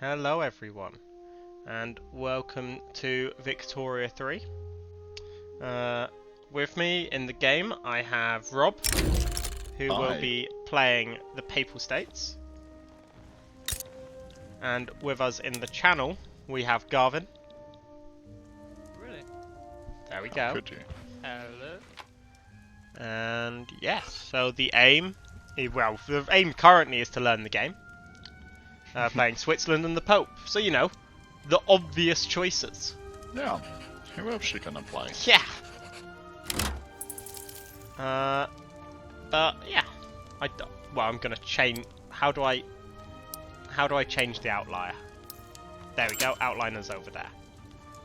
Hello everyone, and welcome to Victoria 3. With me in the game I have Rob, who will Hi. be playing the Papal States. And with us in the channel we have Garvin. Really? There we How go. could you? Hello? And yes, so the aim currently is to learn the game. Playing Switzerland and the Pope, so you know, the obvious choices. Yeah. Who else you gonna play? Yeah. But yeah, I'm gonna change. How do I change the outlier? There we go. Outliner's over there.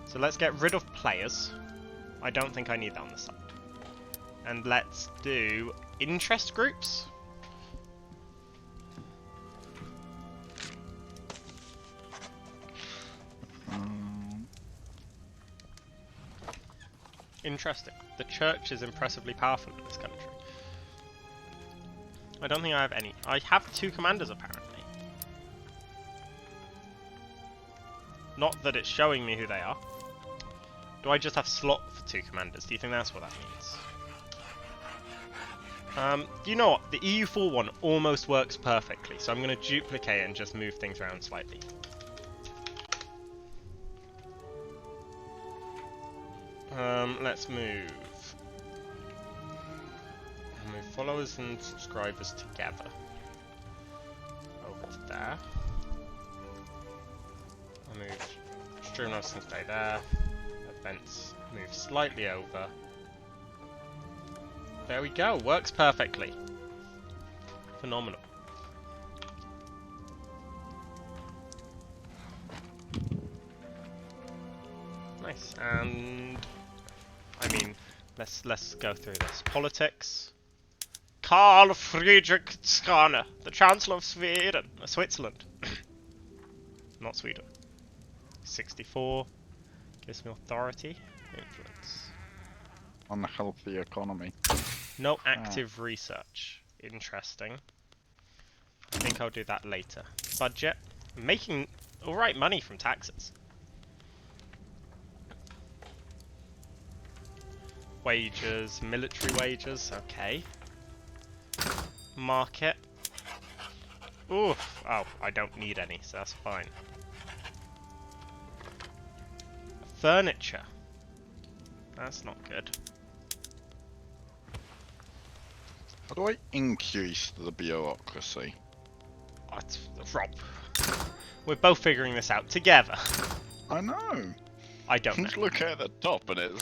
So let's get rid of players. I don't think I need that on the side. And let's do interest groups. Interesting. The church is impressively powerful in this country. I don't think I have any. I have 2 commanders apparently. Not that it's showing me who they are. Do I just have slot for 2 commanders? Do you think that's what that means? You know what? The EU4 one almost works perfectly, so I'm going to duplicate it and just move things around slightly. Let's move followers and subscribers together. Over to there. I'll move streamers and stay there. Events move slightly over. There we go, works perfectly. Phenomenal. Nice, and I mean, let's go through this. Politics. Karl Friedrich Schane, the Chancellor of Switzerland. Not Sweden. 64. Gives me authority. Influence. Unhealthy economy. No active research. Interesting. I think I'll do that later. Budget. Making alright money from taxes. Wages, military wages, okay. Market. Oof. Oh, I don't need any, so that's fine. Furniture. That's not good. How do I increase the bureaucracy? That's Rob. We're both figuring this out together. I know. I don't know. Just look at the top and it's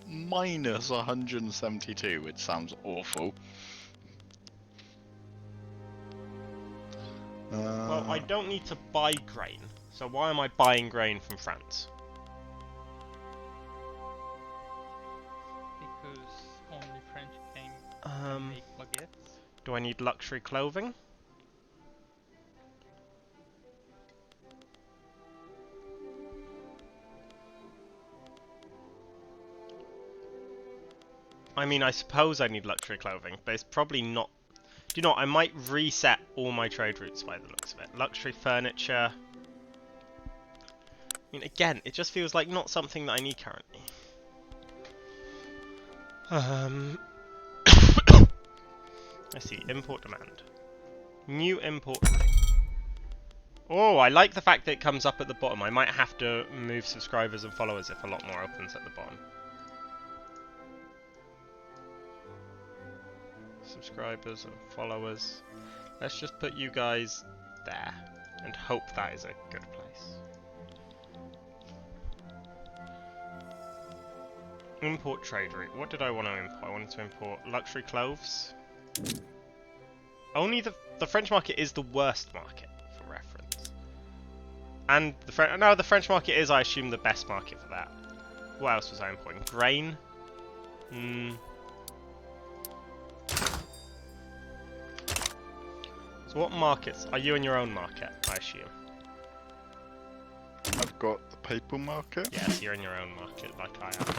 minus 172, which sounds awful. Well, I don't need to buy grain, so why am I buying grain from France? Because only French can make baguettes. Do I need luxury clothing? I mean, I suppose I need luxury clothing, but it's probably not. Do you know what? I might reset all my trade routes by the looks of it. Luxury furniture. I mean, again, it just feels like not something that I need currently. Let's see, import demand. New import. Oh, I like the fact that it comes up at the bottom. I might have to move subscribers and followers if a lot more opens at the bottom. Subscribers and followers. Let's just put you guys there and hope that is a good place. Import trade route. What did I want to import? I wanted to import luxury clothes. Only the French market is the worst market for reference. And the French market is, I assume, the best market for that. What else was I importing? Grain. So what markets? Are you in your own market, I assume? I've got the papal market. Yes, you're in your own market, like I am.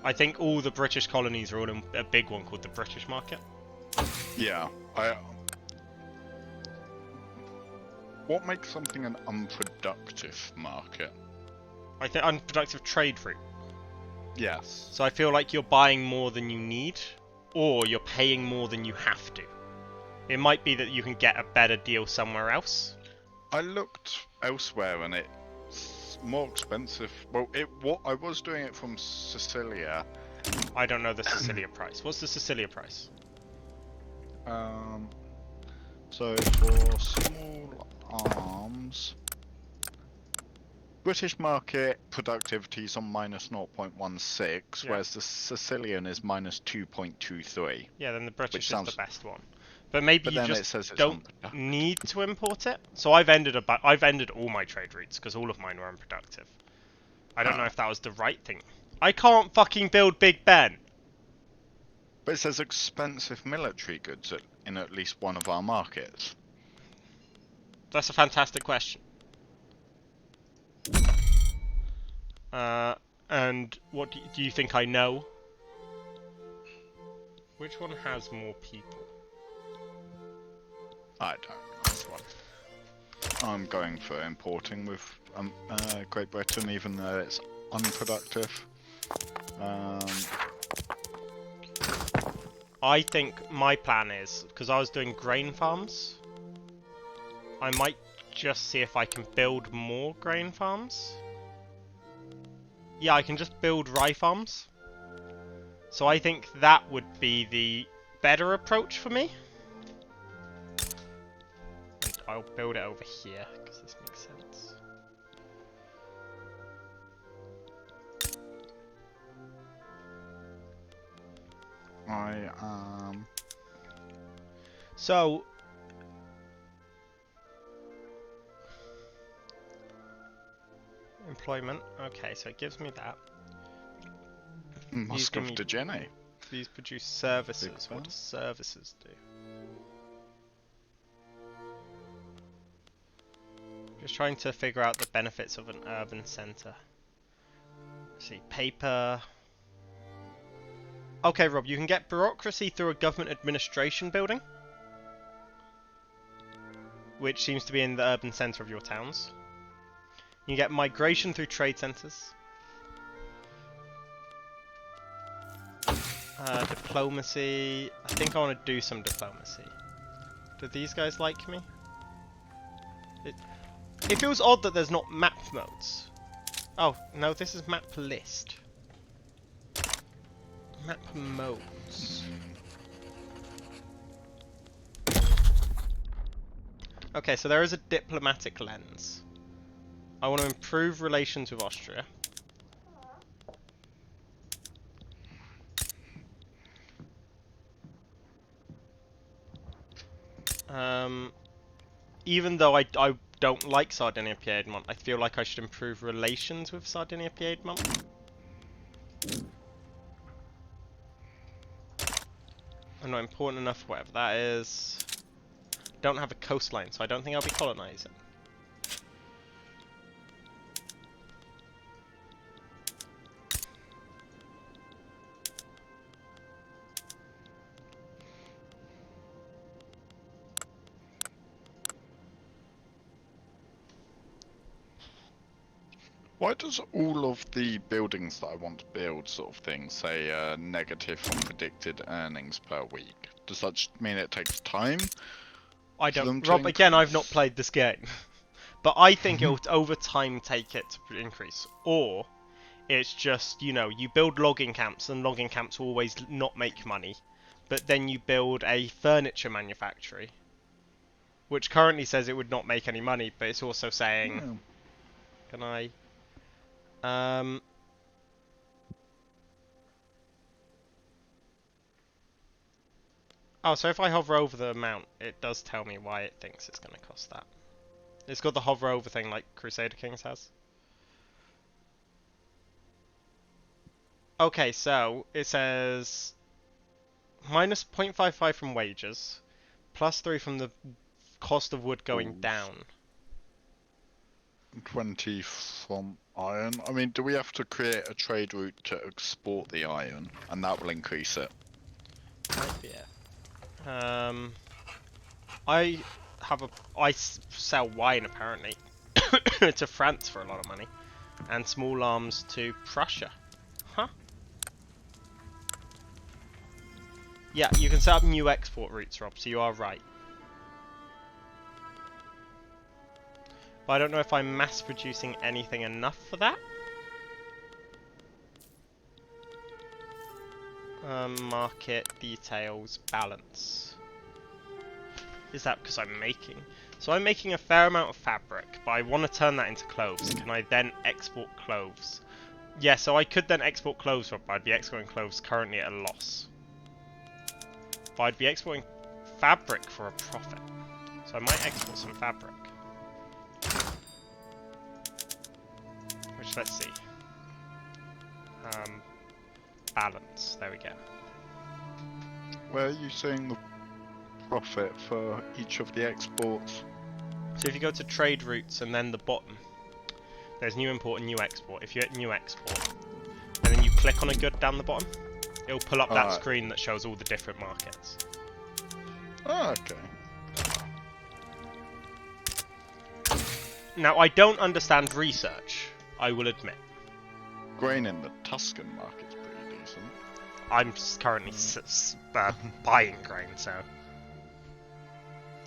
I think all the British colonies are all in a big one called the British market. Yeah, What makes something an unproductive market? I think unproductive trade route. Yes. So I feel like you're buying more than you need, or you're paying more than you have to. It might be that you can get a better deal somewhere else. I looked elsewhere and it's more expensive. Well, I was doing it from Sicilia. I don't know the Sicilia price. What's the Sicilia price? So for small arms, British market productivity is on minus 0.16, Yeah. whereas the Sicilian is minus 2.23. Yeah, then the British is sounds- the best one. But maybe But you then it just says it's don't unproductive. need to import it. So I've ended all my trade routes because all of mine were unproductive. I don't know if that was the right thing. I can't fucking build Big Ben. But it says expensive military goods in at least one of our markets. That's a fantastic question. And what do you think I know? Which one has more people? I don't know. This one. I'm going for importing with Great Britain, even though it's unproductive. I think my plan is, because I was doing grain farms, I might just see if I can build more grain farms. Yeah, I can just build rye farms. So I think that would be the better approach for me. And I'll build it over here, because this makes sense. So employment. Okay, so it gives me that. Muscov me- de Gene. These produce services. Big What do services do? Just trying to figure out the benefits of an urban centre. Let's see, paper. Okay, Rob, you can get bureaucracy through a government administration building, which seems to be in the urban centre of your towns. You get migration through trade centres. Diplomacy. I think I want to do some diplomacy. Do these guys like me? It feels odd that there's not map modes. Oh, no, this is map list. Map modes. Okay, so there is a diplomatic lens. I want to improve relations with Austria. Even though I don't like Sardinia Piedmont, I feel like I should improve relations with Sardinia Piedmont. I'm not important enough, whatever that is. Don't have a coastline, so I don't think I'll be colonizing. Why does all of the buildings that I want to build sort of thing say negative on predicted earnings per week? Does that just mean it takes time? I for them don't. to Rob, again, I've not increase? played this game, but I think it'll over time take it to increase, or it's just, you know, you build logging camps and logging camps will always not make money, but then you build a furniture manufactory, which currently says it would not make any money, but it's also saying, can I? Oh, so if I hover over the amount, it does tell me why it thinks it's going to cost that. It's got the hover over thing like Crusader Kings has. Okay, so it says minus 0.55 from wages, plus 3 from the cost of wood going down. 20 from iron. I mean, do we have to create a trade route to export the iron, and that will increase it? Might be it. have a... sell wine, apparently, to France for a lot of money. And small arms to Prussia. Huh? Yeah, you can set up new export routes, Rob, so you are right. But I don't know if I'm mass producing anything enough for that. Market, details, balance. Is that because I'm making? So I'm making a fair amount of fabric, but I want to turn that into clothes. Can I then export clothes? Yeah, so I could then export clothes, but I'd be exporting clothes currently at a loss. But I'd be exporting fabric for a profit. So I might export some fabric. Which, let's see. Balance, there we go. Where are you seeing the profit for each of the exports? So if you go to trade routes and then the bottom, there's new import and new export. If you hit new export, and then you click on a good down the bottom, it'll pull up that screen that shows all the different markets. Oh, okay. Now, I don't understand research, I will admit. Grain in the Tuscan market's pretty decent. I'm currently buying grain, so...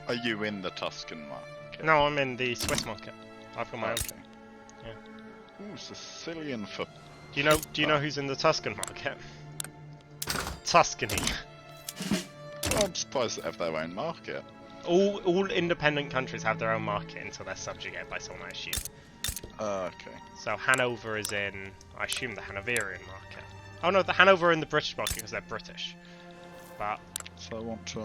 Are you in the Tuscan market? No, I'm in the Swiss market. I've got my own. Okay. Yeah. Ooh, Sicilian for... Do you know who's in the Tuscan market? Tuscany. Well, I'm surprised they have their own market. All independent countries have their own market until they're subjugated by someone, I assume. Okay. So Hanover is in, I assume, the Hanoverian market. Oh no, the Hanover are in the British market because they're British. But... So I want to...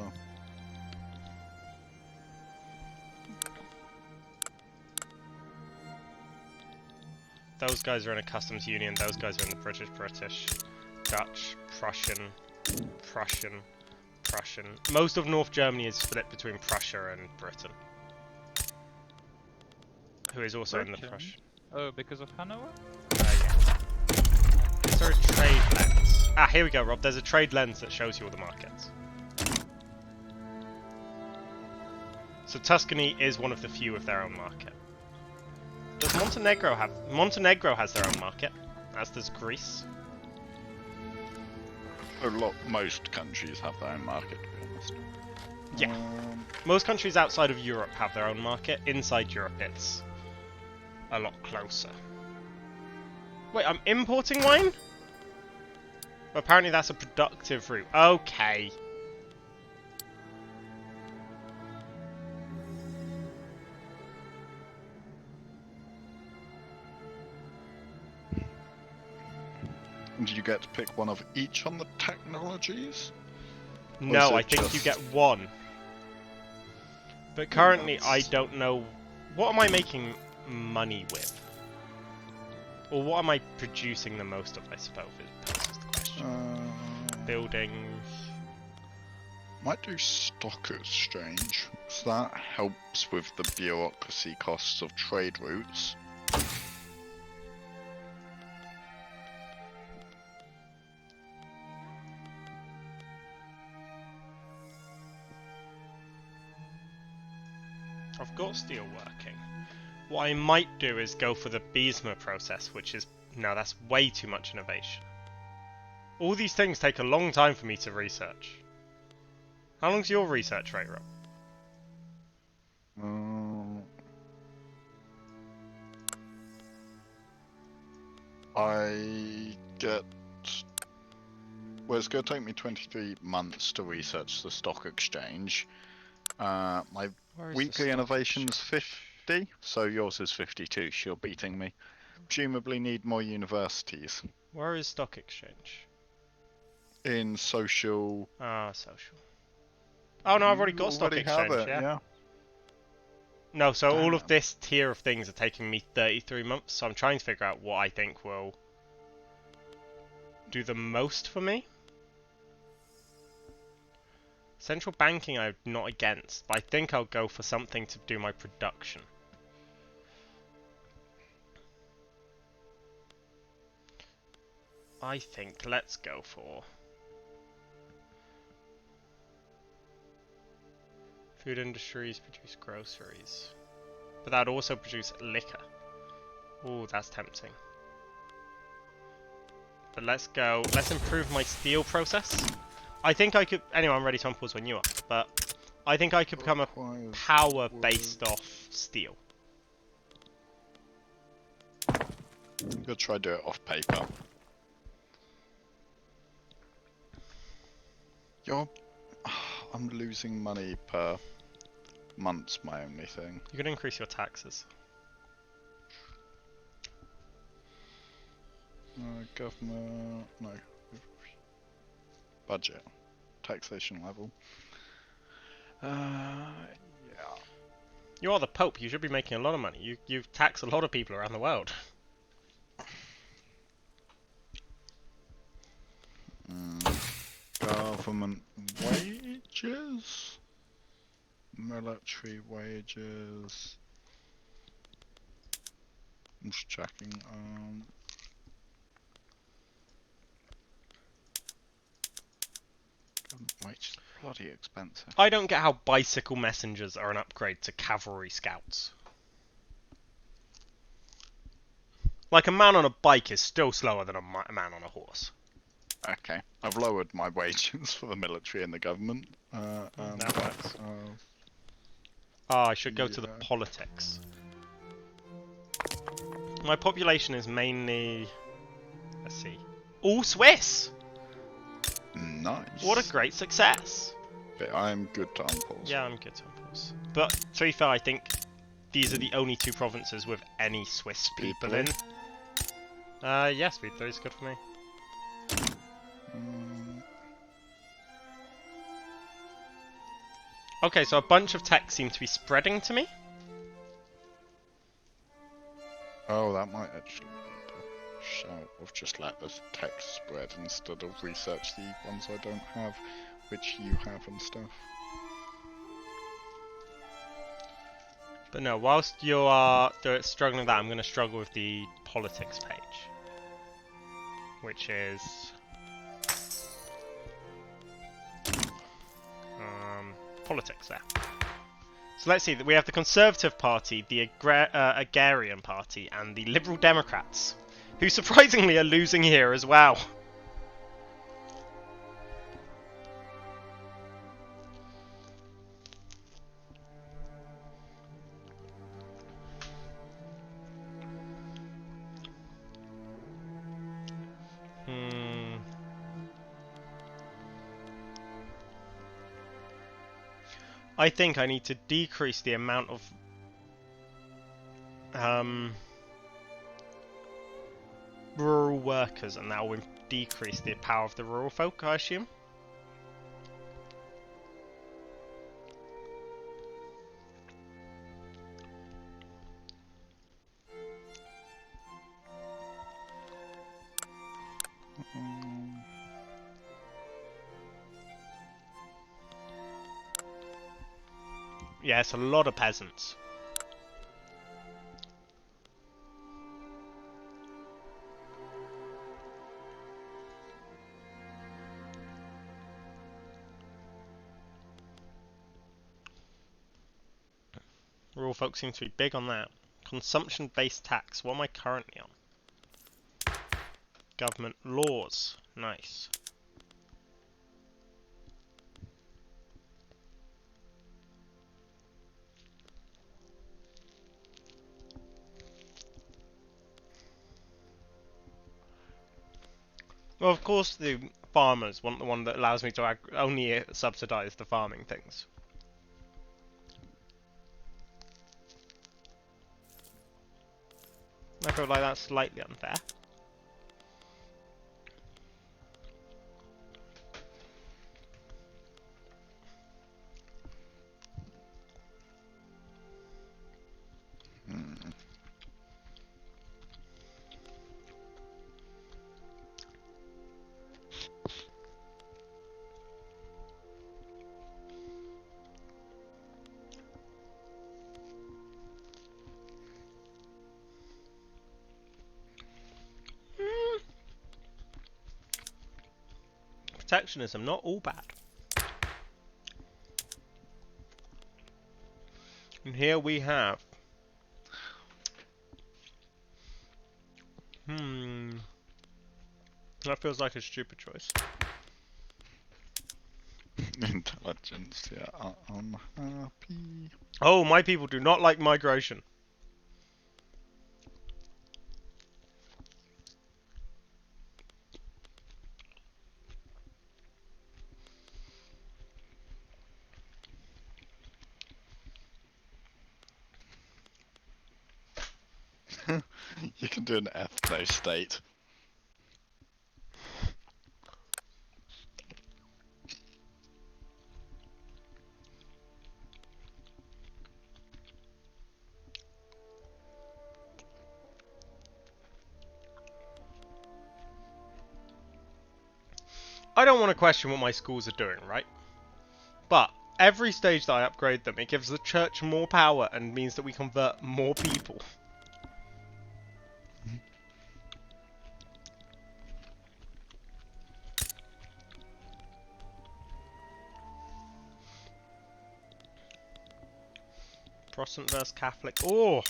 Those guys are in a customs union, those guys are in the British, Dutch, Prussian. Most of North Germany is split between Prussia and Britain. Who is also in the Prussian. Oh, because of Hanover? Yeah. Is there a trade lens? Ah, here we go, Rob. There's a trade lens that shows you all the markets. So Tuscany is one of the few with their own market. Does Montenegro have... Montenegro has their own market, as does Greece. Most countries have their own market, to be honest. Yeah. Most countries outside of Europe have their own market. Inside Europe, it's a lot closer. Wait, I'm importing wine? Well, apparently that's a productive route. Okay. Do you get to pick one of each on the technologies? No, I think you get one. But currently I don't know... What am I making money with? Or what am I producing the most of, I suppose, poses the question. Buildings... Might do stock exchange, so that helps with the bureaucracy costs of trade routes. I've got steel working. What I might do is go for the Biesma process, which is... No, that's way too much innovation. All these things take a long time for me to research. How long's your research rate, Rob? I get... Well, it's going to take me 23 months to research the stock exchange. My weekly innovation's 50, so yours is 52, so you're beating me. Presumably need more universities. Where is stock exchange? In social... Ah, social. Oh no, I've already got stock exchange, yeah. No, so all of this tier of things are taking me 33 months, so I'm trying to figure out what I think will do the most for me. Central banking I'm not against, but I think I'll go for something to do my production. I think let's go for Food industries produce groceries. But that would also produce liquor. Ooh, that's tempting. But let's go. Let's improve my steel process. I think I could... Anyway, I'm ready to unpause when you are. But I think I could become a power based off steel. I'm gonna try to do it off paper. I'm losing money per month's my only thing. You can increase your taxes. Government... no. Budget. Taxation level. Yeah. You are the Pope. You should be making a lot of money. You tax a lot of people around the world. Government wages? Military wages... I'm just checking. Government wages are bloody expensive. I don't get how bicycle messengers are an upgrade to cavalry scouts. Like, a man on a bike is still slower than a man on a horse. Okay, I've lowered my wages for the military and the government. That works. I should go to the politics. My population is mainly... Let's see. All Swiss! Nice. What a great success! Okay, I'm good to unpause. Yeah, I'm good to unpause. But, to be fair, I think these are the only two provinces with any Swiss people in. Yes, Speed 3 is good for me. Okay, so a bunch of tech seem to be spreading to me. Oh, that might actually be the shout of just let the text spread instead of research the ones I don't have, which you have and stuff. But no, whilst you are struggling with that, I'm going to struggle with the politics page. Which is... politics there. So let's see, we have the Conservative Party, the Agrarian Party, and the Liberal Democrats, who surprisingly are losing here as well. I think I need to decrease the amount of rural workers, and that will decrease the power of the rural folk, I assume. Yes, a lot of peasants. Rural folk seem to be big on that. Consumption-based tax. What am I currently on? Government laws. Nice. Well, of course, the farmers want the one that allows me to only subsidise the farming things. I feel like that's slightly unfair. Protectionism, not all bad. here we have... That feels like a stupid choice. Intelligence, yeah, unhappy. Oh, my people do not like migration. You can do an ethno-state. I don't want to question what my schools are doing, right? But every stage that I upgrade them, it gives the church more power and means that we convert more people. Protestant versus Catholic. Oh,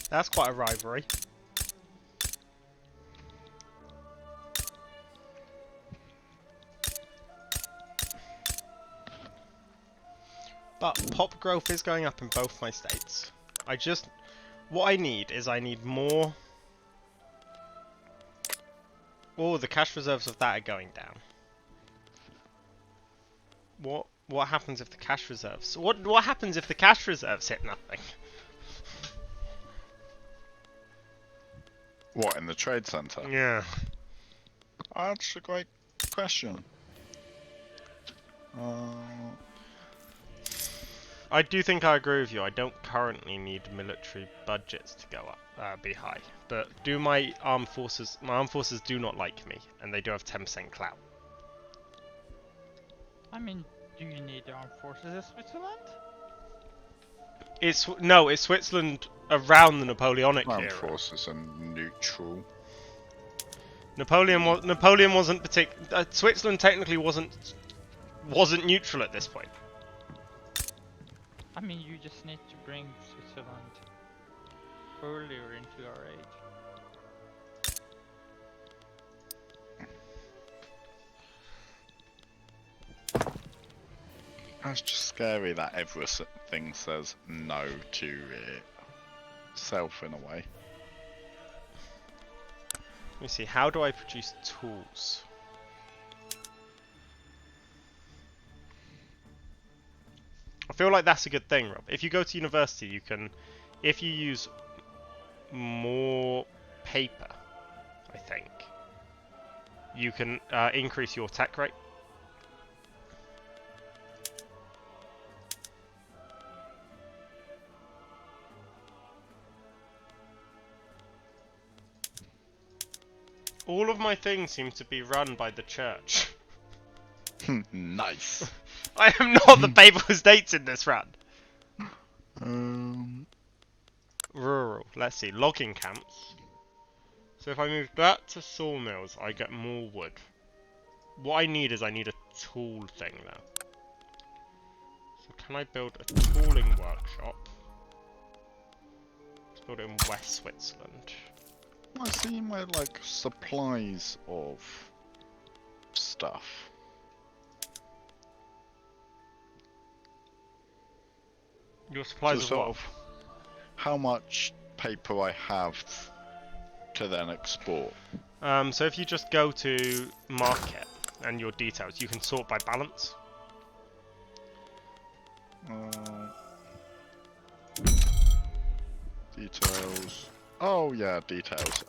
that's quite a rivalry. But pop growth is going up in both my states. What I need is I need more... Oh, the cash reserves of that are going down. What happens if the cash reserves... What happens if the cash reserves hit nothing? What, in the trade centre? Yeah. That's a great question. I do think I agree with you. I don't currently need military budgets to go up, be high. But my armed forces do not like me, and they do have 10% clout. I mean, do you need the armed forces of Switzerland? It's Switzerland around the Napoleonic era. Armed forces are neutral. Napoleon wasn't Switzerland technically wasn't neutral at this point. I mean, you just need to bring Switzerland earlier into our age. It's just scary that everything says no to itself in a way. Let me see, how do I produce tools? I feel like that's a good thing, Rob. If you go to university, you can, if you use more paper, I think, you can increase your tech rate. All of my things seem to be run by the church. Nice. I am not the papal states in this run. Rural. Let's see. Logging camps. So if I move that to sawmills, I get more wood. What I need is I need a tool thing now. So can I build a tooling workshop? Let's build it in West Switzerland. I see my supplies of stuff. Your supplies So of what? How much paper I have to then export. So if you just go to market and your details, you can sort by balance. Details. Oh yeah, details.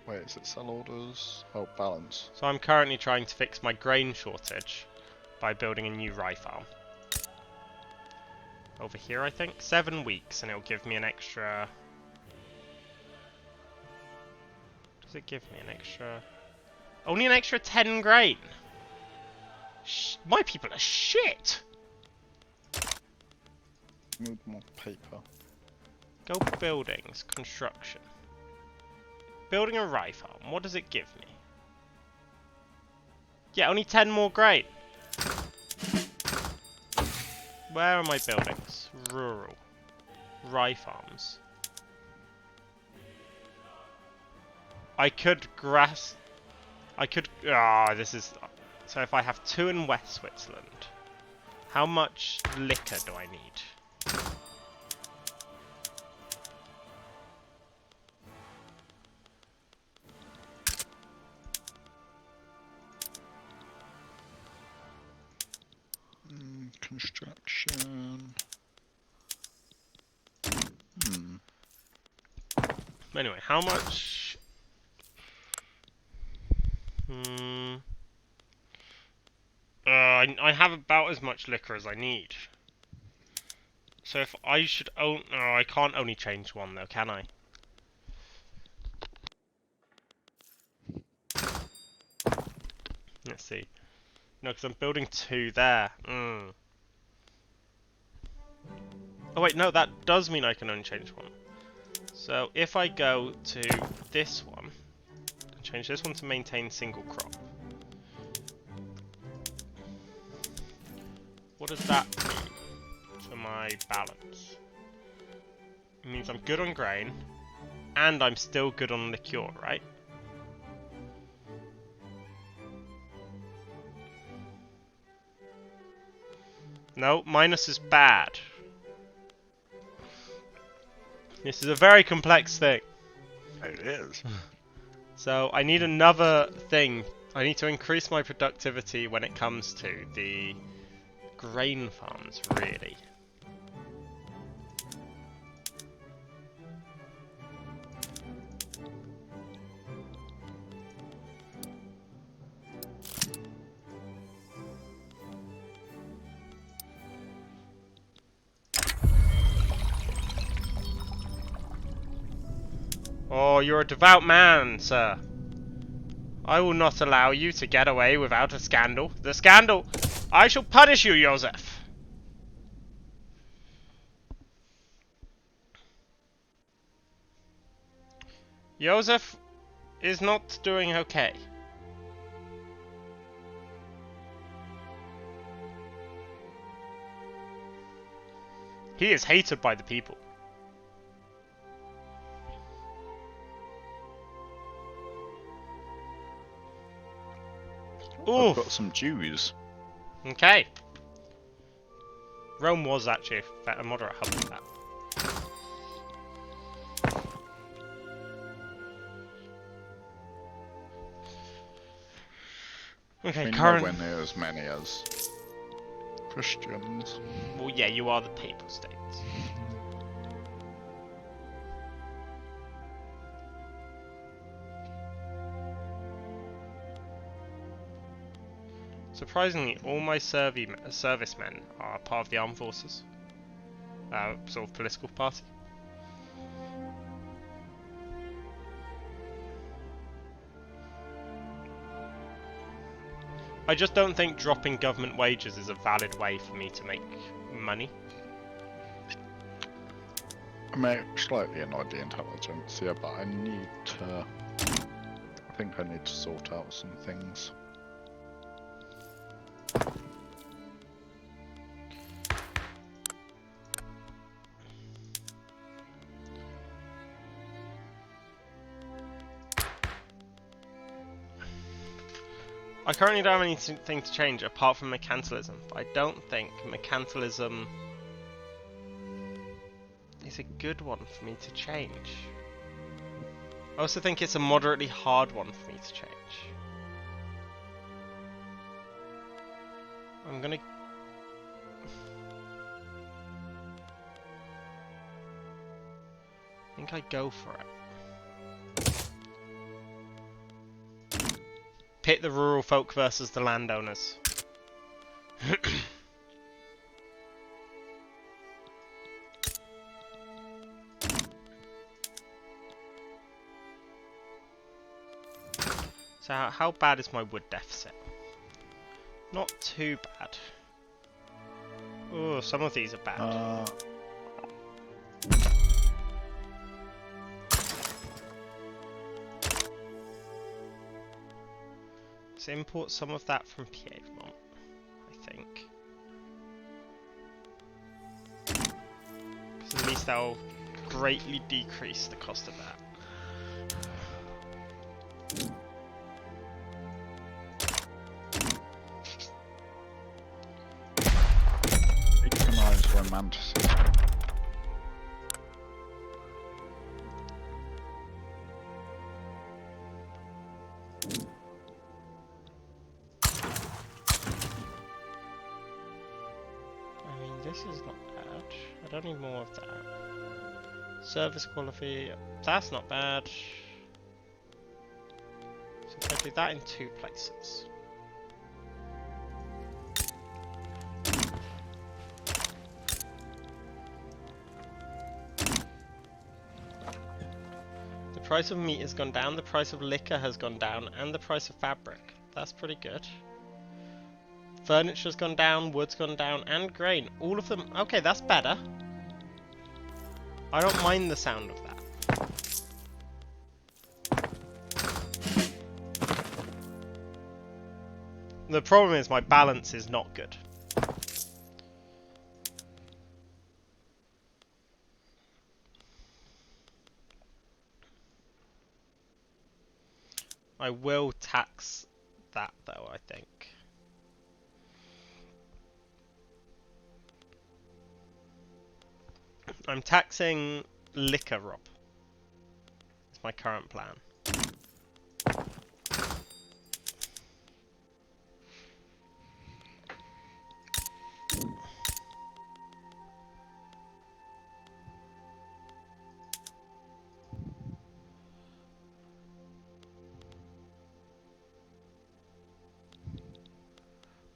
Wait, is it sell orders? Oh, balance. So I'm currently trying to fix my grain shortage by building a new rye farm. Over here, I think. 7 weeks, and it'll give me an extra... Does it give me an extra... Only an extra 10 grain! My people are shit! Need more paper. Go buildings, construction. Building a rye farm, what does it give me? Yeah, only 10 more grain. Where are my buildings? Rural. Rye farms. I could grass... I could... Ah, this is... So if I have 2 in West Switzerland, how much liquor do I need? Construction. Anyway, how much... I have about as much liquor as I need. So if I should own... No, I can't only change 1 though, can I? Let's see. No, because I'm building 2 there. Oh wait, no, that does mean I can only change 1. So if I go to this one, change this one to maintain single crop. What does that mean to my balance? It means I'm good on grain, and I'm still good on liqueur, right? No, minus is bad. This is a very complex thing. It is. So I need another thing. I need to increase my productivity when it comes to the grain farms, really. Oh, you're a devout man, sir. I will not allow you to get away without a scandal. The scandal! I shall punish you, Joseph! Joseph is not doing okay. He is hated by the people. I've got some Jews. Okay. Rome was actually a moderate hub of that. Okay, I mean, current... nowhere near as many as Christians. Well, yeah, you are the papal states. Surprisingly, all my servicemen are part of the armed forces. Sort of political party. I just don't think dropping government wages is a valid way for me to make money. I may slightly annoyed the intelligence, yeah, but I need to... I think I need to sort out some things. I currently don't have anything to change apart from mercantilism, but I don't think mercantilism is a good one for me to change. I also think it's a moderately hard one for me to change. I'm gonna... I think I go for it. Pit the rural folk versus the landowners. So how bad is my wood deficit? Not too bad. Oh, some of these are bad. Let's import some of that from Piedmont, I think. So at least that'll greatly decrease the cost of that. Patronize romanticism. I mean, this is not bad. I don't need more of that. Service quality, that's not bad. So if I do that in 2 places. The price of meat has gone down, the price of liquor has gone down, and the price of fabric. That's pretty good. Furniture's gone down, wood's gone down, and grain. All of them. Okay, that's better. I don't mind the sound of that. The problem is my balance is not good. I will tax that though, I think. I'm taxing liquor, Rob. It's my current plan.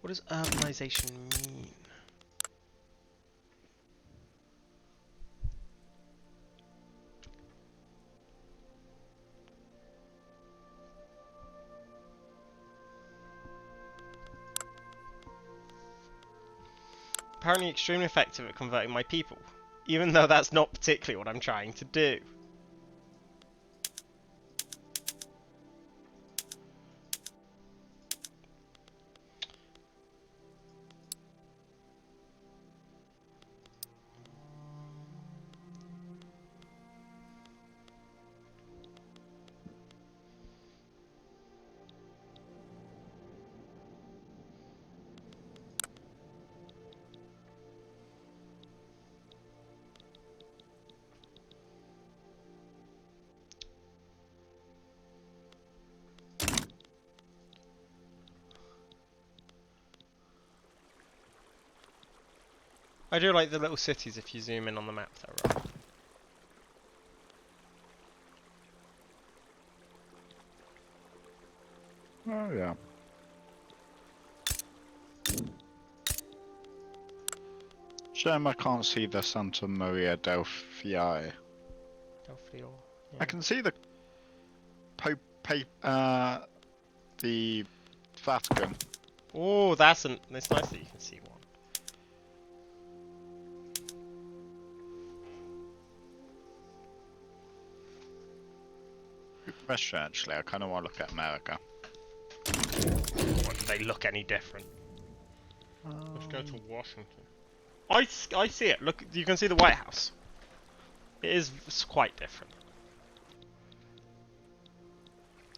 What does urbanization mean? Apparently extremely effective at converting my people, even though that's not particularly what I'm trying to do. I do like the little cities if you zoom in on the map though, Rob. Oh yeah. Shame I can't see the Santa Maria del Fiai. Delphi or, yeah. I can see the the Vatican. Oh, that's nice that you can see one. Good question, actually. I kind of want to look at America. What, do they look any different? Let's go to Washington. I see it. Look, you can see the White House. It's quite different.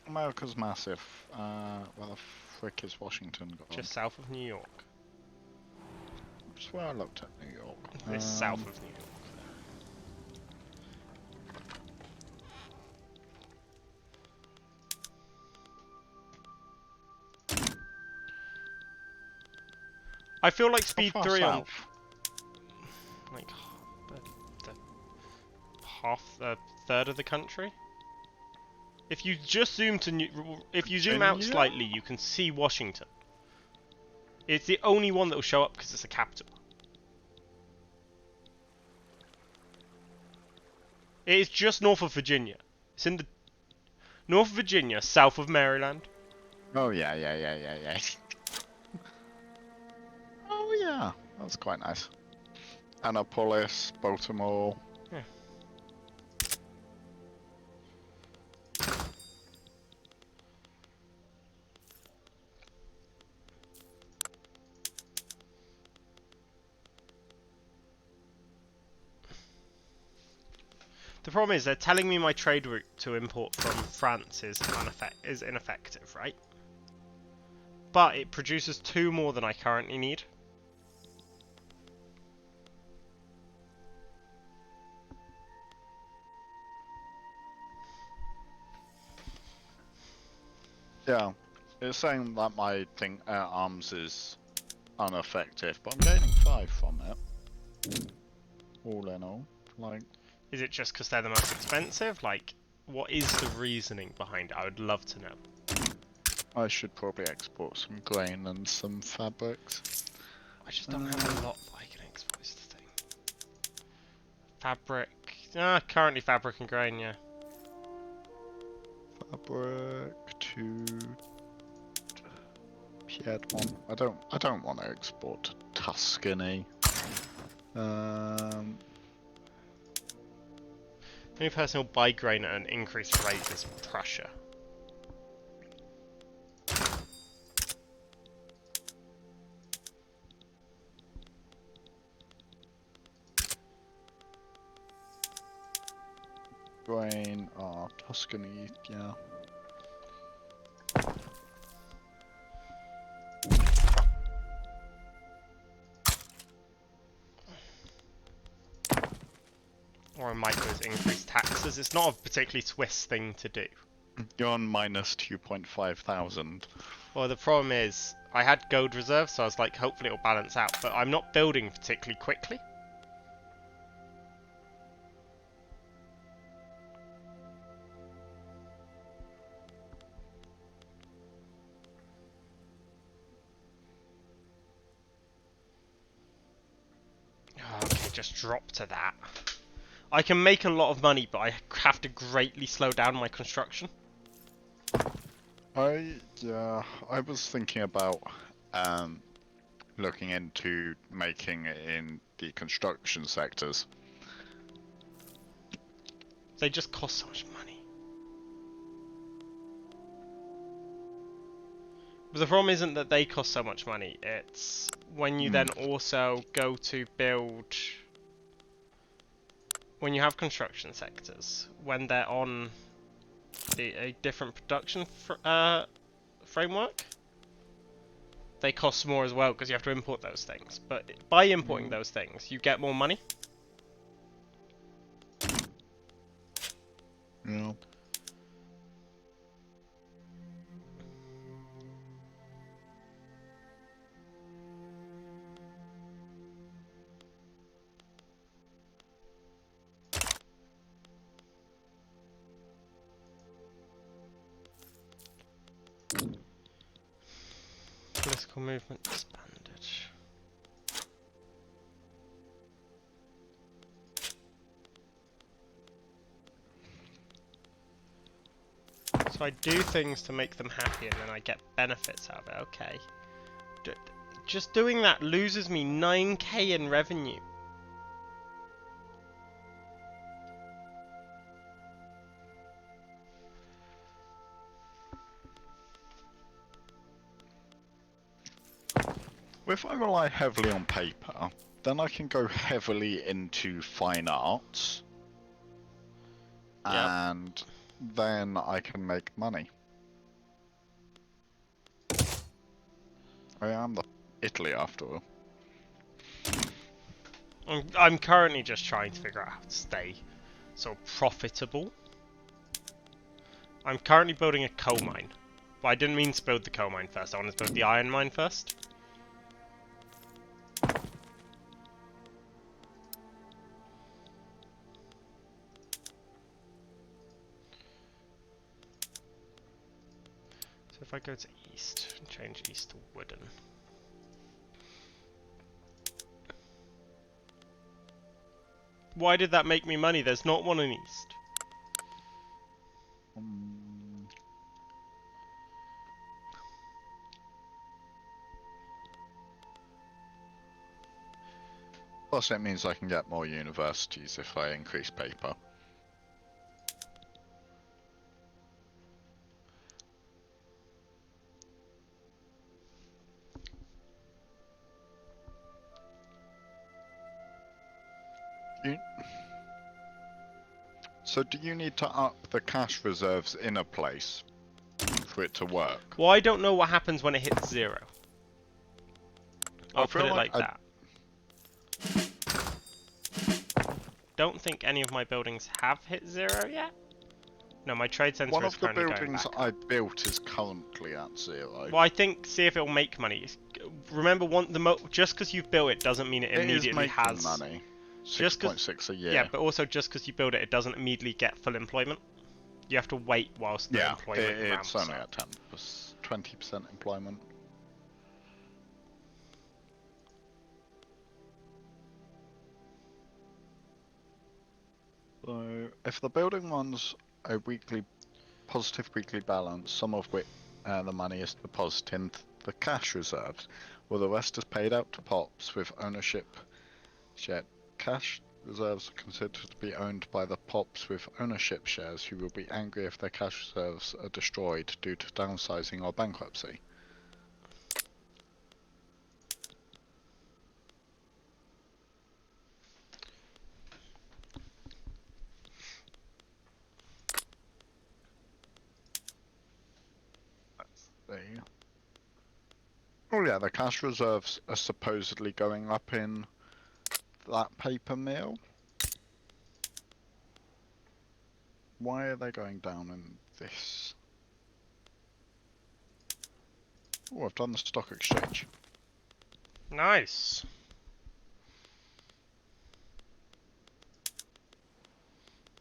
America's massive. Where the frick is Washington gone? Just south of New York. I swear I looked at New York. It's south of New York. I feel like Speed How far 3 on south? like a third of the country. If you just zoom to if you zoom out Virginia? slightly, you can see Washington. It's the only one that will show up because it's a capital. It is just north of Virginia. It's in the North Virginia, south of Maryland. Oh yeah. Oh yeah, that's quite nice. Annapolis, Baltimore. Yeah. The problem is they're telling me my trade route to import from France is ineffective, right? But it produces 2 more than I currently need. Yeah, it's saying that my thing arms is ineffective, but I'm gaining 5 from it. All in all, like. Is it just because they're the most expensive? Like, what is the reasoning behind it? I would love to know. I should probably export some grain and some fabrics. I just don't have a lot I can export is the thing. Fabric. Currently fabric and grain, yeah. Fabric to Piedmont. I don't want to export to Tuscany. The only person who'll buy grain at an increased rate is Prussia. Grain, Tuscany, yeah. Or I might go with increased taxes. It's not a particularly Swiss thing to do. You're on minus 2.5 thousand. Well, the problem is, I had gold reserves, so I was like, hopefully it'll balance out, but I'm not building particularly quickly. Okay, just drop to that. I can make a lot of money, but I have to greatly slow down my construction. I was thinking about looking into making it in the construction sectors. They just cost so much money. But the problem isn't that they cost so much money, it's when you then also go to build... When you have construction sectors, when they're on a different production framework, they cost more as well because you have to import those things. But by importing those things, you get more money. Yeah. Political movement expanded. So I do things to make them happy and then I get benefits out of it, okay. Just doing that loses me 9k in revenue. If I rely heavily on paper, then I can go heavily into fine arts. Yep. And then I can make money. I am the Italy after all. I'm currently just trying to figure out how to stay so profitable. I'm currently building a coal mine. But I didn't mean to build the coal mine first, I wanted to build the iron mine first. So if I go to east, and change east to wooden. Why did that make me money? There's not one in east. Plus it means I can get more universities if I increase paper. So do you need to up the cash reserves in a place for it to work? Well, I don't know what happens when it hits 0. I'll feel put it like like that. Don't think any of my buildings have hit 0 yet. No, my trade center One is of the currently going buildings back. I built is currently at 0. Well, I think see if it'll make money. Remember, just because you've built it doesn't mean it immediately has money. Just 6.6 a year. Yeah, but also just because you build it, it doesn't immediately get full employment. You have to wait whilst the employment ramps it's only up. at 20% employment. So, if the building runs a positive weekly balance, some of which the money is deposited in the cash reserves, while the rest is paid out to POPs with ownership shared. Cash reserves are considered to be owned by the POPs with ownership shares, who will be angry if their cash reserves are destroyed due to downsizing or bankruptcy. Oh yeah, the cash reserves are supposedly going up in that paper mill. Why are they going down in this? Oh, I've done the stock exchange. Nice.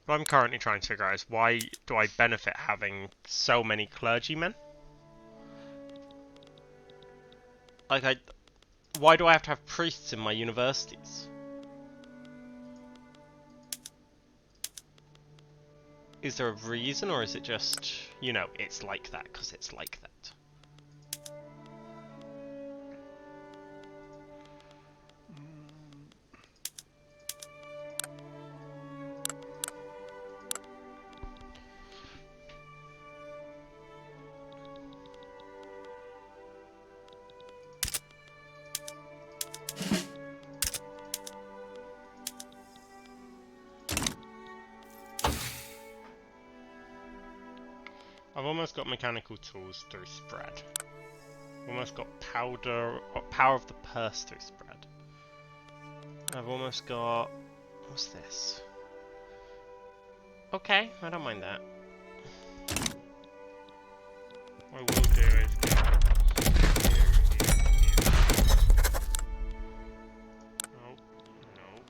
What I'm currently trying to figure out is why do I benefit having so many clergymen? Like, why do I have to have priests in my universities? Is there a reason, or is it just, you know, it's like that because it's like that? I've almost got mechanical tools through spread. Almost got power of the purse through spread. I've almost got... what's this? Okay, I don't mind that. What I will do is get... Oh, no.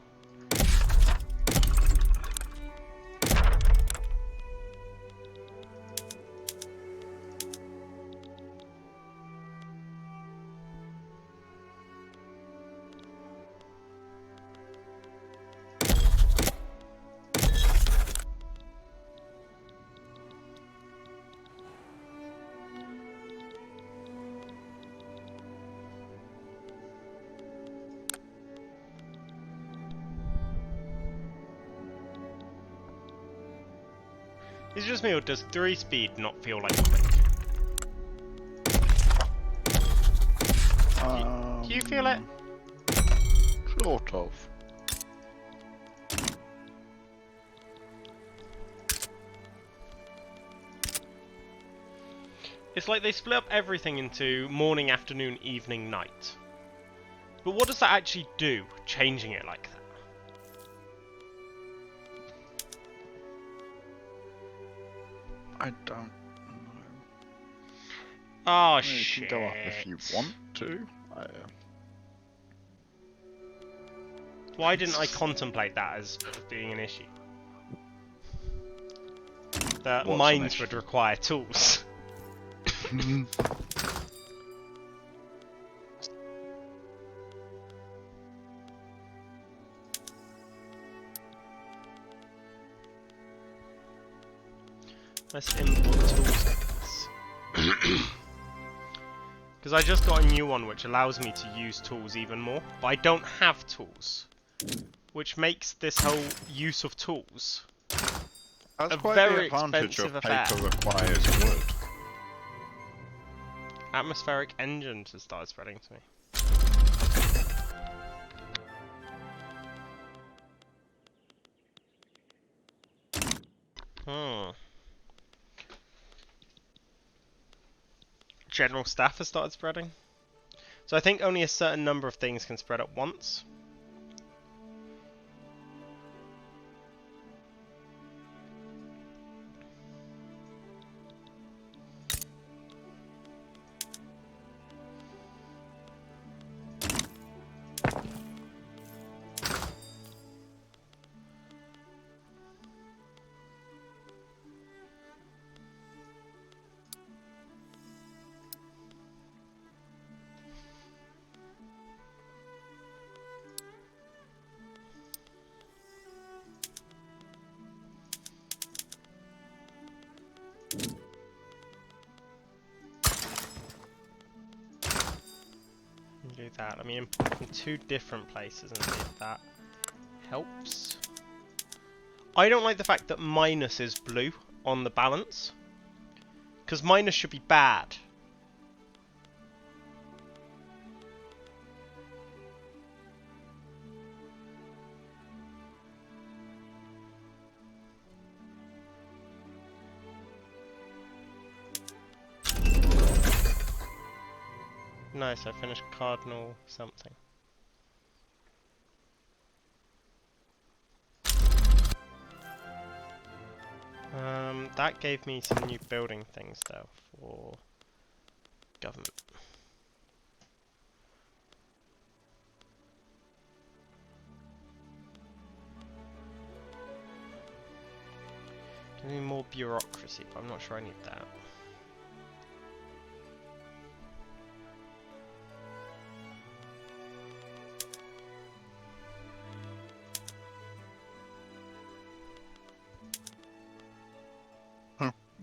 Is it just me, or does 3 speed not feel like quick? Do you feel it? Sort of. It's like they split up everything into morning, afternoon, evening, night. But what does that actually do, changing it like that? I don't know. Oh, You shit. can go up if you want to. Why didn't I contemplate that as being an issue? That What's mines an issue? would require tools. Let's import tools. Because I just got a new one which allows me to use tools even more, but I don't have tools. Which makes this whole use of tools That's a quite very the advantage of expensive affair. paper requires wood. Atmospheric engines has started spreading to me. Hmm. General staff has started spreading. So I think only a certain number of things can spread at once. Do that. Let me import from 2 different places and see if that helps. I don't like the fact that minus is blue on the balance, because minus should be bad. Nice, I finished Cardinal something. That gave me some new building things though for government. Give me more bureaucracy, but I'm not sure I need that.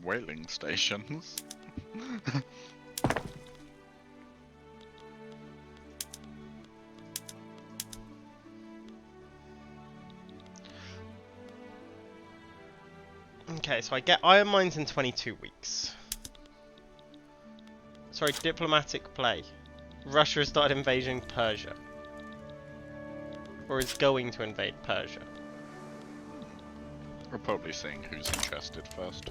Whaling stations. Okay, so I get iron mines in 22 weeks. Sorry, diplomatic play. Russia has started invading Persia. Or is going to invade Persia. We're probably seeing who's interested first.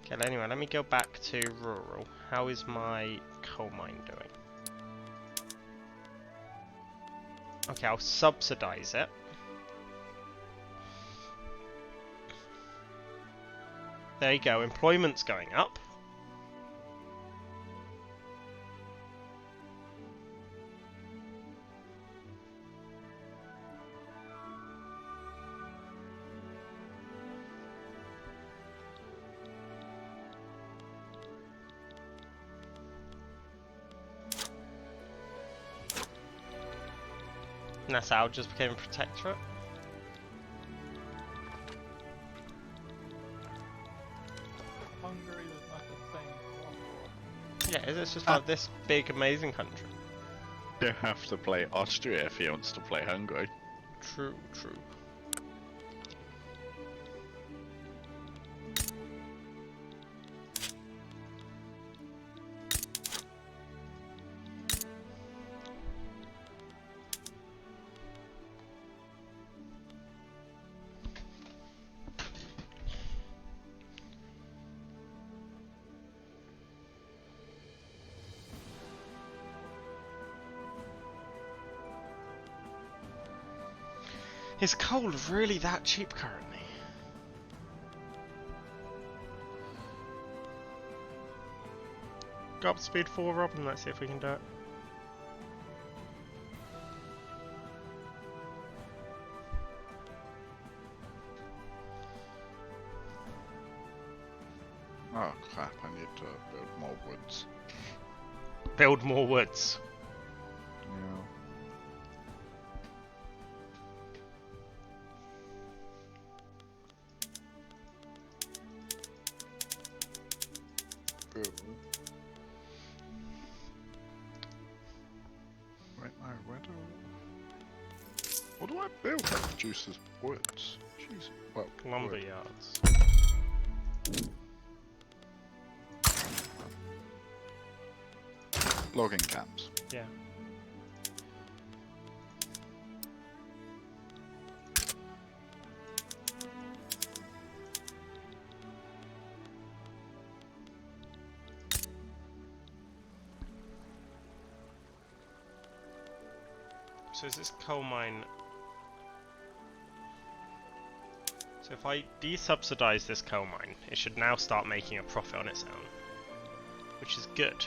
Okay, anyway, let me go back to rural. How is my coal mine doing? Okay, I'll subsidize it. There you go, employment's going up. Nassau just became a protectorate. Hungary is not the same. Yeah, it's just like this big amazing country. You have to play Austria if he wants to play Hungary. True, true. Is coal really that cheap currently? Go up to speed 4, Rob, and let's see if we can do it. Oh crap, I need to build more woods. Build more woods. Yeah. Build. Wait, no, what do I build that produces woods? Jeez. Well, Lumber wood. yards. Logging camps. Yeah. So is this coal mine... So if I desubsidize this coal mine, it should now start making a profit on its own. Which is good.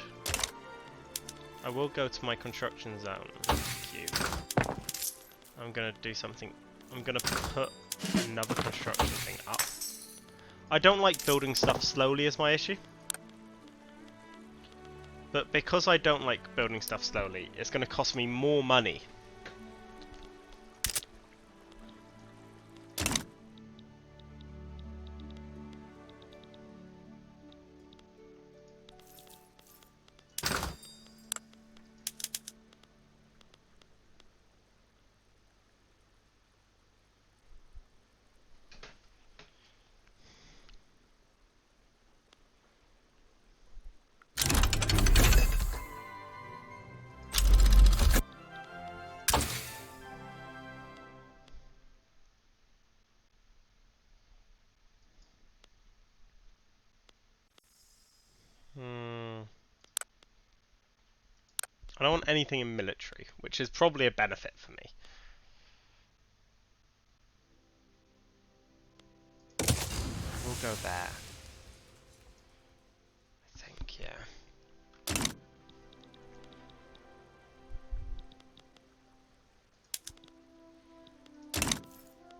I will go to my construction zone. Cube. I'm gonna do something... I'm gonna put another construction thing up. I don't like building stuff slowly is my issue. But because I don't like building stuff slowly, it's gonna cost me more money. I don't want anything in military, which is probably a benefit for me. We'll go there. I think, yeah.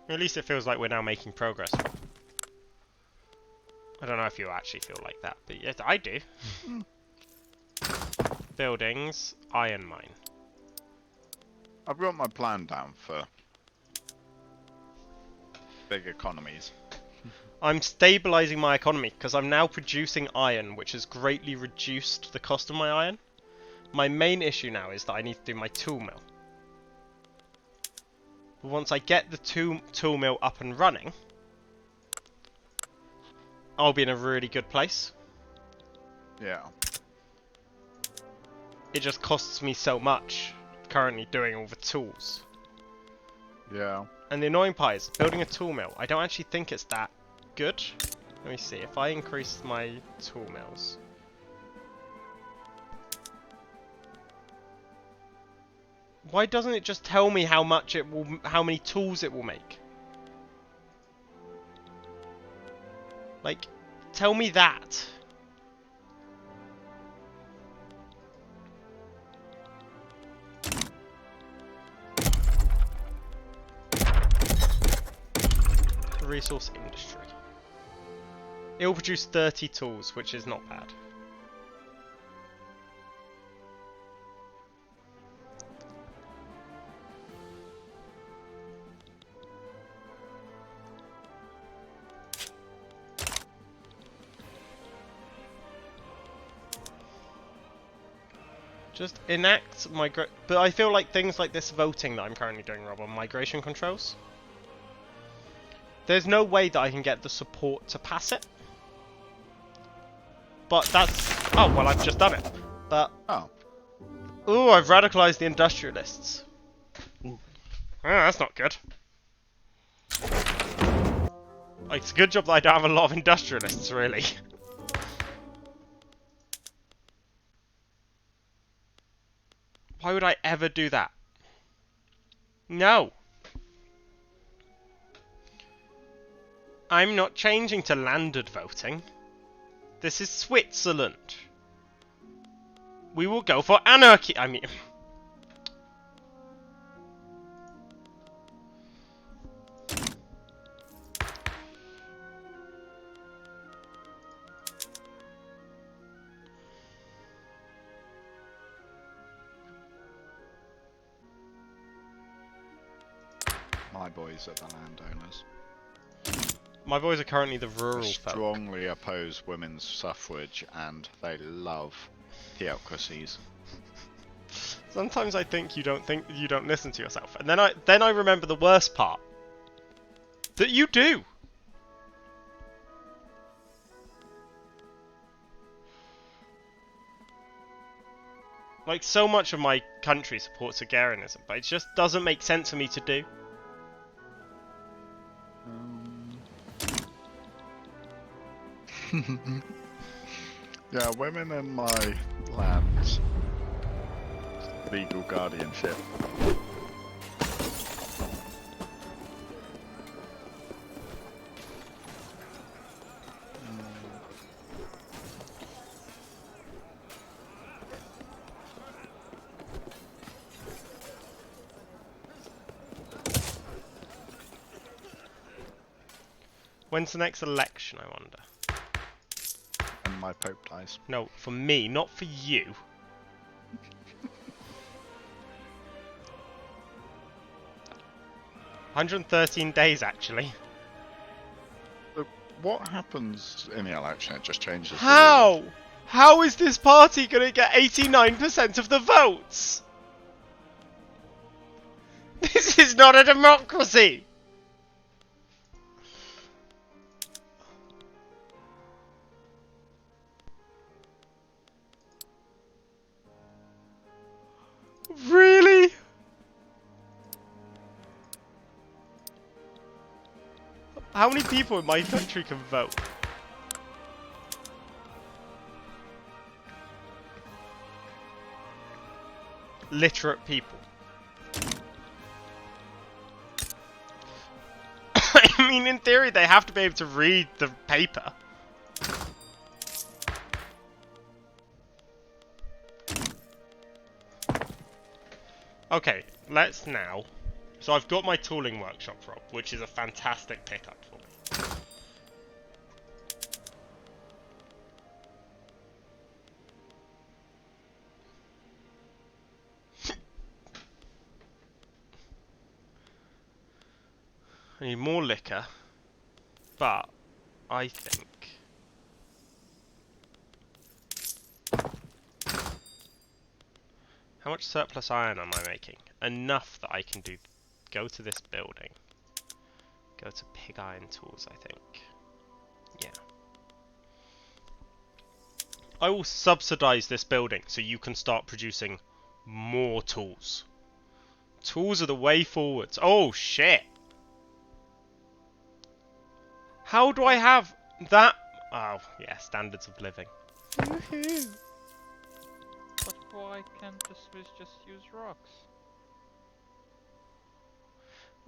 At least it feels like we're now making progress. I don't know if you actually feel like that, but yes, I do. Buildings, iron mine. I've got my plan down for big economies. I'm stabilizing my economy because I'm now producing iron, which has greatly reduced the cost of my iron. My main issue now is that I need to do my tool mill. But once I get the tool mill up and running, I'll be in a really good place. Yeah. It just costs me so much currently doing all the tools. Yeah. And the annoying part is, building a tool mill, I don't actually think it's that good. Let me see, if I increase my tool mills. Why doesn't it just tell me how much it will, how many tools it will make? Like, tell me that. Resource industry. It will produce 30 tools, which is not bad. Just enact but I feel like things like this voting that I'm currently doing, Rob, on migration controls. There's no way that I can get the support to pass it. But that's... Oh, well, I've just done it. But... Oh. Ooh, I've radicalized the industrialists. Oh, that's not good. Like, it's a good job that I don't have a lot of industrialists, really. Why would I ever do that? No. I'm not changing to landed voting. This is Switzerland. We will go for anarchy. I mean... My boys are the landowners. My boys are currently the They rural folk. strongly oppose women's suffrage and they love theocracies. Sometimes I think you don't listen to yourself, and then I remember the worst part. That you do. Like, so much of my country supports agrarianism, but it just doesn't make sense for me to do. Yeah, women in my lands. Legal guardianship. When's the next election, I wonder? And my Pope dies. No, for me, not for you. $113 actually. So what happens in the election? It just changes. the How? How is this party gonna get 89% of the votes? This is not a democracy! Really? How many people in my country can vote? Literate people. I mean, in theory, they have to be able to read the paper. Okay, let's now. So I've got my tooling workshop, Rob, which is a fantastic pickup for me. I need more liquor, but I think... How much surplus iron am I making? Enough that I can go to this building. Go to pig iron tools, I think. Yeah. I will subsidize this building so you can start producing more tools. Tools are the way forwards. Oh shit! How do I have that? Oh yeah, standards of living. Woohoo! But why can't the Swiss just use rocks?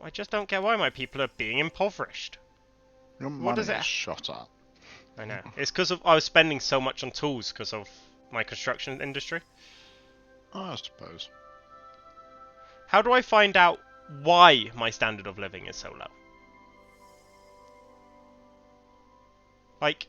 I just don't get why my people are being impoverished. Your What money does it- is shot up. I know. It's because I was spending so much on tools because of my construction industry. I suppose. How do I find out why my standard of living is so low? Like...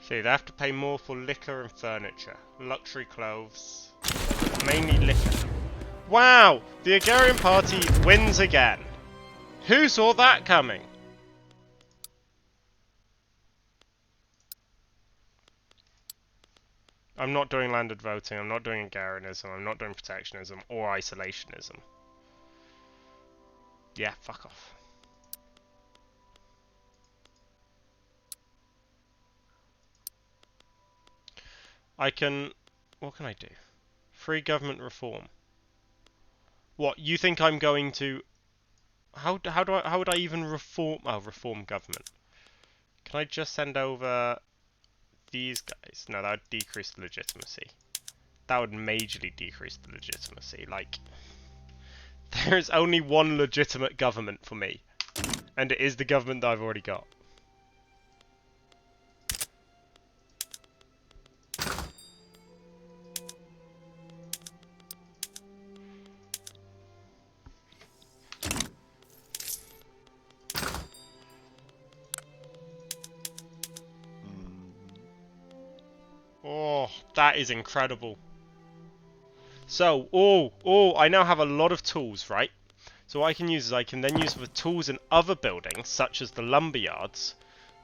See, they have to pay more for liquor and furniture. Luxury clothes. Mainly liquor. Wow! The Agrarian Party wins again. Who saw that coming? I'm not doing landed voting, I'm not doing agrarianism, I'm not doing protectionism or isolationism. Yeah, fuck off. I can... What can I do? Free government reform. What, you think I'm going to... How would I even reform... Oh, reform government. Can I just send over these guys? No, that would decrease the legitimacy. That would majorly decrease the legitimacy. Like, there is only one legitimate government for me. And it is the government that I've already got. Oh, that is incredible. So, I now have a lot of tools, right? So what I can use is I can then use the tools in other buildings, such as the lumber yards,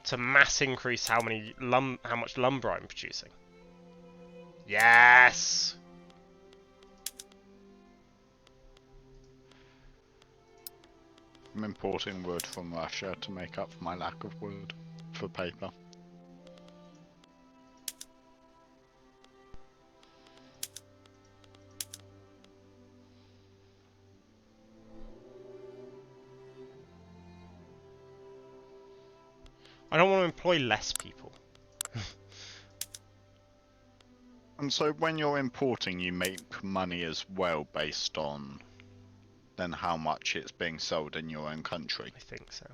to mass increase how much lumber I'm producing. Yes! I'm importing wood from Russia to make up for my lack of wood for paper. I don't want to employ less people. And so when you're importing, you make money as well based on then how much it's being sold in your own country. I think so.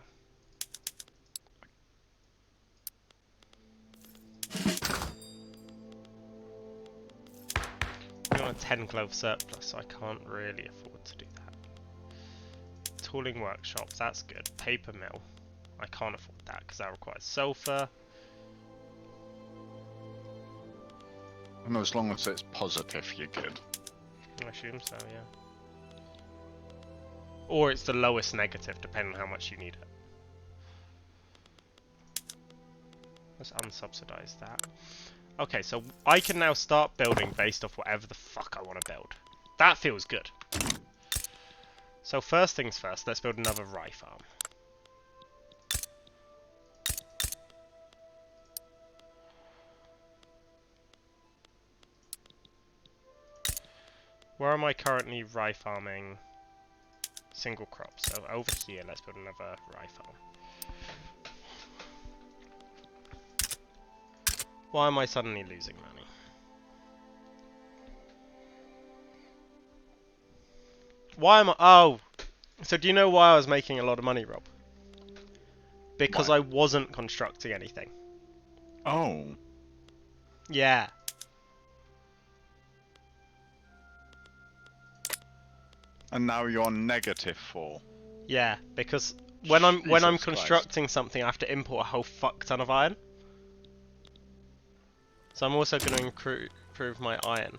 To be honest, a 10 clove surplus, so I can't really afford to do that. Tooling workshops, that's good. Paper mill, I can't afford that because that requires sulfur. And as long as it's positive, you're good. I assume so, yeah. Or it's the lowest negative, depending on how much you need it. Let's unsubsidize that. Okay, so I can now start building based off whatever the fuck I want to build. That feels good. So first things first, let's build another rye farm. Where am I currently rye farming single crops? So over here, let's build another rye farm. Why am I suddenly losing money? Why am I... Oh! So do you know why I was making a lot of money, Rob? Because Why? I wasn't constructing anything. Oh. Yeah. And now you're on -4. Yeah, because when I'm Jesus constructing something, I have to import a whole fuck ton of iron. So I'm also going to improve my iron.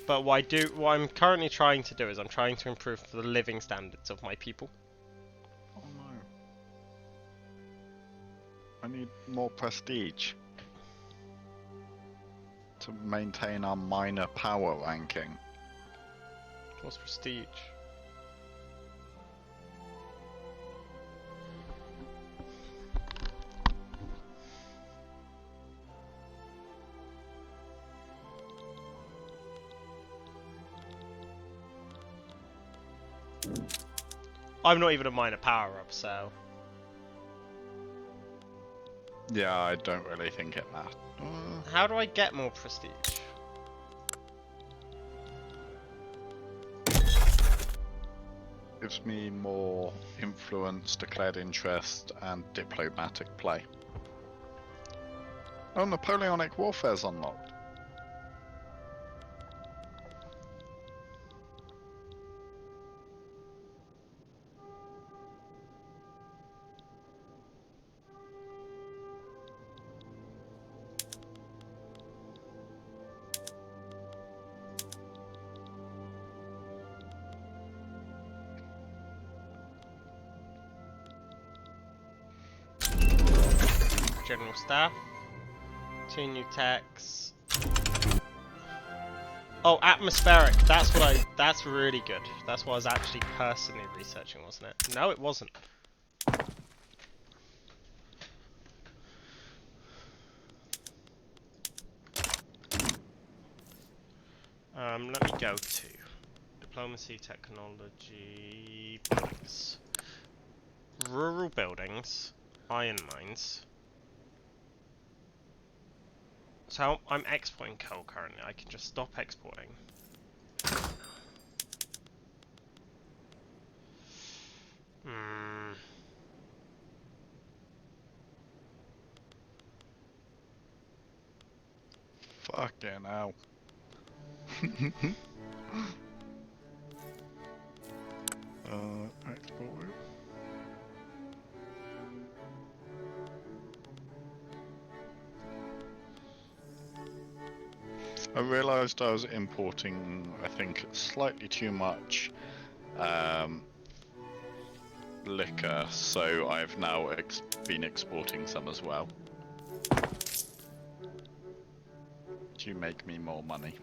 But what I'm currently trying to do is I'm trying to improve the living standards of my people. Oh no. I need more prestige to maintain our minor power ranking. What's prestige? I'm not even a minor power-up, so... Yeah, I don't really think it matters. How do I get more prestige? Gives me more influence, declared interest, and diplomatic play. Oh, Napoleonic Warfare's unlocked. General staff. 2 new techs. Oh, atmospheric. That's really good. That's what I was actually personally researching, wasn't it? No, it wasn't. Let me go to diplomacy, technology, buildings, rural buildings, iron mines. So I'm exporting coal currently. I can just stop exporting. Fucking hell. Export. I realised I was importing, I think, slightly too much liquor, so I've now been exporting some as well. To make me more money.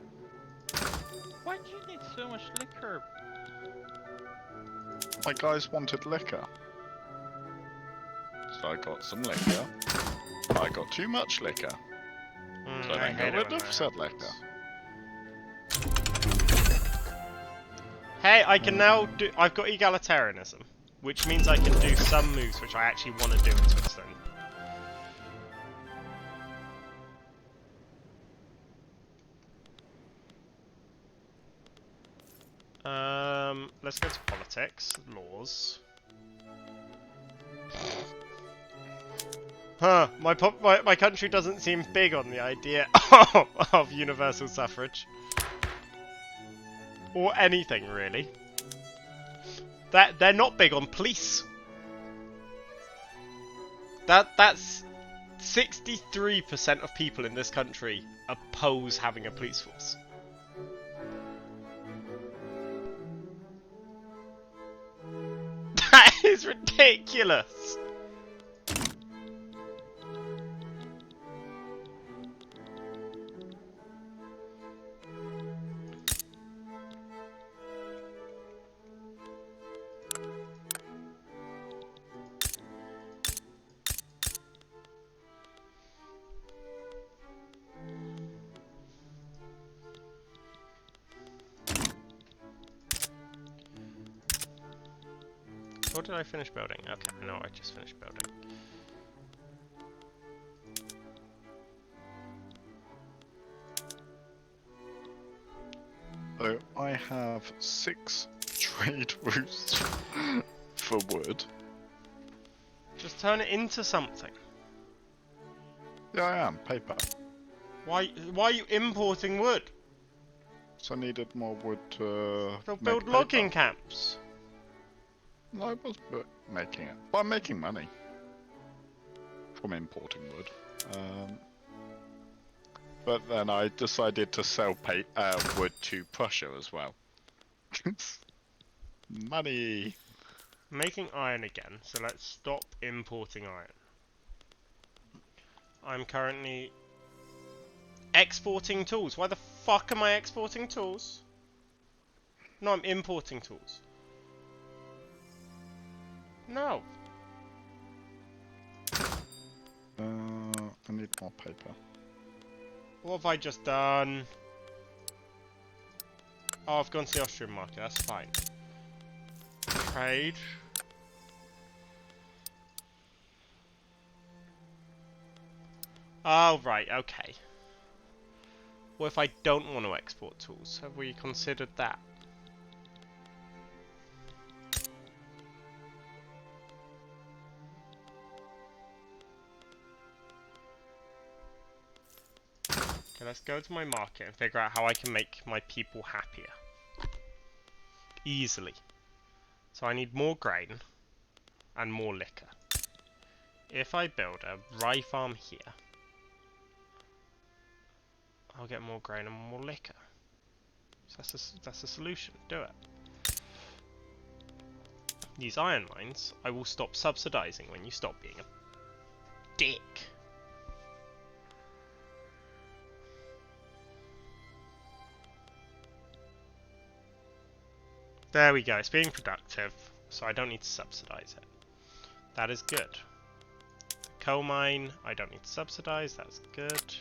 Why do you need so much liquor? My guys wanted liquor. So I got some liquor. I got too much liquor. So I then got rid of said liquor. Hey, I can now do... I've got egalitarianism, which means I can do some moves which I actually want to do in Switzerland. Let's go to politics, laws. Huh, my country doesn't seem big on the idea of universal suffrage. Or anything, really. They're not big on police. That's 63% of people in this country oppose having a police force. That is ridiculous. What did I finish building? Okay, I know I just finished building. So I have 6 trade routes for wood. Just turn it into something. Yeah, I am. Paper. Why are you importing wood? So I needed more wood to They'll make build paper. logging camps. No, I was making it. But I'm making money from importing wood. But then I decided to sell wood to Prussia as well. Money! Making iron again, so let's stop importing iron. I'm currently exporting tools. Why the fuck am I exporting tools? No, I'm importing tools. No. I need more paper. What have I just done? Oh, I've gone to the Austrian market, that's fine. Trade. Oh, right, okay. What if I don't want to export tools? Have we considered that? Okay, let's go to my market and figure out how I can make my people happier. Easily. So I need more grain and more liquor. If I build a rye farm here, I'll get more grain and more liquor. So that's a solution. Do it. These iron mines, I will stop subsidizing when you stop being a dick. There we go, it's being productive, so I don't need to subsidize it. That is good. Coal mine, I don't need to subsidize, that's good.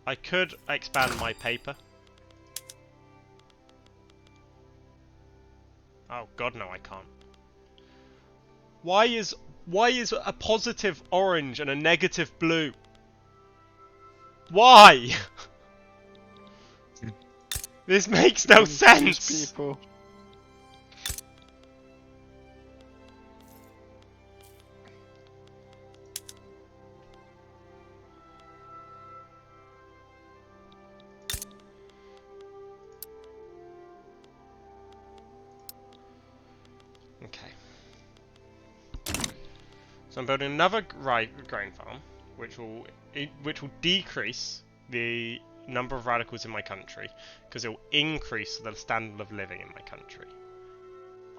I could expand my paper. Oh god, no I can't. Why is a positive orange and a negative blue? Why? This makes no sense! People. Okay. So I'm building another grain farm, which will decrease the number of radicals in my country, because it will increase the standard of living in my country.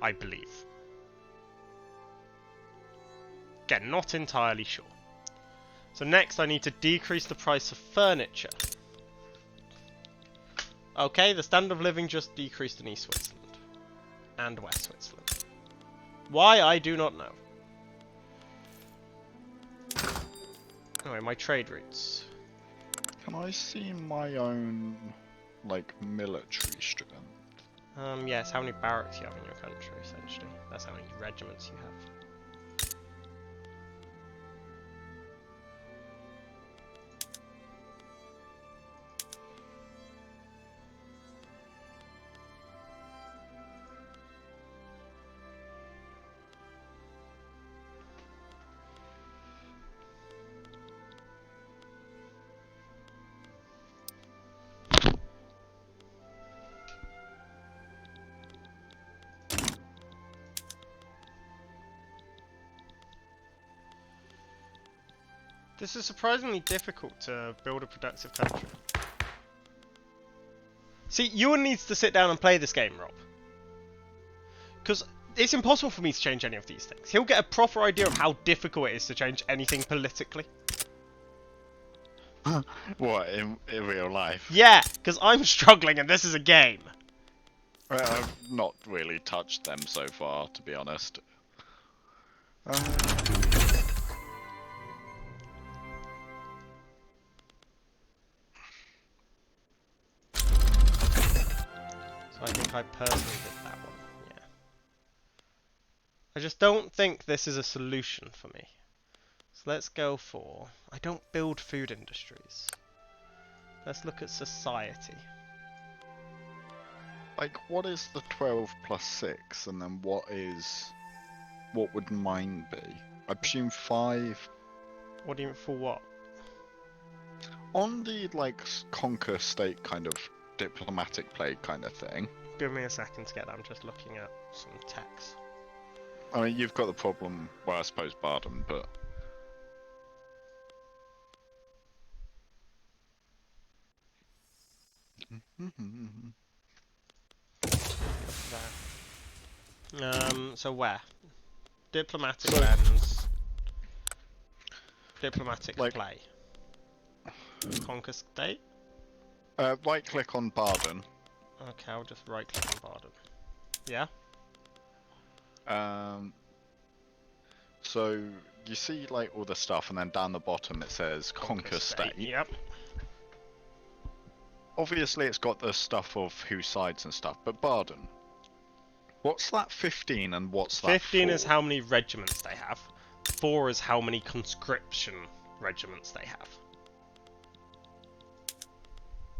I believe. Again, not entirely sure. So next I need to decrease the price of furniture. Okay, the standard of living just decreased in East Switzerland. And West Switzerland. Why, I do not know. Anyway, my trade routes. Can I see my own, like, military strength? Yes, how many barracks you have in your country, essentially. That's how many regiments you have. This is surprisingly difficult to build a productive country. See, Ewan needs to sit down and play this game, Rob. Because it's impossible for me to change any of these things. He'll get a proper idea of how difficult it is to change anything politically. What, in real life? Yeah, because I'm struggling and this is a game. Well, I've not really touched them so far, to be honest. So I think I personally did that one, yeah. I just don't think this is a solution for me. So let's go for... I don't build food industries. Let's look at society. Like, what is the 12 plus 6, and then what would mine be? I presume 5. What do you mean for what? On the, like, conquer state kind of diplomatic play kind of thing. Give me a second to get that, I'm just looking at some text. I mean, you've got the problem, well, I suppose Barden, but... There. So where? Diplomatic lens. Diplomatic like, play. Conquer state? Right click on Barden. Okay, I'll just right click on Barden. Yeah? So you see like all the stuff, and then down the bottom it says conquer state. Yep. Obviously it's got the stuff of whose sides and stuff, but Barden, what's that 15 and what's that 15 4? is how many regiments they have. 4 is how many conscription regiments they have.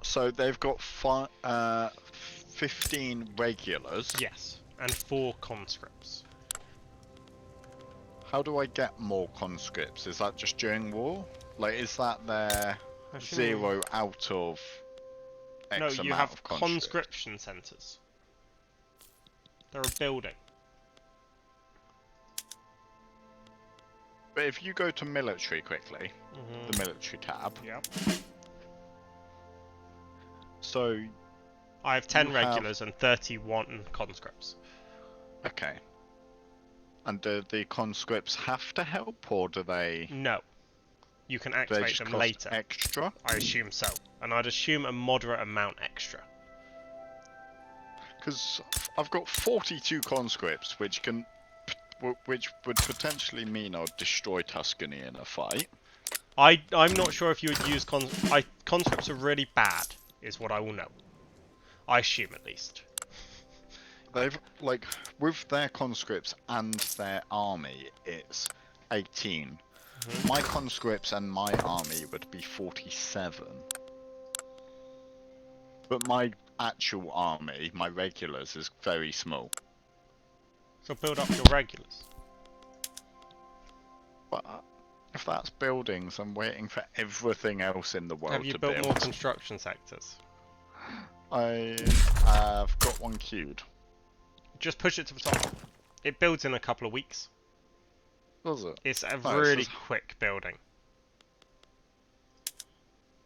So they've got 15 regulars. Yes, and 4 conscripts. How do I get more conscripts? Is that just during war? Like, is that their 0 out of X no, amount you have of conscripts? conscription centres. They're a building. But if you go to military quickly, the military tab. Yep. So I have 10 regulars and 31 conscripts. Okay. And do the conscripts have to help, or do they? No. You can Do they activate just them cost later. extra? I assume so. And I'd assume a moderate amount extra. Because I've got 42 conscripts, which would potentially mean I'll destroy Tuscany in a fight. I'm not sure if you would use conscripts are really bad, is what I will know. I assume at least. They've, like, with their conscripts and their army, it's 18. My conscripts and my army would be 47. But my actual army, my regulars, is very small. So build up your regulars. But if that's buildings, I'm waiting for everything else in the world Have you to built build. more construction sectors? I have got one queued. Just push it to the top. It builds in a couple of weeks. Does it? It's a Oh, really quick building.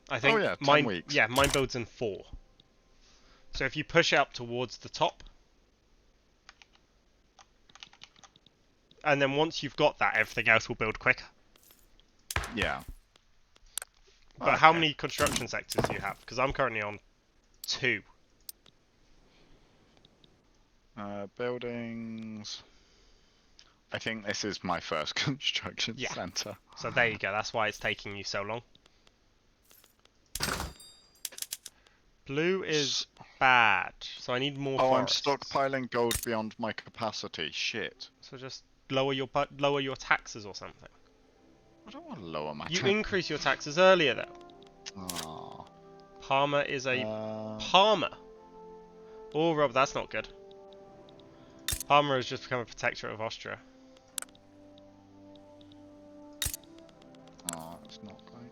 I think yeah, 10 mine. weeks. Yeah, mine builds in 4. So if you push it up towards the top, and then once you've got that, everything else will build quicker. Yeah. But how many construction sectors do you have? Because I'm currently on 2. Buildings. I think this is my first construction center. So there you go. That's why it's taking you so long. Blue is bad, so I need more. Forests. I'm stockpiling gold beyond my capacity. Shit. So just lower your taxes or something. I don't want to lower my. You increase your taxes earlier though. Oh. Parma is a Parma. Oh, Rob, that's not good. Parma has just become a protectorate of Austria. Oh, it's not great.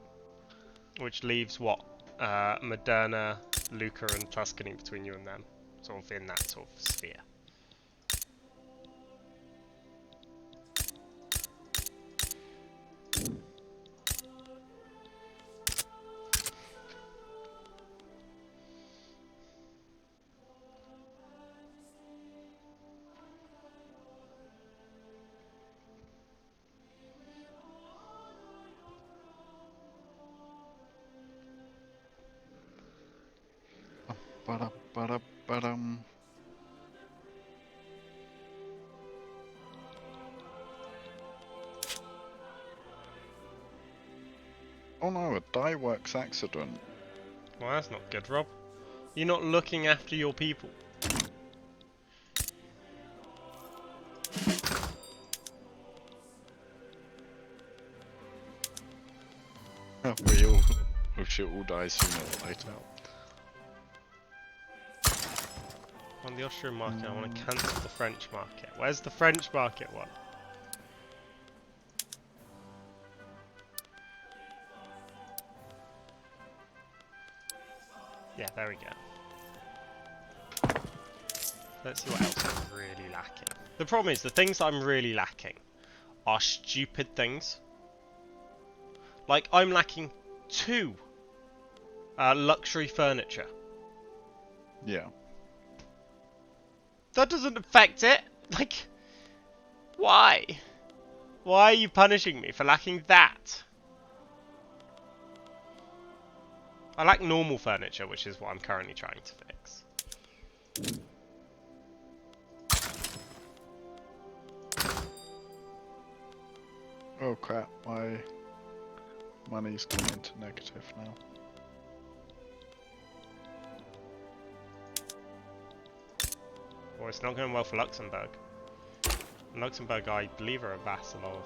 Which leaves what? Moderna, Lucca, and Tuscany between you and them. Sort of in that sort of sphere. Ba-da-ba-da-ba-dum. Oh no, a dye works accident. Well, that's not good, Rob. You're not looking after your people. We should all die sooner or later. On the Austrian market, I want to cancel the French market. Where's the French market one? Yeah, there we go. Let's see what else I'm really lacking. The problem is, the things I'm really lacking are stupid things. Like, I'm lacking 2 luxury furniture. Yeah. That doesn't affect it. Like, why? Why are you punishing me for lacking that? I lack normal furniture, which is what I'm currently trying to fix. Oh crap, my money's gone into negative now. Or it's not going well for Luxembourg. Luxembourg, I believe, are a vassal of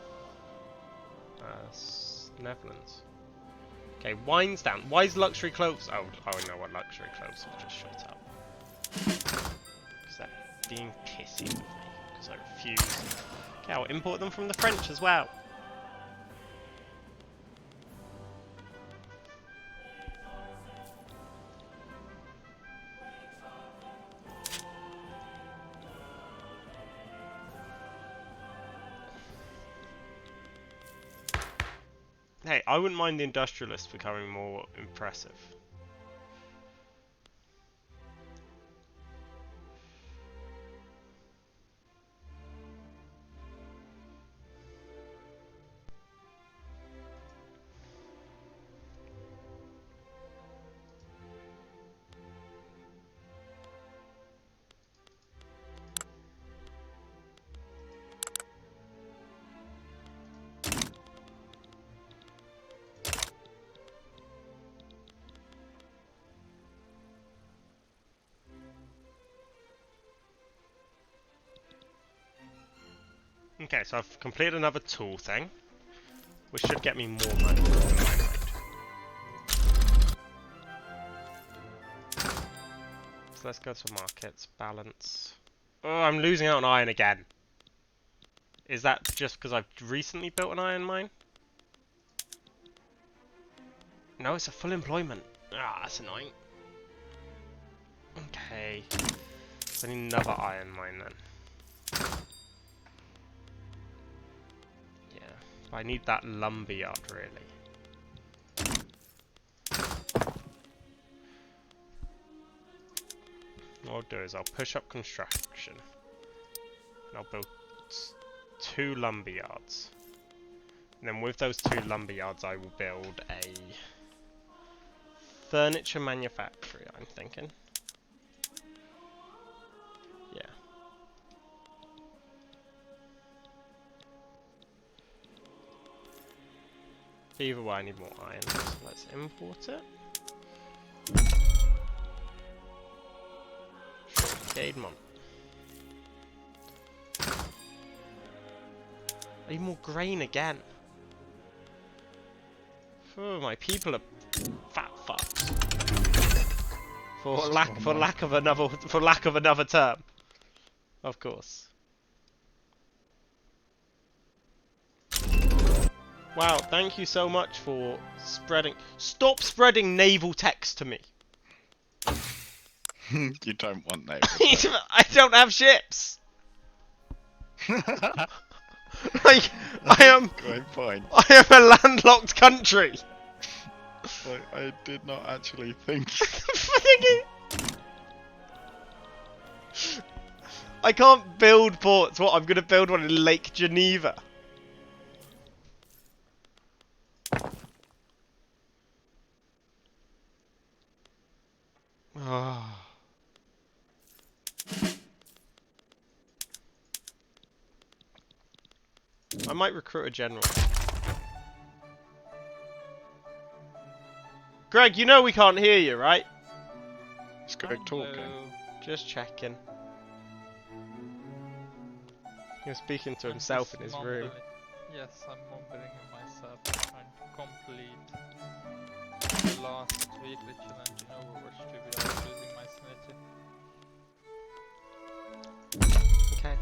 Netherlands. Okay, wine's down. Why is luxury clothes? Oh, I know what luxury clothes have just shut up. Because they're being pissy with me. Because I refuse. Okay, I'll import them from the French as well. Hey, I wouldn't mind the industrialists becoming more impressive. Okay, so I've completed another tool thing, which should get me more money in my mind. So let's go to markets, balance. Oh, I'm losing out on iron again. Is that just because I've recently built an iron mine? No, it's a full employment. Ah, that's annoying. Okay. I need another iron mine then. Yeah, but I need that lumberyard really. What I'll do is I'll push up construction. And I'll build 2 lumberyards. And then with those 2 lumberyards I will build a furniture manufactory, I'm thinking. Yeah. Either way I need more iron, so let's import it. Piedmont. I need more grain again. Oh, my people are fat fucks. For lack of another term. Of course. Wow, thank you so much for spreading. Stop spreading naval text to me. You don't want naval. I don't have ships. Like, I am a landlocked country. I did not actually think. I can't build ports. What? I'm gonna build one in Lake Geneva. Oh. I might recruit a general. Greg, you know we can't hear you, right? It's Greg talking. Hello. Just checking. He was speaking to himself in his room. Yes, I'm mumbling in myself, trying to complete the last weekly challenge in Overwatch 2 without losing my sanity. Okay.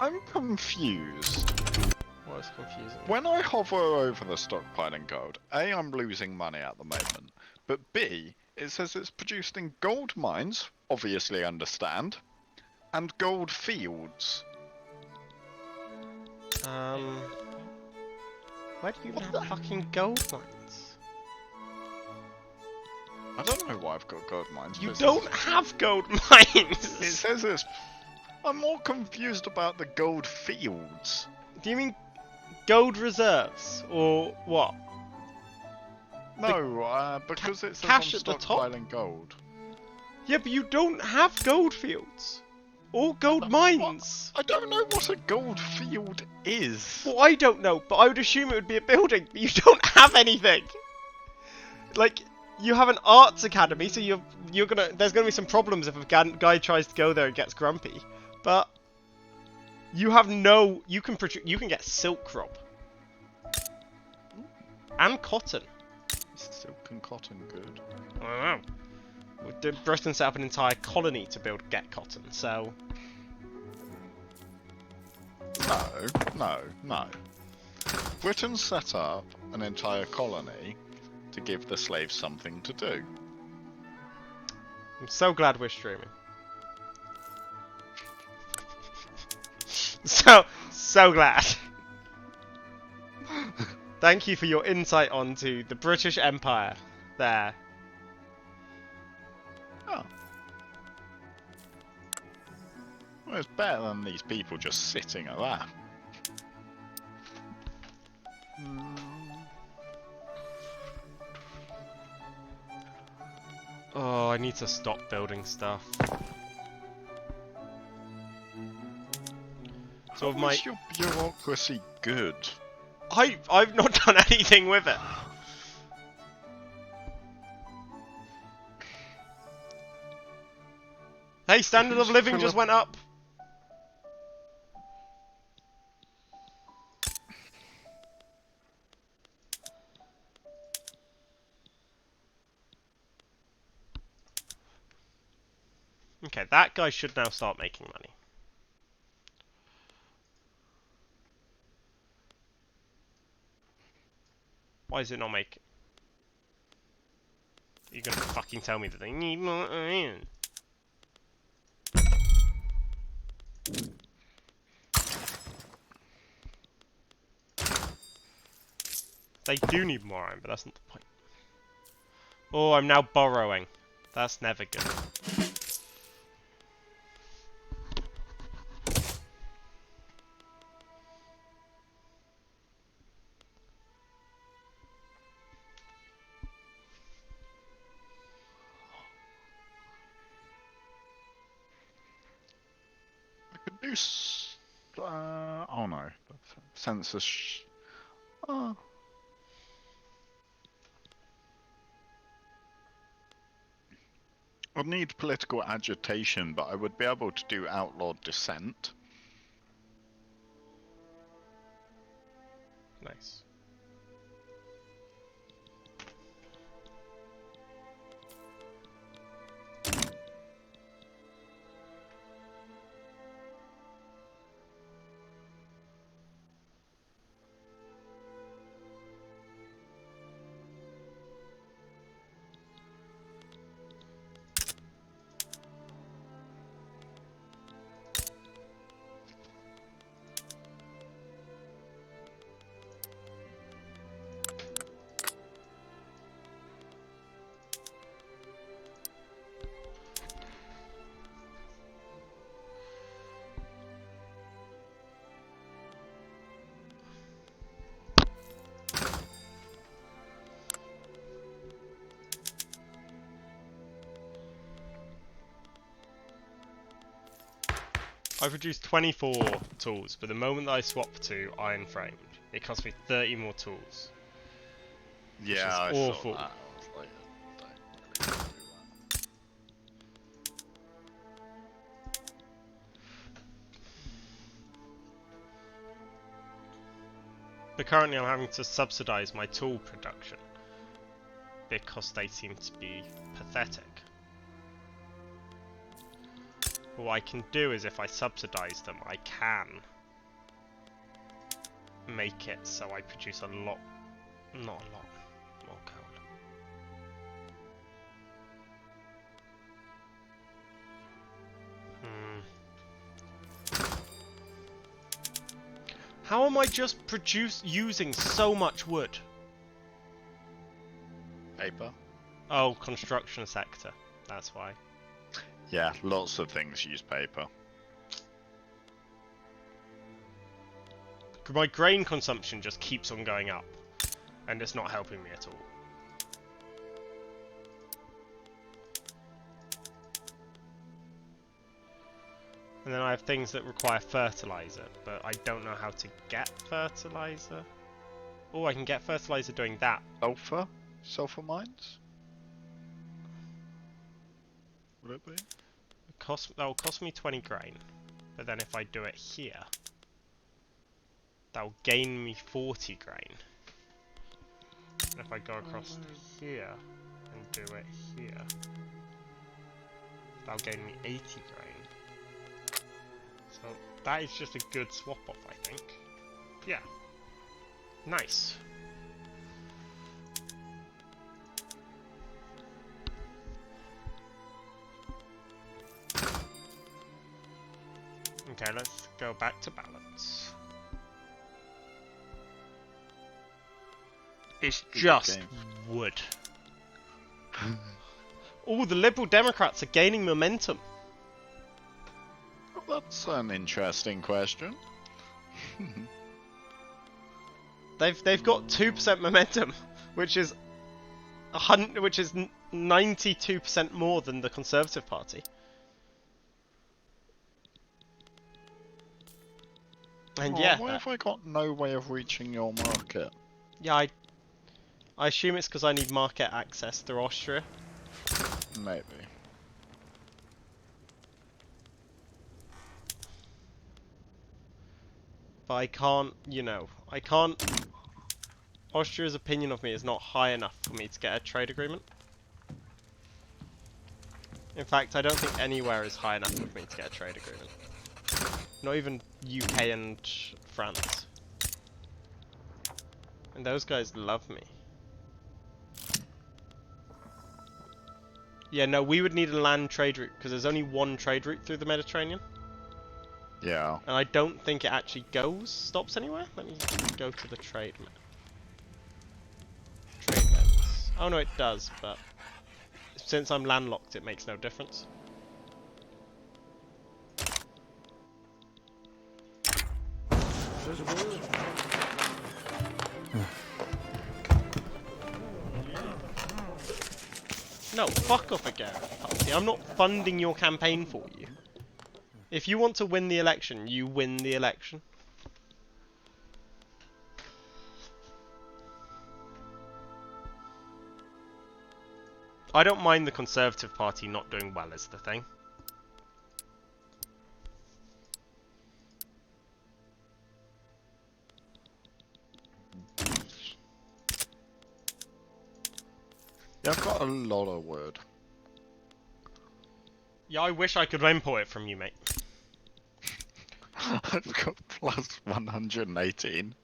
I'm confused. What is confusing? When I hover over the stockpiling gold, A, I'm losing money at the moment, but B, it says it's producing gold mines, obviously understand, and gold fields. Where do you even have fucking gold mines? I don't know why I've got gold mines. You but it don't says have gold mines! it says it's... I'm more confused about the gold fields. Do you mean gold reserves? Or what? No, because it says cash I'm at the top? stockpiling gold. Yeah, but you don't have gold fields. Or gold mines. I don't know what a gold field is. Well, I don't know, but I would assume it would be a building. But you don't have anything. Like, you have an arts academy, so there's gonna be some problems if a guy tries to go there and gets grumpy. But you have no. You can get silk rob and cotton. Silk and cotton good. I don't know. Britain set up an entire colony to get cotton, so... No. Britain set up an entire colony to give the slaves something to do. I'm so glad we're streaming. So glad. Thank you for your insight onto the British Empire there. Oh. Well, it's better than these people just sitting at that. Oh, I need to stop building stuff. So of my... Is your bureaucracy good? I've not done anything with it. Hey, standard of living just went up. Okay, that guy should now start making money. Why is it not making? You're gonna fucking tell me that they need more iron. They do need more iron, but that's not the point. Oh, I'm now borrowing. That's never good. I could do oh no. Census... Oh. I'd need political agitation, but I would be able to do outlawed dissent. Nice. I produced 24 tools, but the moment that I swap to iron framed, it cost me 30 more tools. Yeah, I awful. saw that. I was like, I don't really do that. But currently I'm having to subsidise my tool production because they seem to be pathetic. But what I can do is if I subsidise them, I can make it so I produce a lot, not a lot, more coal. How am I just using so much wood? Paper? Oh, construction sector. That's why. Yeah, lots of things use paper. My grain consumption just keeps on going up, and it's not helping me at all. And then I have things that require fertilizer, but I don't know how to get fertilizer. Oh, I can get fertilizer doing that. Sulfur? Sulfur mines? Would it be? That will cost me 20 grain, but then if I do it here, that will gain me 40 grain. And if I go across to here and do it here, that'll gain me 80 grain. So that is just a good swap off, I think. Yeah. Nice. Okay, let's go back to balance. It's just wood. Oh, the Liberal Democrats are gaining momentum. Well, that's an interesting question. They've got 2% momentum, which is 92% more than the Conservative Party. And yeah, why have I got no way of reaching your market? Yeah, I assume it's because I need market access through Austria. Maybe. But I can't, you know, I can't... Austria's opinion of me is not high enough for me to get a trade agreement. In fact, I don't think anywhere is high enough for me to get a trade agreement. Not even UK and France. And those guys love me. Yeah, no, we would need a land trade route, because there's only one trade route through the Mediterranean. Yeah. And I don't think it actually stops anywhere. Let me go to the trade lens. Oh no, it does, but since I'm landlocked, it makes no difference. No, fuck off again, party. I'm not funding your campaign for you. If you want to win the election, you win the election. I don't mind the Conservative Party not doing well is the thing. Yeah, I've got a lot of wood. Yeah, I wish I could import it from you, mate. I've got plus 118.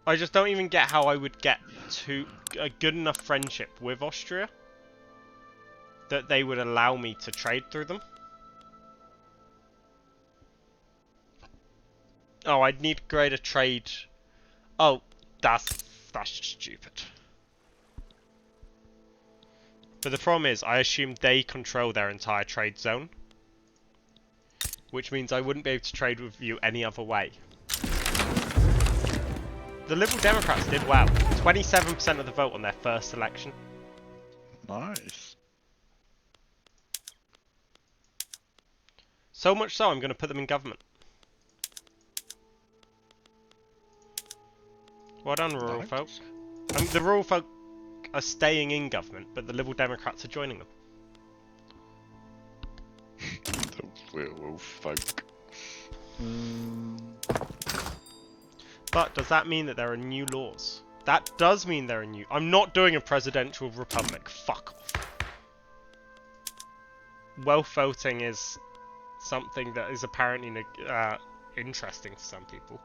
I just don't even get how I would get to a good enough friendship with Austria that they would allow me to trade through them. Oh, I'd need greater trade. Oh, that's stupid. But the problem is, I assume they control their entire trade zone, which means I wouldn't be able to trade with you any other way. The Liberal Democrats did well. 27% of the vote on their first election. Nice. So much so, I'm going to put them in government. Well done, rural folk. The rural folk are staying in government, but the Liberal Democrats are joining them. The rural folk. But does that mean that there are new laws? That does mean there are new... I'm not doing a presidential republic. Fuck off. Wealth voting is something that is apparently interesting for some people.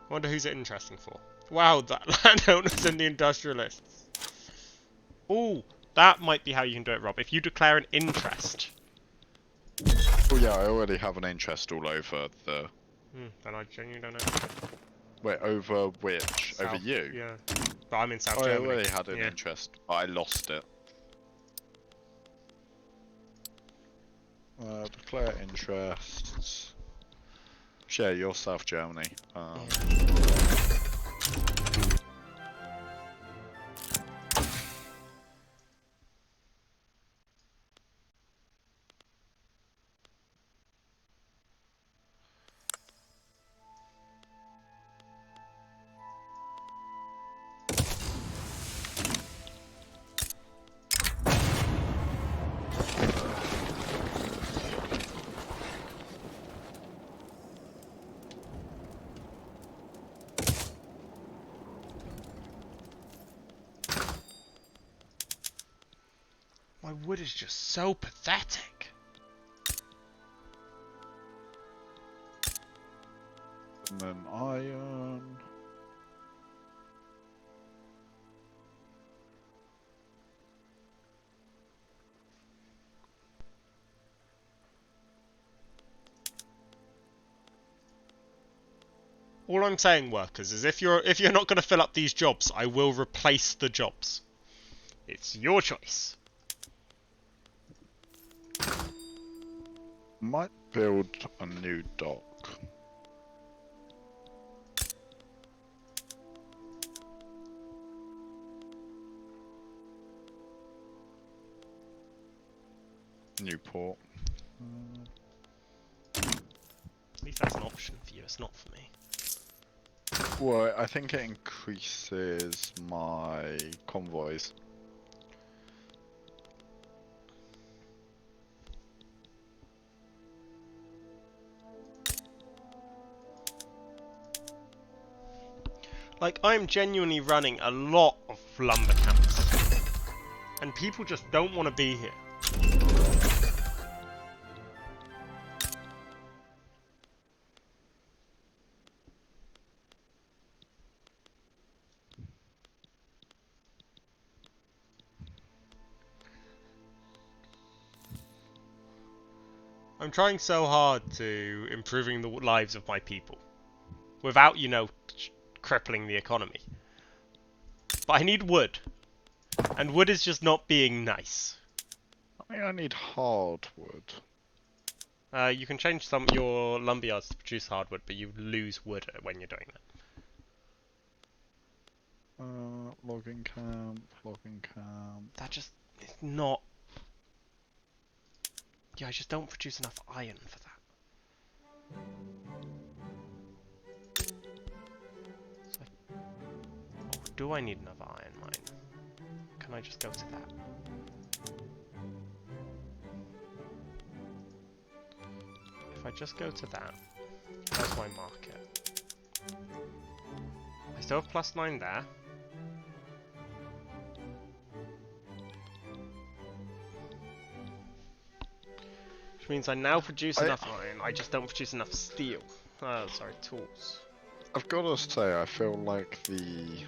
I wonder who's it interesting for. Wow, that landowners and the industrialists. Ooh, that might be how you can do it, Rob. If you declare an interest. Oh yeah, I already have an interest all over the... Then I genuinely don't know. Wait, over which? South, over you? Yeah. But I'm in South I Germany. already had an interest, but I lost it. Declare interests. Share your South Germany. My wood is just so pathetic. And then iron. All I'm saying, workers, is if you're not going to fill up these jobs, I will replace the jobs. It's your choice. Might build a new dock. New port. At least that's an option for you, it's not for me. Well, I think it increases my convoys. Like, I'm genuinely running a lot of lumber camps. And people just don't want to be here. I'm trying so hard to improving the lives of my people. Without, you know, crippling the economy. But I need wood. And wood is just not being nice. I think I need hardwood. You can change your lumberyards to produce hardwood, but you lose wood when you're doing that. Logging camp, logging camp. That just is not... Yeah, I just don't produce enough iron for that. So oh, do I need another iron mine? Can I just go to that? If I just go to that, how's my market? I still have +9 there. Which means I now produce enough iron, I just don't produce enough steel. Oh, sorry, tools. I've got to say, I feel like the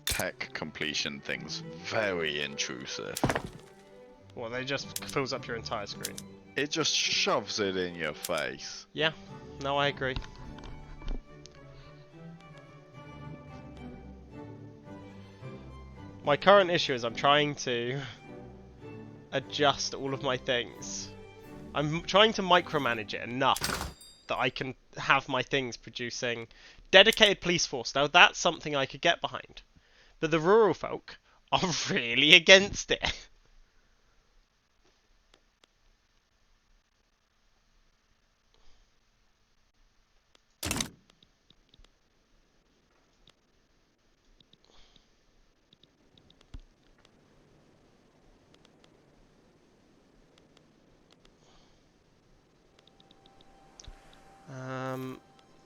tech completion thing's very intrusive. Well, they just fills up your entire screen. It just shoves it in your face. Yeah, no, I agree. My current issue is I'm trying to adjust all of my things. I'm trying to micromanage it enough that I can have my things producing dedicated police force. Now that's something I could get behind. But the rural folk are really against it.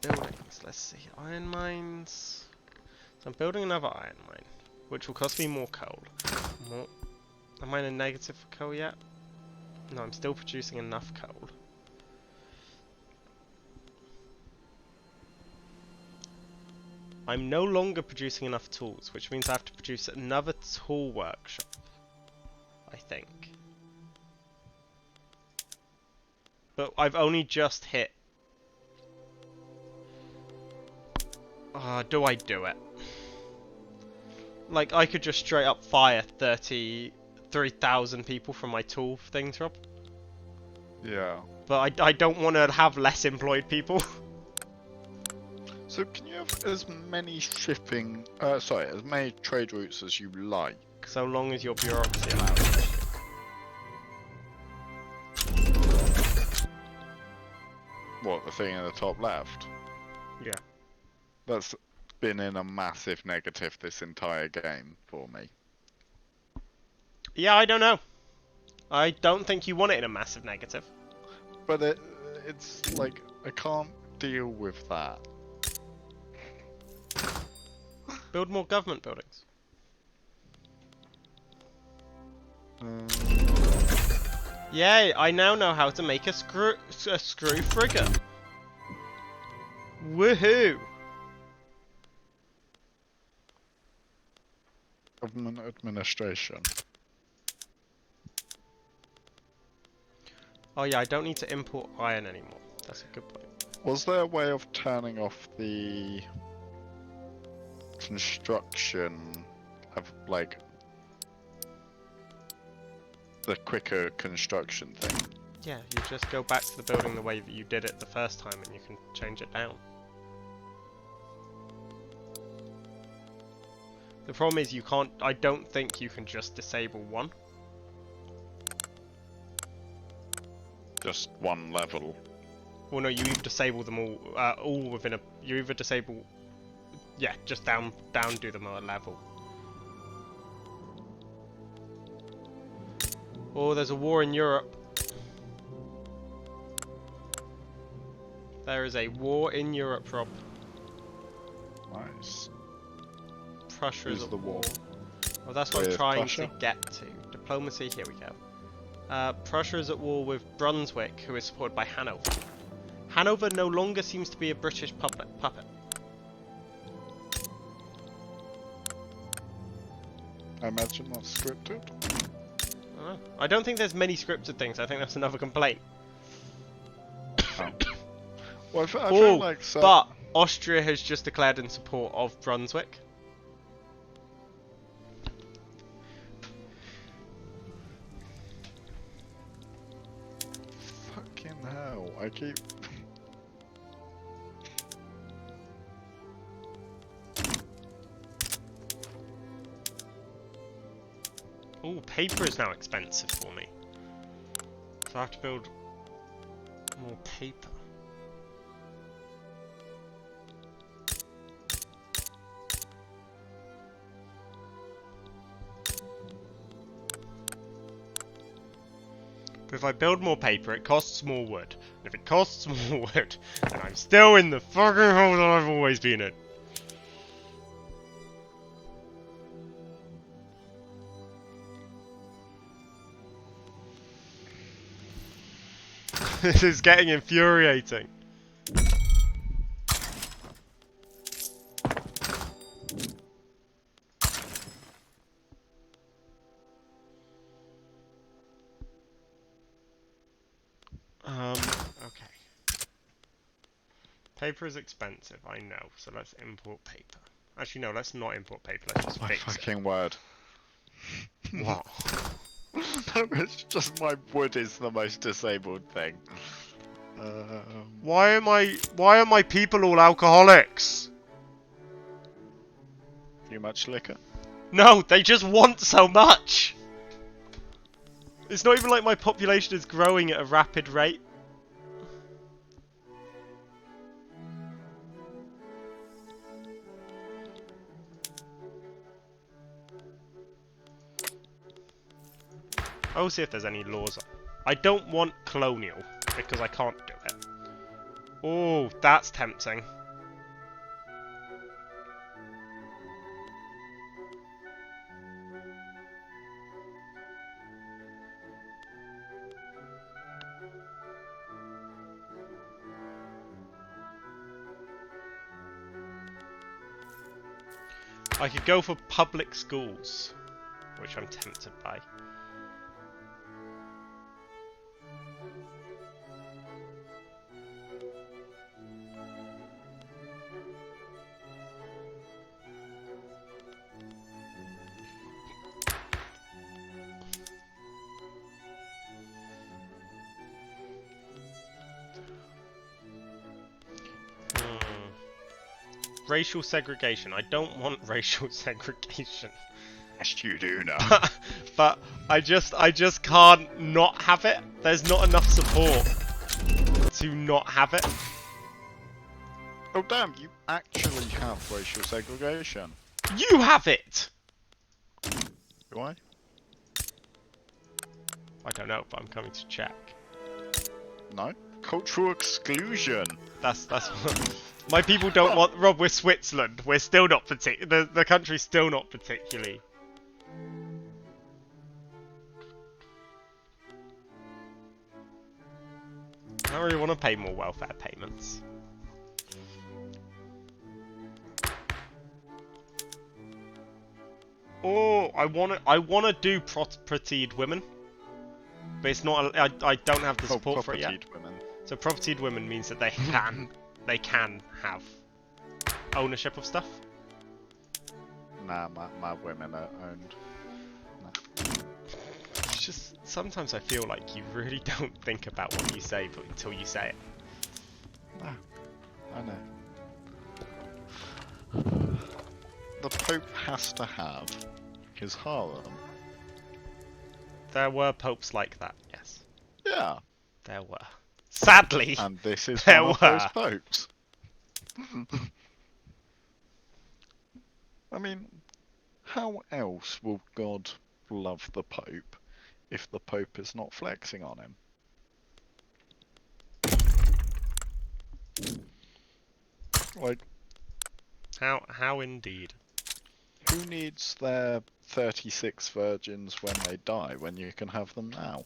buildings. Let's see. Iron mines. So I'm building another iron mine, which will cost me more coal. More. Am I in a negative for coal yet? No, I'm still producing enough coal. I'm no longer producing enough tools, which means I have to produce another tool workshop. I think. But I've only just hit... do I do it? Like, I could just straight up fire 33,000 people from my tool things, Rob. Yeah. But I don't want to have less employed people. So can you have as many shipping, as many trade routes as you like? So long as your bureaucracy allows it. What, the thing in the top left? Yeah. That's been in a massive negative this entire game for me. Yeah, I don't know. I don't think you want it in a massive negative. But it's like, I can't deal with that. Build more government buildings. Yay, I now know how to make a screw frigate. Woohoo! Government administration. Oh yeah, I don't need to import iron anymore. That's a good point. Was there a way of turning off the construction of, like, the quicker construction thing? Yeah, you just go back to the building the way that you did it the first time and you can change it down. The problem is you can't, I don't think you can just disable one. Just one level. Well no, you either disable them all within a, you either disable, yeah, just down do them at a level. Oh, there's a war in Europe. There is a war in Europe, Rob. Nice. Prussia is Who's at the war? Well, that's what I'm With trying Prussia? to get to. Diplomacy, here we go. Prussia is at war with Brunswick, who is supported by Hanover. Hanover no longer seems to be a British puppet. I imagine that's scripted. I don't think there's many scripted things. I think that's another complaint. Oh. Well, I feel Oh, like so. but Austria has just declared in support of Brunswick. Fucking hell! I keep. Oh, paper is now expensive for me. So I have to build more paper. But if I build more paper, it costs more wood. And if it costs more wood, then I'm still in the fucking hole that I've always been in. This is getting infuriating. Okay. Paper is expensive, I know, so let's import paper. Actually, no, let's not import paper, let's just My fix fucking word. it. What? No, it's just my wood is the most disabled thing. Why are my people all alcoholics? Too much liquor? No, they just want so much! It's not even like my population is growing at a rapid rate. I'll see if there's any laws on. I don't want colonial, because I can't do it. Oh, that's tempting. I could go for public schools, which I'm tempted by. Racial segregation. I don't want racial segregation. Yes, you do know. But I just can't not have it. There's not enough support to not have it. Oh damn, you actually have racial segregation. You have it! Do I? I don't know, but I'm coming to check. No. Cultural exclusion. That's my people don't want. Rob, we're Switzerland. We're still not the country's still not particularly. I don't really want to pay more welfare payments. Oh, I wanna do propertied women, but it's not. I don't have the support for it yet. Women. So propertied women means that they can have ownership of stuff. Nah, my women are owned. Nah. It's just sometimes I feel like you really don't think about what you say, but until you say it. Nah, I know. The Pope has to have his harem. There were popes like that, yes. Yeah. There were. Sadly, And this is there one of were. those popes. I mean, how else will God love the Pope if the Pope is not flexing on him? Like, How indeed. who needs their 36 virgins when they die when you can have them now?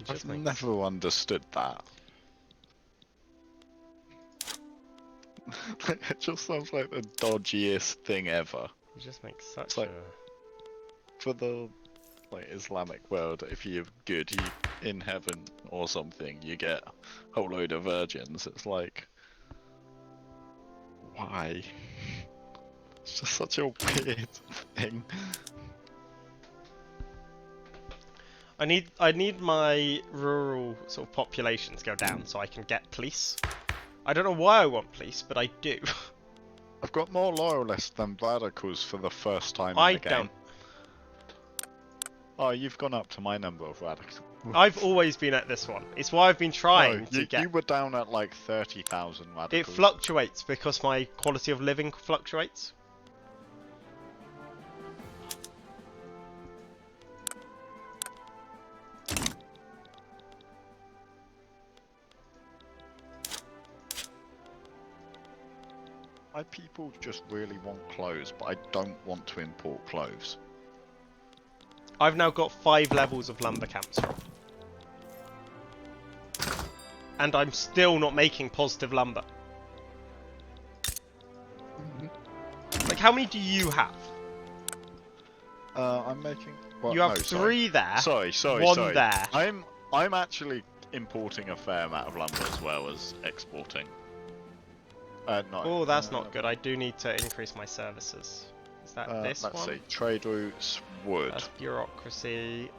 I've never understood that. It just sounds like the dodgiest thing ever. It just makes such like, for the Islamic world, if you're good, you in heaven or something, you get a whole load of virgins. It's like, why? It's just such a weird thing. I need my rural sort of population to go down so I can get police. I don't know why I want police, but I do. I've got more loyalists than radicals for the first time in the game. I don't. Oh, you've gone up to my number of radicals. I've always been at this one. It's why I've been trying to get... You were down at like 30,000 radicals. It fluctuates because my quality of living fluctuates. My people just really want clothes, but I don't want to import clothes. I've now got 5 levels of lumber camps. And I'm still not making positive lumber. Like, how many do you have? I'm making... Well, you have no, 3 there. Sorry. One there. I'm actually importing a fair amount of lumber as well as exporting. Oh, that's not good. I do need to increase my services. Is that this let's one? see. Trade routes, wood. That's bureaucracy.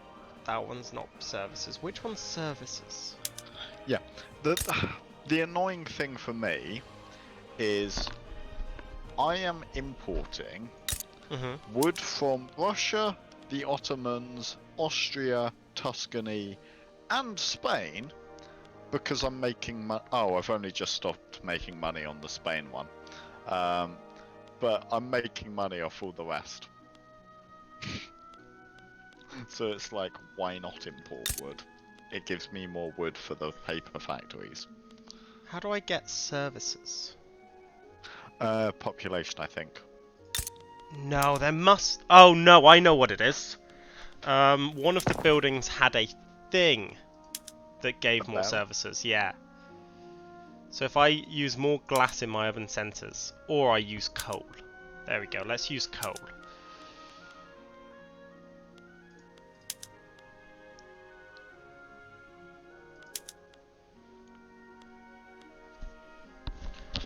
That one's not services. Which one's services? Yeah. The annoying thing for me is I am importing wood from Russia, the Ottomans, Austria, Tuscany, and Spain. Because I'm making I've only just stopped making money on the Spain one. But I'm making money off all the rest. So it's like, why not import wood? It gives me more wood for the paper factories. How do I get services? Population, I think. No, there must... Oh no, I know what it is. One of the buildings had a thing that gave more About? services, yeah. So if I use more glass in my urban centres, or I use coal. There we go, let's use coal.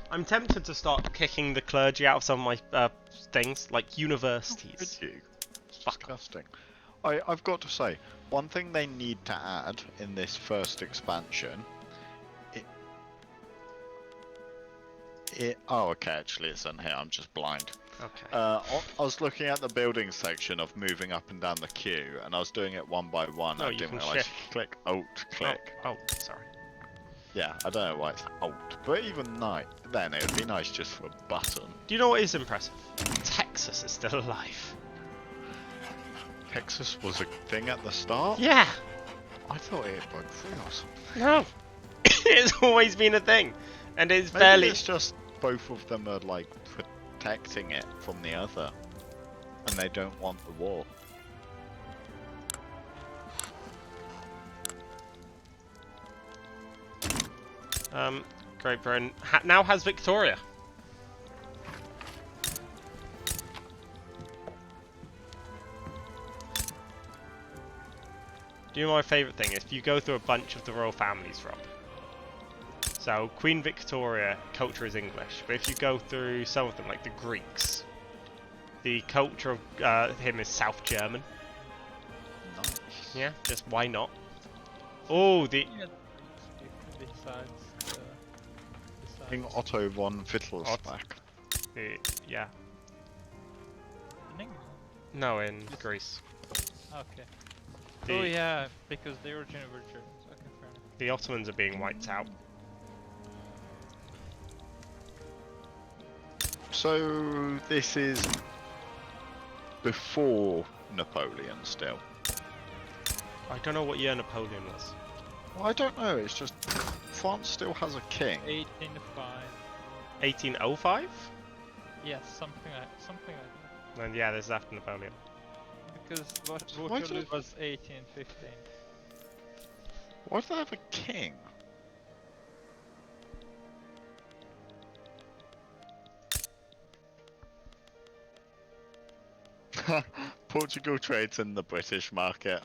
I'm tempted to start kicking the clergy out of some of my things, like universities. Could you? It's disgusting. I've got to say, one thing they need to add in this first expansion. Oh, okay. Actually, it's in here. I'm just blind. Okay. I was looking at the building section of moving up and down the queue, and I was doing it one by one. No, I you didn't can realize shift. you click Alt, click. Oh, sorry. Yeah, I don't know why it's Alt, but even then it would be nice just for a button. Do you know what is impressive? Texas is still alive. Texas was a thing at the start? Yeah! I thought it broke free or something. No! It's always been a thing. And it's Maybe barely... it's just both of them are like protecting it from the other. And they don't want the war. Great Britain now has Victoria. Do you know my favourite thing? If you go through a bunch of the royal families, Rob. So, Queen Victoria, culture is English. But if you go through some of them, like the Greeks, the culture of him is South German. Nice. Yeah, just why not? Oh, the... Yeah, besides King Otto von Wittelsbach. Yeah. in England? No, in Greece. Okay. The, Oh yeah, because the original were Germans. Okay, fair enough. the Ottomans are being wiped out. So this is before Napoleon still. I don't know what year Napoleon was. Well, I don't know, it's just France still has a king. 1805. 1805? Yes, something like that. And yeah, this is after Napoleon. Because Why Waterloo did- was 1815. Why do they have a king? Portugal trades in the British market.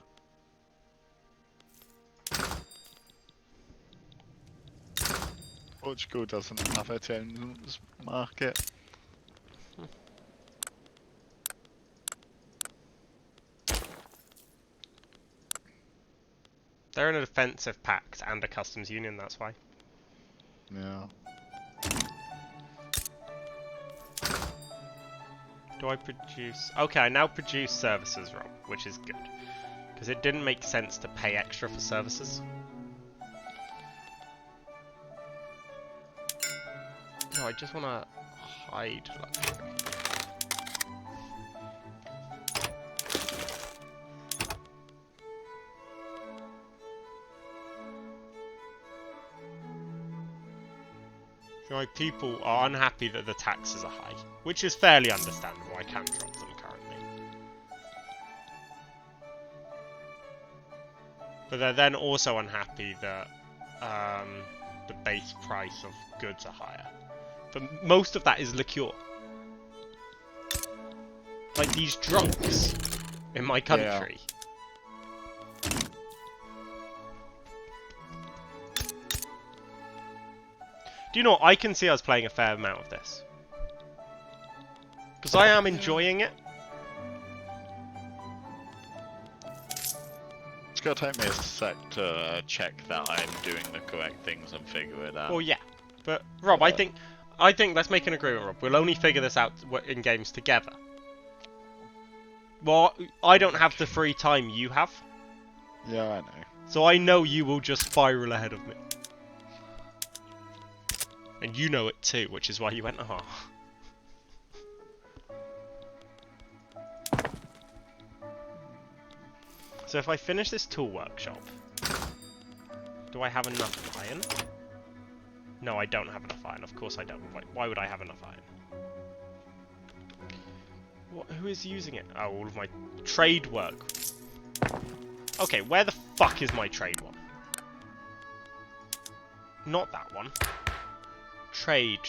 Portugal doesn't have its own market. They're in a defensive pact and a customs union, that's why. Yeah. Do I produce... Okay, I now produce services, Rob, which is good. Because it didn't make sense to pay extra for services. No, I just want to hide luxury. My people are unhappy that the taxes are high, which is fairly understandable. I can drop them currently. But they're then also unhappy that the base price of goods are higher. But most of that is liqueur. Like these drunks in my country. Do you know what? I can see us playing a fair amount of this. Because I am enjoying it. It's gonna take me a sec to check that I'm doing the correct things and figure it out. Well, yeah. But, Rob, I think let's make an agreement, Rob. We'll only figure this out in games together. Well, I don't have the free time you have. Yeah, I know. So I know you will just spiral ahead of me. And you know it too, which is why you went, oh. So if I finish this tool workshop, do I have enough iron? No, I don't have enough iron. Of course I don't. Why would I have enough iron? What? Who is using it? Oh, all of my trade work. Okay, where the fuck is my trade one? Not that one. Trade.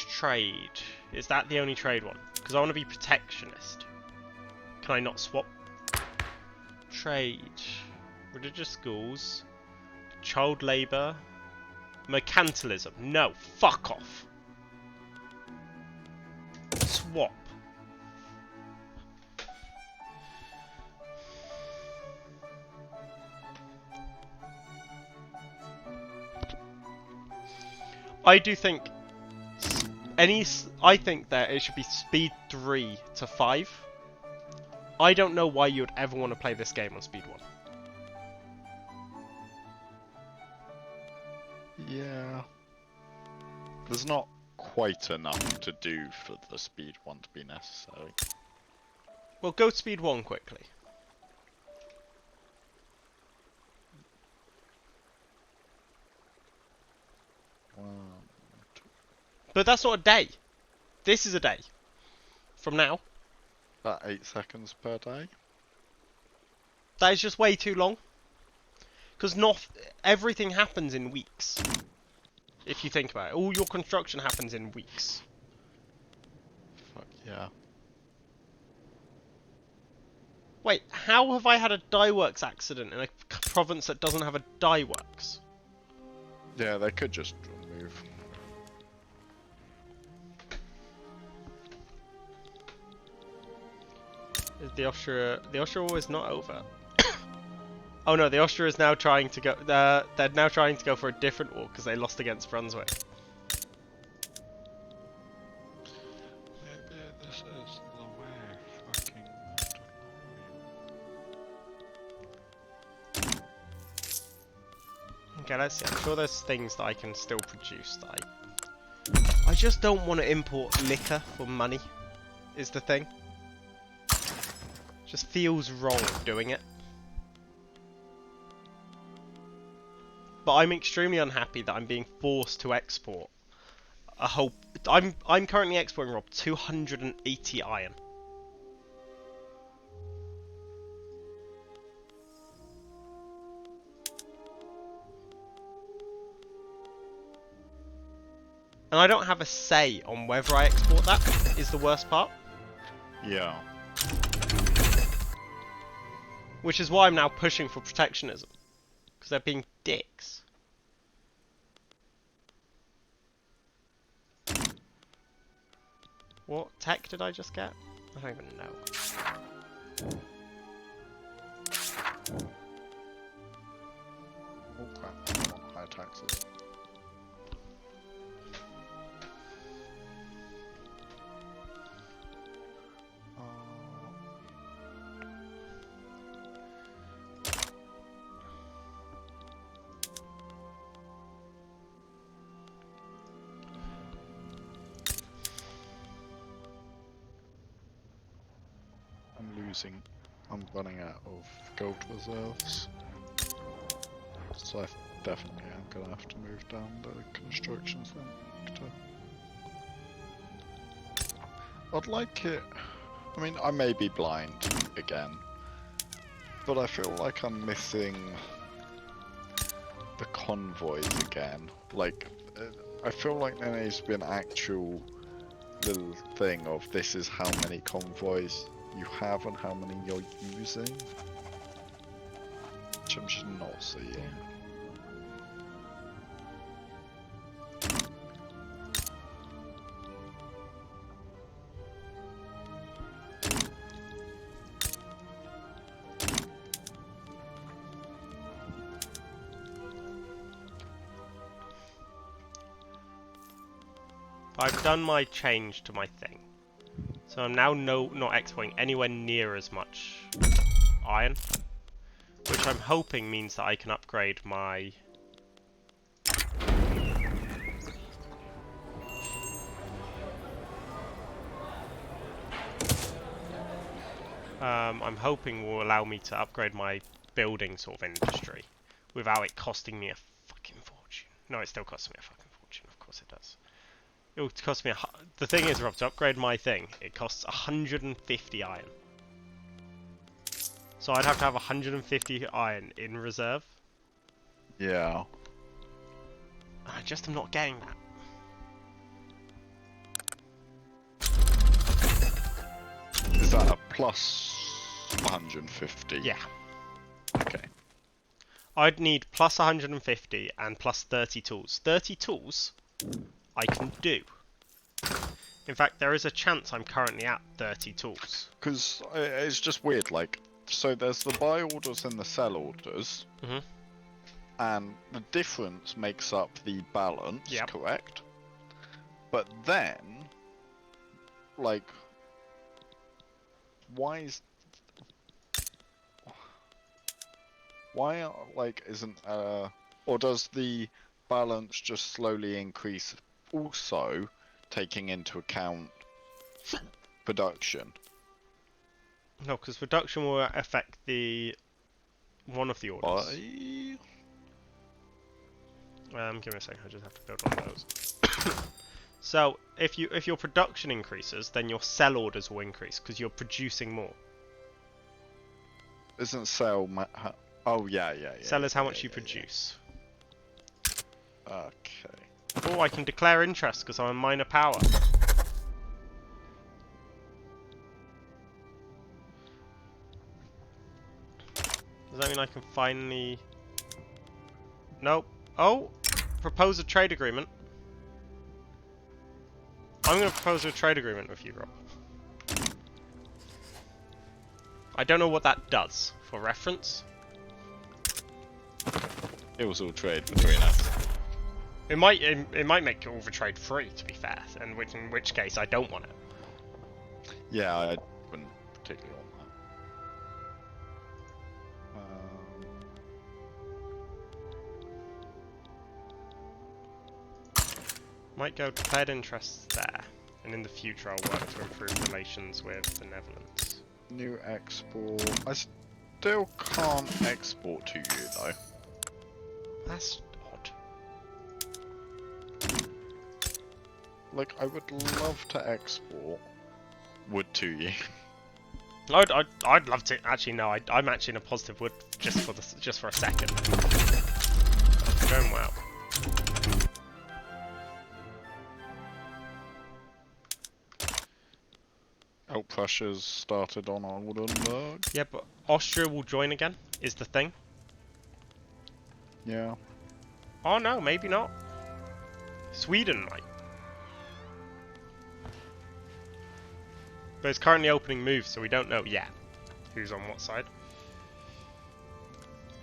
Is that the only trade one? Because I want to be protectionist. Can I not swap? Trade. Religious schools. Child labour. Mercantilism. No, fuck off. Swap. I do think I think that it should be speed 3 to 5. I don't know why you would ever want to play this game on speed 1. Yeah. There's not quite enough to do for the speed 1 to be necessary. Well, go to speed 1 quickly. But that's not a day. This is a day. From now. About 8 seconds per day. That is just way too long. Because not everything happens in weeks. If you think about it. All your construction happens in weeks. Fuck yeah. Wait, how have I had a dye works accident in a province that doesn't have a dye works? Yeah, they could just remove. Is the Austria war is not over. Oh no, the Austria is now trying to go. They're now trying to go for a different war because they lost against Brunswick. Maybe this is the way. Fucking. Okay, let's see. I'm sure there's things that I can still produce that I just don't want to import liquor for money. Is the thing. Just feels wrong doing it. But I'm extremely unhappy that I'm being forced to export a whole. I'm currently exporting, Rob, 280 iron. And I don't have a say on whether I export that, is the worst part. Yeah. Which is why I'm now pushing for protectionism. Because they're being dicks. What tech did I just get? I don't even know. Oh crap, I want higher taxes. I'm running out of gold reserves, so I definitely am gonna have to move down the construction sector. I'd like it. I mean, I may be blind again, but I feel like I'm missing the convoys again. Like, I feel like there needs to be an actual little thing of this is how many convoys you have and how many you're using, which I'm just not seeing. I've done my change to my thing. So I'm now not exporting anywhere near as much iron. Which I'm hoping means that I can upgrade my... I'm hoping will allow me to upgrade my building sort of industry without it costing me a fucking fortune. No, it still costs me a fucking fortune. Of course it does. It would cost me the thing is, Rob, to upgrade my thing, it costs 150 iron. So I'd have to have 150 iron in reserve. Yeah. I just am not getting that. Is that a plus 150? Yeah. Okay. I'd need plus 150 and plus 30 tools. 30 tools I can do. In fact, there is a chance I'm currently at 30 tools. Because it's just weird, like, so there's the buy orders and the sell orders, and the difference makes up the balance, correct? But then, like, why, like, isn't, or does the balance just slowly increase also, taking into account production? No, because production will affect one of the orders. Give me a second, I just have to build one of those. So, if your production increases, then your sell orders will increase, because you're producing more. Isn't sell... Oh, yeah. Sell is how much you produce. Okay. Oh, I can declare interest, because I'm a minor power. Does that mean I can finally... Nope. Oh! Propose a trade agreement. I'm going to propose a trade agreement with you, Rob. I don't know what that does. For reference. It was all trade between us. It might make all the trade free, to be fair, and in which case I don't want it. Yeah, I wouldn't particularly want that. Might go declared interests there, and in the future I'll work to improve relations with the Netherlands. New export. I still can't export to you though. That's odd. Like, I would love to export wood to you. I'd love to. Actually, no. I'm actually in a positive wood just for a second. Going well. Oh, Prussia's started on Oldenburg. Yeah, but Austria will join again. Is the thing? Yeah. Oh no, maybe not. Sweden might. But it's currently opening moves, so we don't know yet who's on what side.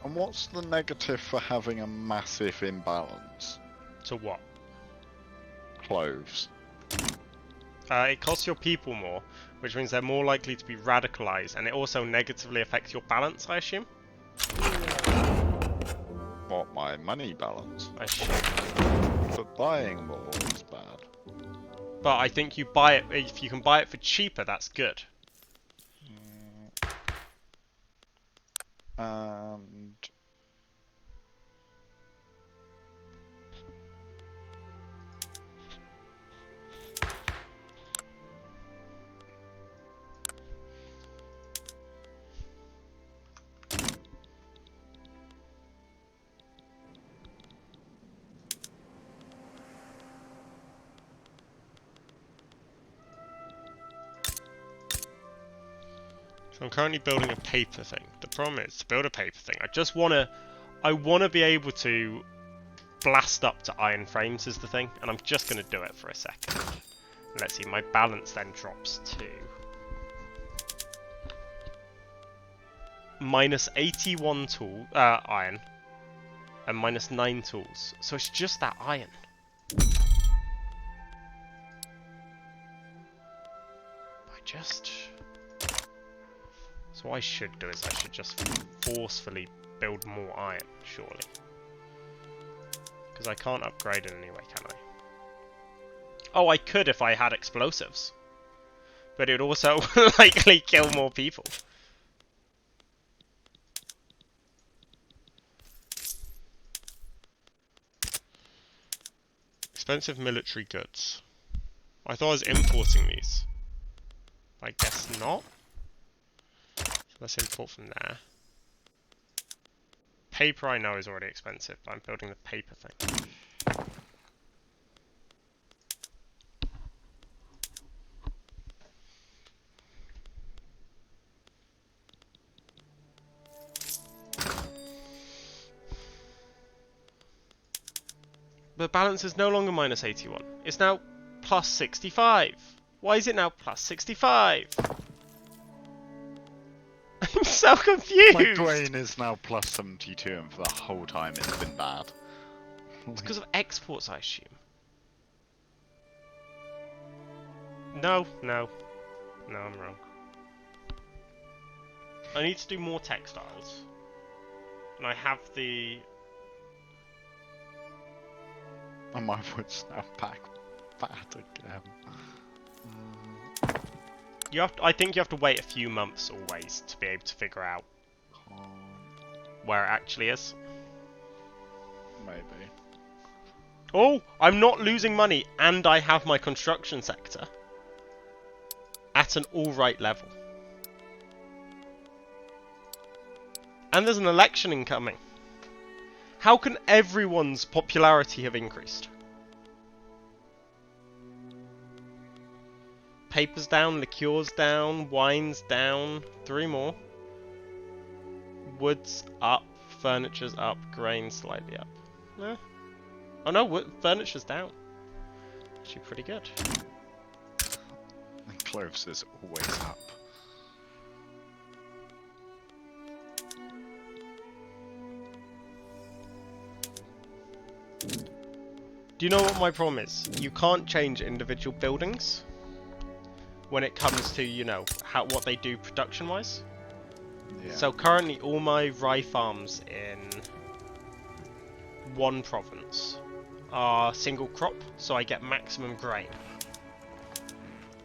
And what's the negative for having a massive imbalance? To what? Cloves. It costs your people more, which means they're more likely to be radicalized, and it also negatively affects your balance, I assume? What, my money balance? I assume. But buying more is bad. But I think you buy it, if you can buy it for cheaper, that's good. And... So I'm currently building a paper thing. The problem is, to build a paper thing, I wanna be able to blast up to iron frames is the thing, and I'm just gonna do it for a second. Let's see, my balance then drops to minus 81 iron and minus 9 tools. So it's just that iron. So what I should do is I should just forcefully build more iron, surely. Because I can't upgrade in any way, can I? Oh, I could if I had explosives. But it would also likely kill more people. Expensive military goods. I thought I was importing these. I guess not. So let's import from there. Paper I know is already expensive, but I'm building the paper thing. The balance is no longer minus 81. It's now plus 65. Why is it now plus 65? I'm so confused! My brain is now plus 72 and for the whole time it's been bad. It's because of exports, I assume. No, no. No, I'm wrong. I need to do more textiles. And I have the... And my wood's now back bad again. You have to, I think you have to wait a few months always to be able to figure out where it actually is. Maybe. Oh, I'm not losing money and I have my construction sector at an alright level. And there's an election incoming. How can everyone's popularity have increased? Paper's down, liqueurs down, wine's down, 3 more. Wood's up, furniture's up, grain slightly up. Eh. Oh no, furniture's down. Actually pretty good. And clothes is always up. Do you know what my problem is? You can't change individual buildings when it comes to, you know, what they do production-wise. Yeah. So currently all my rye farms in one province are single crop, so I get maximum grain.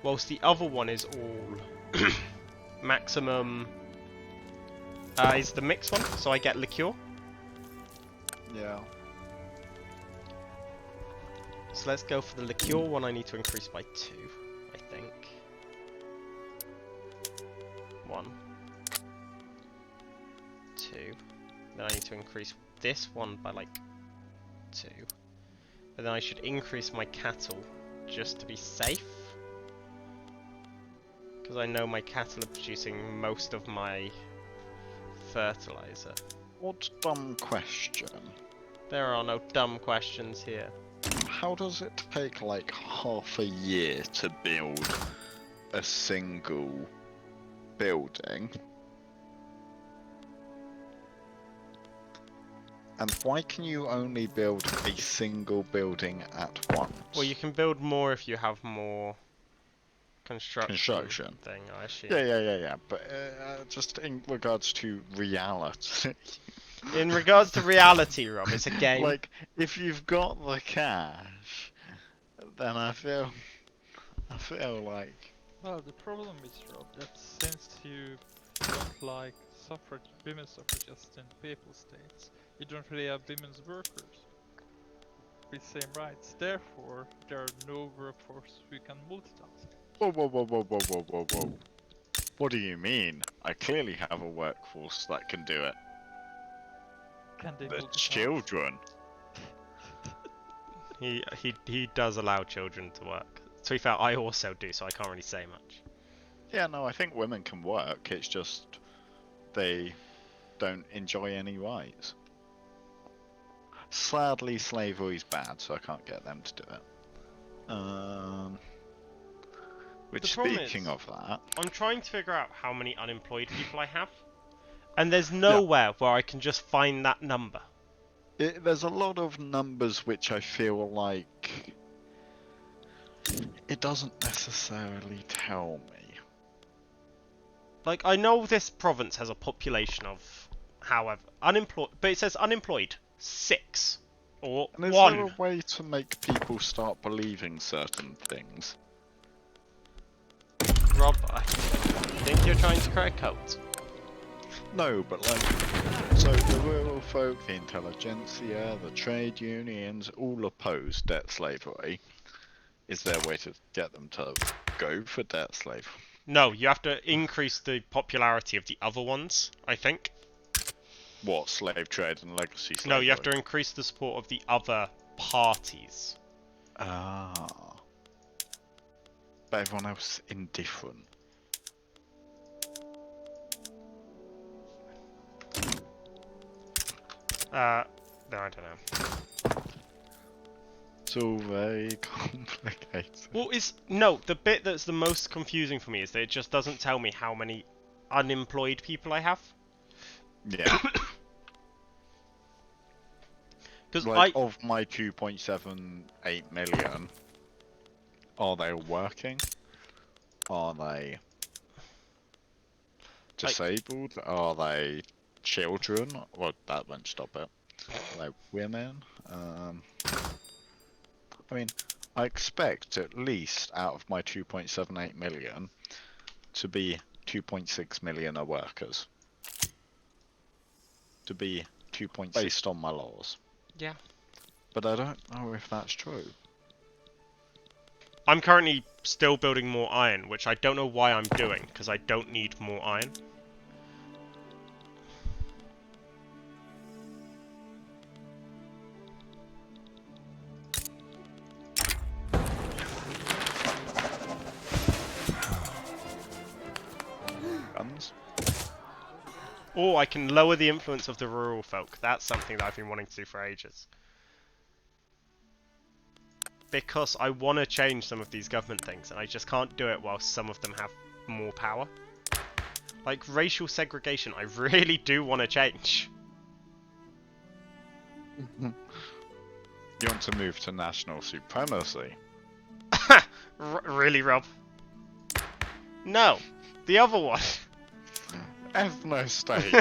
Whilst the other one is all maximum is the mixed one, so I get liqueur. Yeah. So let's go for the liqueur one. I need to increase by 2, I think. 1, 2. Then I need to increase this one by like 2. And then I should increase my cattle just to be safe. Because I know my cattle are producing most of my fertilizer. What dumb question? There are no dumb questions here. How does it take like half a year to build a single building? And why can you only build a single building at once? Well, you can build more if you have more construction thing, I assume. Yeah. But just in regards to reality. In regards to reality, Rob, it's a game. Like, if you've got the cash, then I feel like... Well, the problem is, Rob, that since you don't like women's suffragists in papal states, you don't really have women's workers with same rights. Therefore, there are no workforce who can multitask. Whoa. What do you mean? I clearly have a workforce that can do it. Can they The multitask? children. He does allow children to work. To be fair, I also do, so I can't really say much. Yeah, no, I think women can work. It's just they don't enjoy any rights. Sadly, slavery's bad, so I can't get them to do it. Which, speaking of that, I'm trying to figure out how many unemployed people I have, and there's nowhere where I can just find that number. There's a lot of numbers which I feel like it doesn't necessarily tell me. Like, I know this province has a population of, however, unemployed, but it says unemployed 6 or And is 1. there a way to make people start believing certain things? Rob, I think you're trying to crack codes. No, but like So the rural folk, the intelligentsia, the trade unions all oppose debt slavery. Is there a way to get them to go for debt slavery? No, you have to increase the popularity of the other ones, I think. What, slave trade and legacy slavery? No, you have to increase the support of the other parties. Ah. But everyone else is indifferent. No, I don't know. It's all very complicated. Well, no, the bit that's the most confusing for me is that it just doesn't tell me how many unemployed people I have. Yeah. Because Like, of my 2.78 million, are they all working? Are they disabled? Are they children? Well, that won't stop it. Are they women? I mean, I expect at least out of my 2.78 million to be 2.6 million are workers. To be 2.6 based on my laws. Yeah. But I don't know if that's true. I'm currently still building more iron, which I don't know why I'm doing, because I don't need more iron. Guns? Or I can lower the influence of the rural folk. That's something that I've been wanting to do for ages. Because I want to change some of these government things, and I just can't do it while some of them have more power. Like racial segregation, I really do want to change. You want to move to national supremacy? Really, Rob? No, the other one. Ethno state.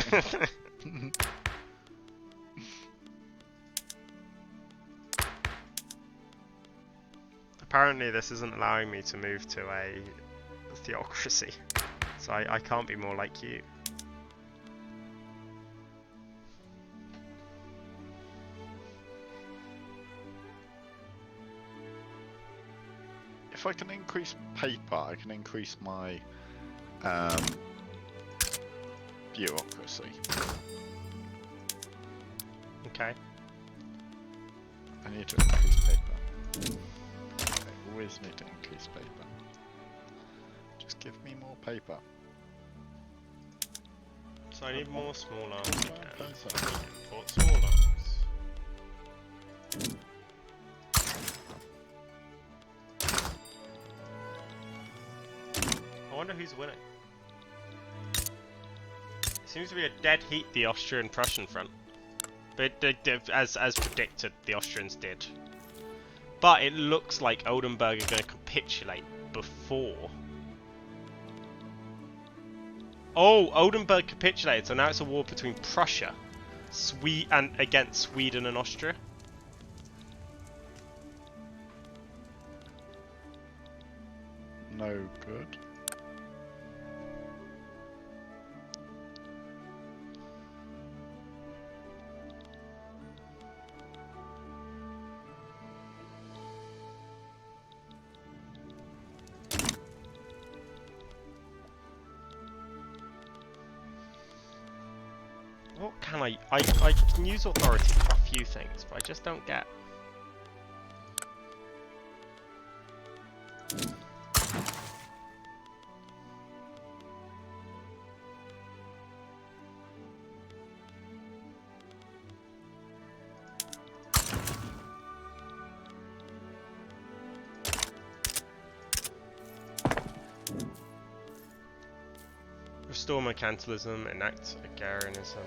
Apparently this isn't allowing me to move to a theocracy, so I can't be more like you. If I can increase paper, I can increase my bureaucracy. Okay. I need to increase paper. I always need to increase paper. Just give me more paper. So I need more small arms again. Paper. So I need to import small arms. I wonder who's winning. It seems to be a dead heat, the Austrian-Prussian front. But as predicted, the Austrians did. But it looks like Oldenburg are going to capitulate before. Oh, Oldenburg capitulated, so now it's a war between Prussia, and against Sweden and Austria. No good. What can I can use authority for a few things, but I just don't get. Restore mercantilism, enact agrarianism.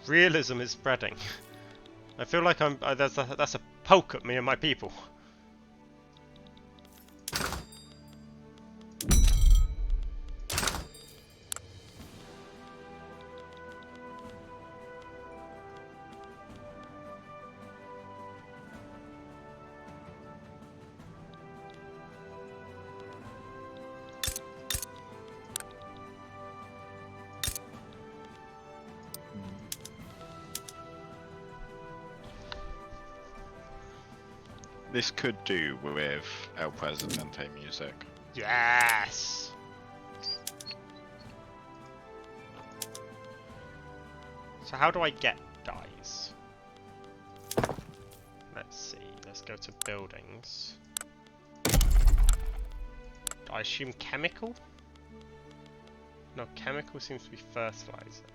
Realism is spreading. I feel like that's a poke at me and my people. This could do with El Presidente music. Yes! So how do I get dyes? Let's see, let's go to buildings. I assume chemical? No, chemical seems to be fertilizer.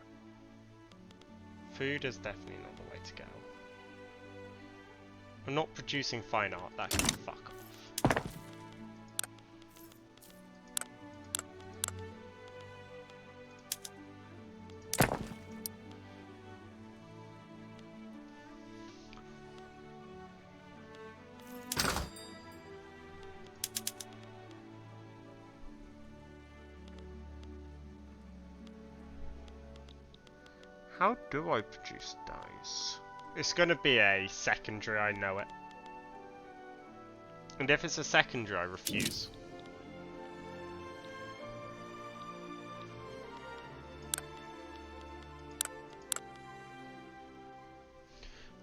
Food is definitely not the way to go. I'm not producing fine art, that can fuck off. How do I produce dyes? It's going to be a secondary, I know it. And if it's a secondary, I refuse.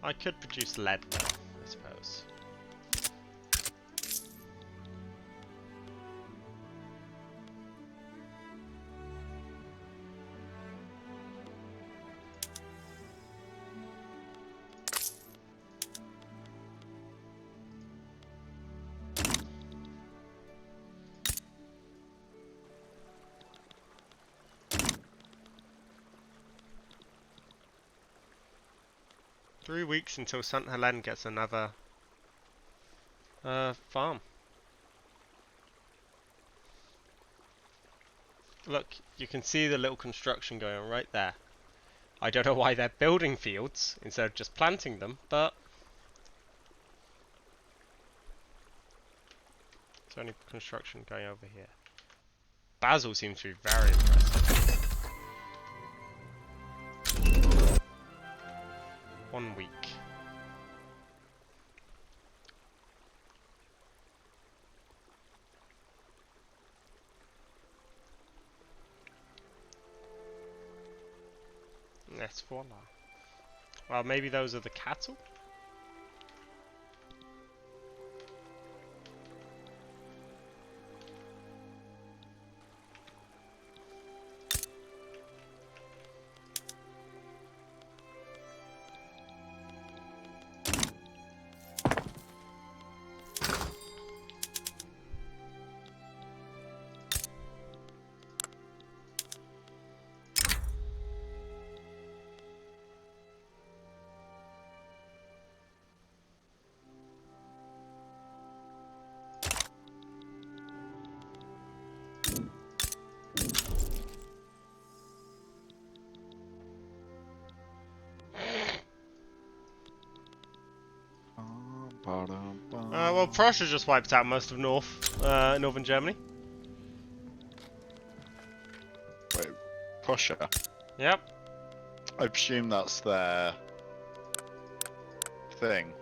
I could produce lead though, I suppose. Three weeks until St. Helene gets another farm. Look, you can see the little construction going on right there. I don't know why they're building fields instead of just planting them, but there's only construction going over here. Basil seems to be very impressive. 1 week. Yes, voila. Well, maybe those are the cattle? Well, Prussia just wiped out most of northern Germany. Wait, Prussia? Yep. I presume that's their thing.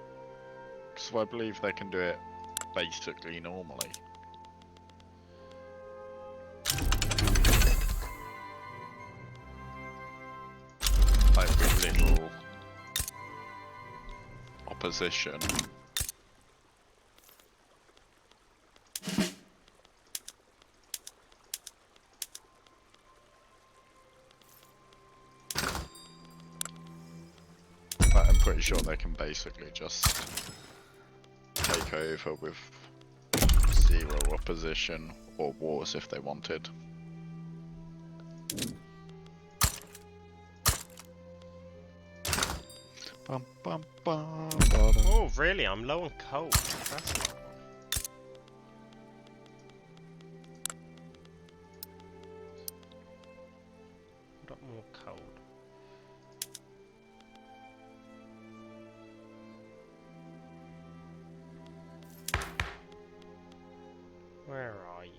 So I believe they can do it basically normally. Like with little opposition. But I'm pretty sure they can basically just take over with zero opposition or wars if they wanted. Bum, bum, bum, bum. Oh, really? I'm low on coal. That's not wrong. Put up more coal. Where are you?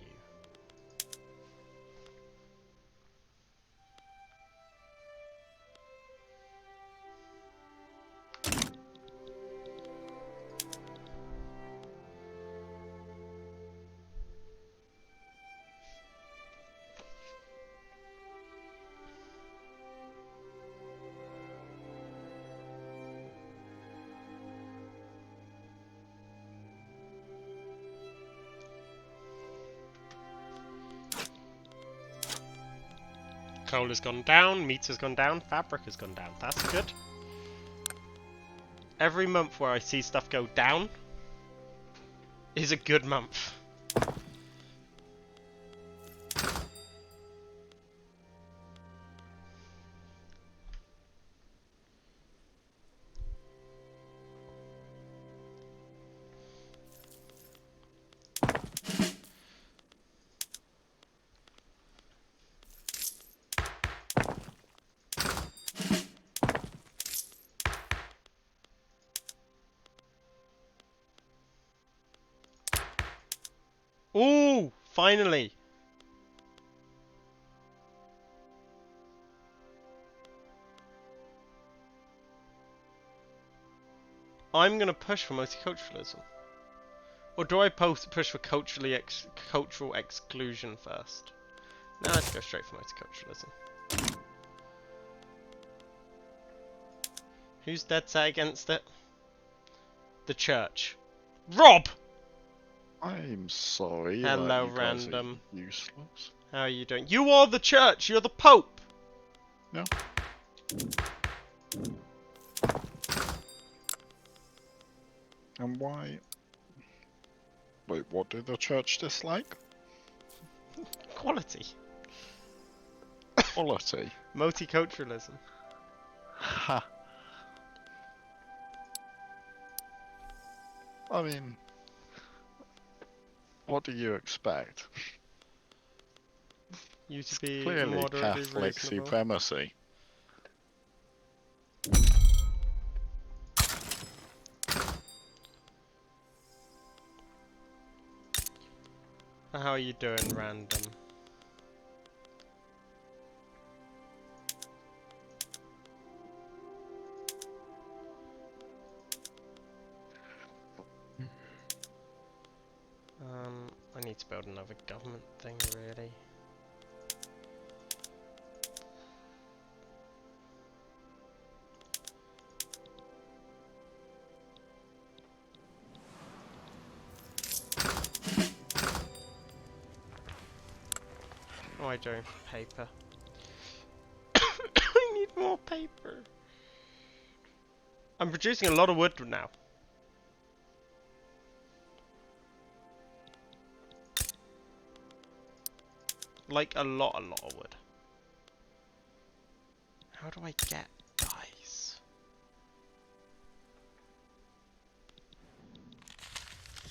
Coal has gone down, meat has gone down, fabric has gone down. That's good. Every month where I see stuff go down is a good month. Ooh, finally. I'm gonna push for multiculturalism. Or do I push for cultural exclusion first? No, let's go straight for multiculturalism. Who's dead set against it? The church. Rob! I'm sorry. Hello, you guys random. Are useless. How are you doing? You are the church! You're the Pope! No. And why? Wait, what do the church dislike? Quality. Quality. Multiculturalism. Ha. I mean, what do you expect? You to be Clearly moderately Catholic reasonable. supremacy. How are you doing, random? I need to build another government thing, really. Oh, I don't have paper. I need more paper. I'm producing a lot of wood now. Like a lot of wood. How do I get dice?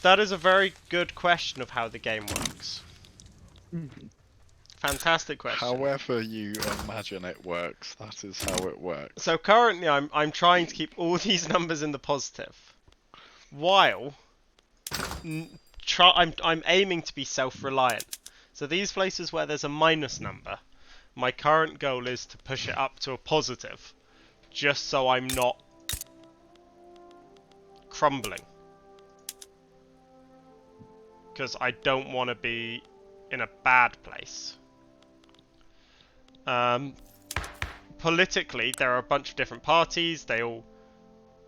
That is a very good question of how the game works. Fantastic question. However you imagine it works, that is how it works. So currently I'm trying to keep all these numbers in the positive, while I'm aiming to be self-reliant. So these places where there's a minus number, my current goal is to push it up to a positive, just so I'm not crumbling. Because I don't want to be in a bad place. Politically, there are a bunch of different parties. They all...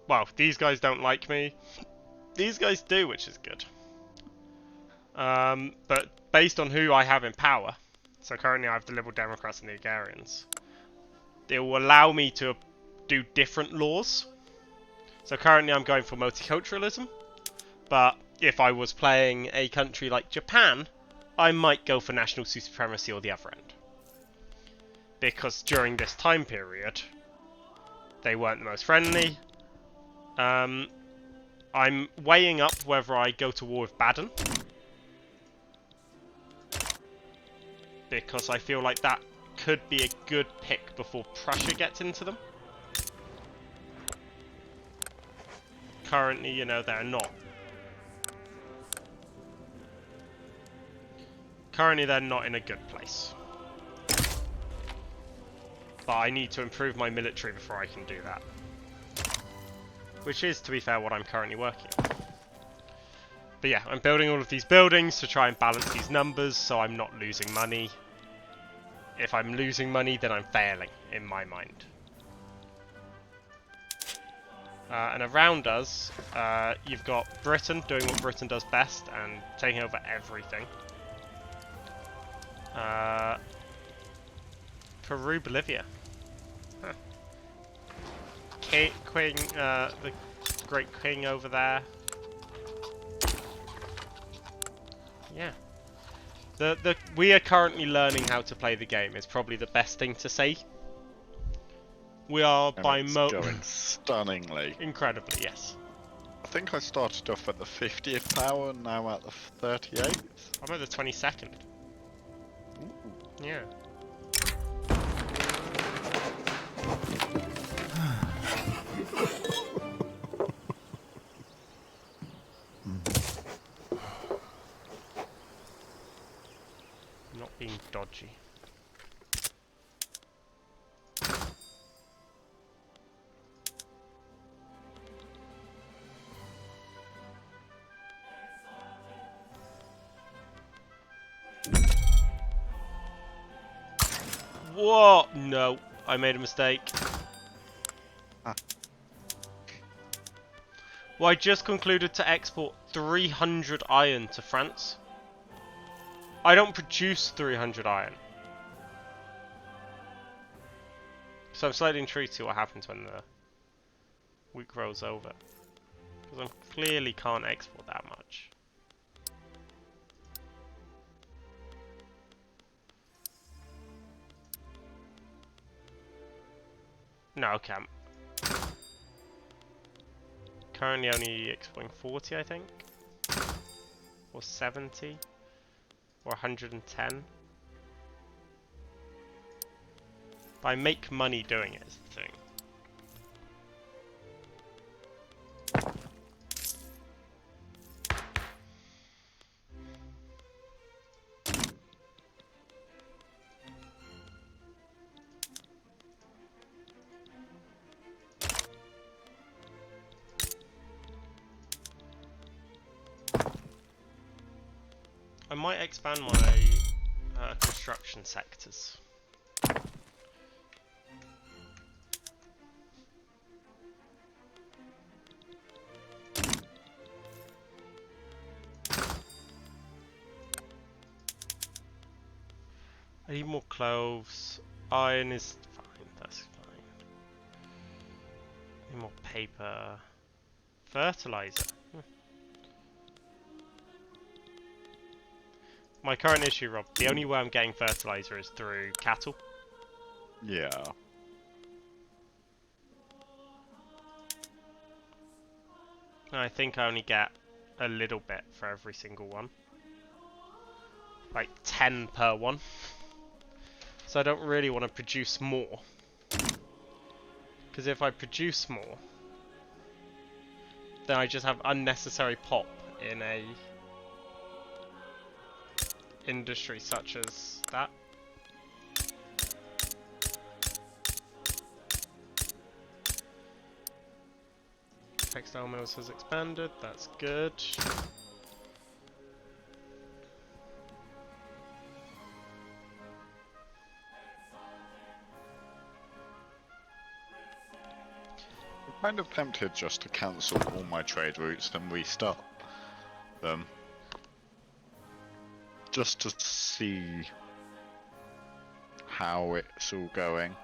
Well, these guys don't like me. These guys do, which is good. But based on who I have in power, so currently I have the Liberal Democrats and the Agrarians, they will allow me to do different laws. So currently I'm going for multiculturalism, but if I was playing a country like Japan, I might go for national supremacy or the other end. Because during this time period, they weren't the most friendly. I'm weighing up whether I go to war with Baden, because I feel like that could be a good pick before Prussia gets into them. Currently, you know, they're not. Currently they're not in a good place. But I need to improve my military before I can do that. Which is, to be fair, what I'm currently working on. But yeah, I'm building all of these buildings to try and balance these numbers so I'm not losing money. If I'm losing money, then I'm failing, in my mind. And around us, you've got Britain doing what Britain does best and taking over everything. Peru, Bolivia. Huh. King, the Great King over there. Yeah. We are currently learning how to play the game is probably the best thing to say. We are And it's going stunningly. incredibly, yes. I think I started off at the 50th power, now at the 38th. I'm at the 22nd. Ooh. Yeah. Not being dodgy. Whoa! No, I made a mistake. Ah. Well, I just concluded to export 300 iron to France. I don't produce 300 iron. So I'm slightly intrigued to see what happens when the week rolls over. Because I clearly can't export that much. No, okay. I'm currently only exporting 40, I think. Or 70. Or 110. But I make money doing it, is the thing. I might expand my construction sectors. I need more cloves. Iron is fine, that's fine. I need more paper. Fertilizer. My current issue, Rob, the only way I'm getting fertilizer is through cattle. Yeah. And I think I only get a little bit for every single one. Like 10 per one. So I don't really want to produce more. Because if I produce more, then I just have unnecessary pop in a industry such as that. Textile mills has expanded, that's good. I'm kind of tempted just to cancel all my trade routes and restart them. Just to see how it's all going.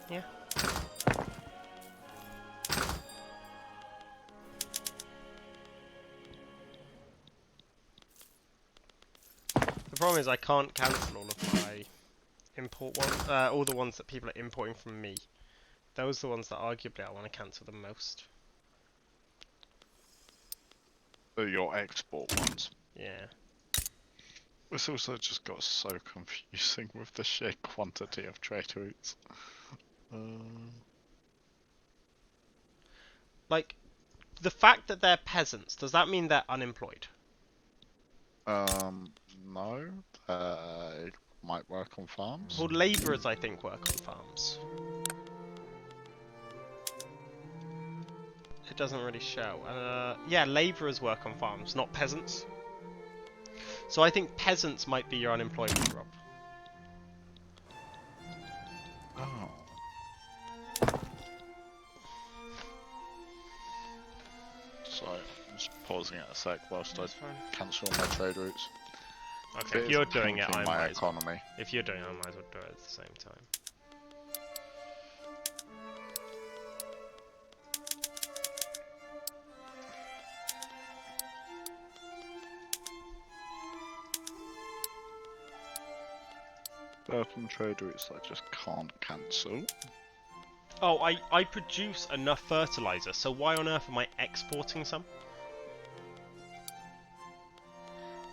Yeah. The problem is I can't cancel all of my import ones, all the ones that people are importing from me. Those are the ones that arguably I want to cancel the most. Your export ones. Yeah. It's also just got so confusing with the sheer quantity of trade routes. Like, the fact that they're peasants, does that mean they're unemployed? No. They might work on farms. Well, labourers, I think, work on farms. It doesn't really show. Yeah, labourers work on farms, not peasants. So I think peasants might be your unemployment, Rob. Oh. Sorry, I'm just pausing it a sec whilst I cancel all my trade routes. Okay, if you're doing it, I my might as well. economy. If you're doing it, I might as well do it at the same time. Certain trade routes I just can't cancel. Oh, I produce enough fertilizer, so why on earth am I exporting some?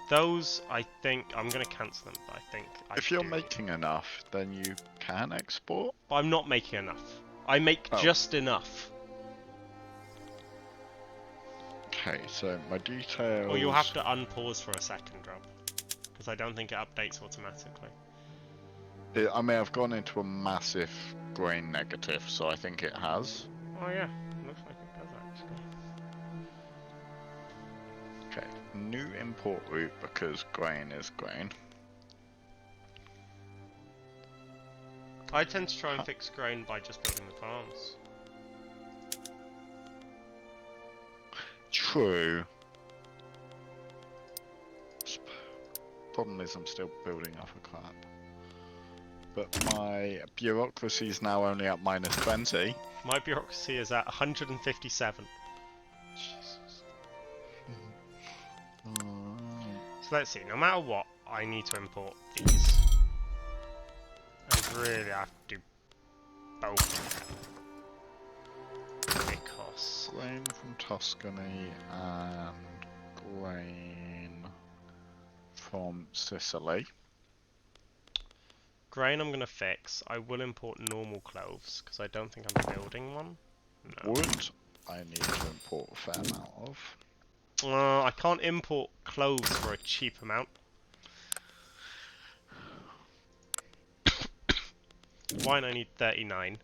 Those, I think, I'm going to cancel them, but I think If you're making enough, then you can export. But I'm not making enough. I make just enough. Okay, so my details... Or you'll have to unpause for a second, Rob. Because I don't think it updates automatically. I mean, I've gone into a massive grain negative, so I think it has. Oh yeah, looks like it does actually. Okay, new import route because grain is grain. I tend to try and fix grain by just building the farms. True. Problem is I'm still building up a crap. But my bureaucracy is now only at -20. My bureaucracy is at 157. Jesus. So let's see, no matter what, I need to import these. And really I have to do both. Because... Grain from Tuscany and grain from Sicily. Grain I'm going to fix. I will import normal cloves, because I don't think I'm building one. No. Wood, I need to import a fair amount of. I can't import cloves for a cheap amount. Wine I need 39.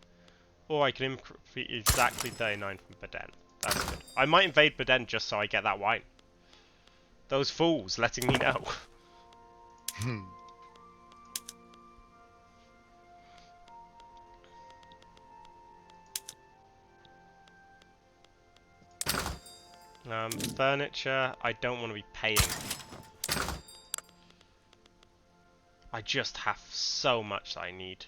Or I can import exactly 39 from Baden. That's good. I might invade Baden just so I get that wine. Those fools letting me know. Furniture, I don't want to be paying. I just have so much that I need.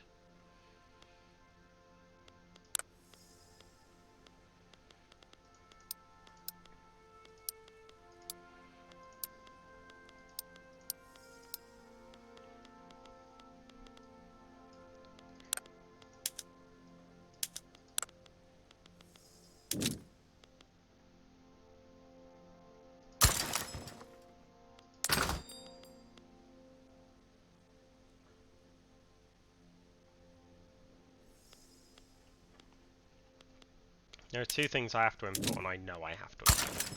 There are two things I have to import, and I know I have to import.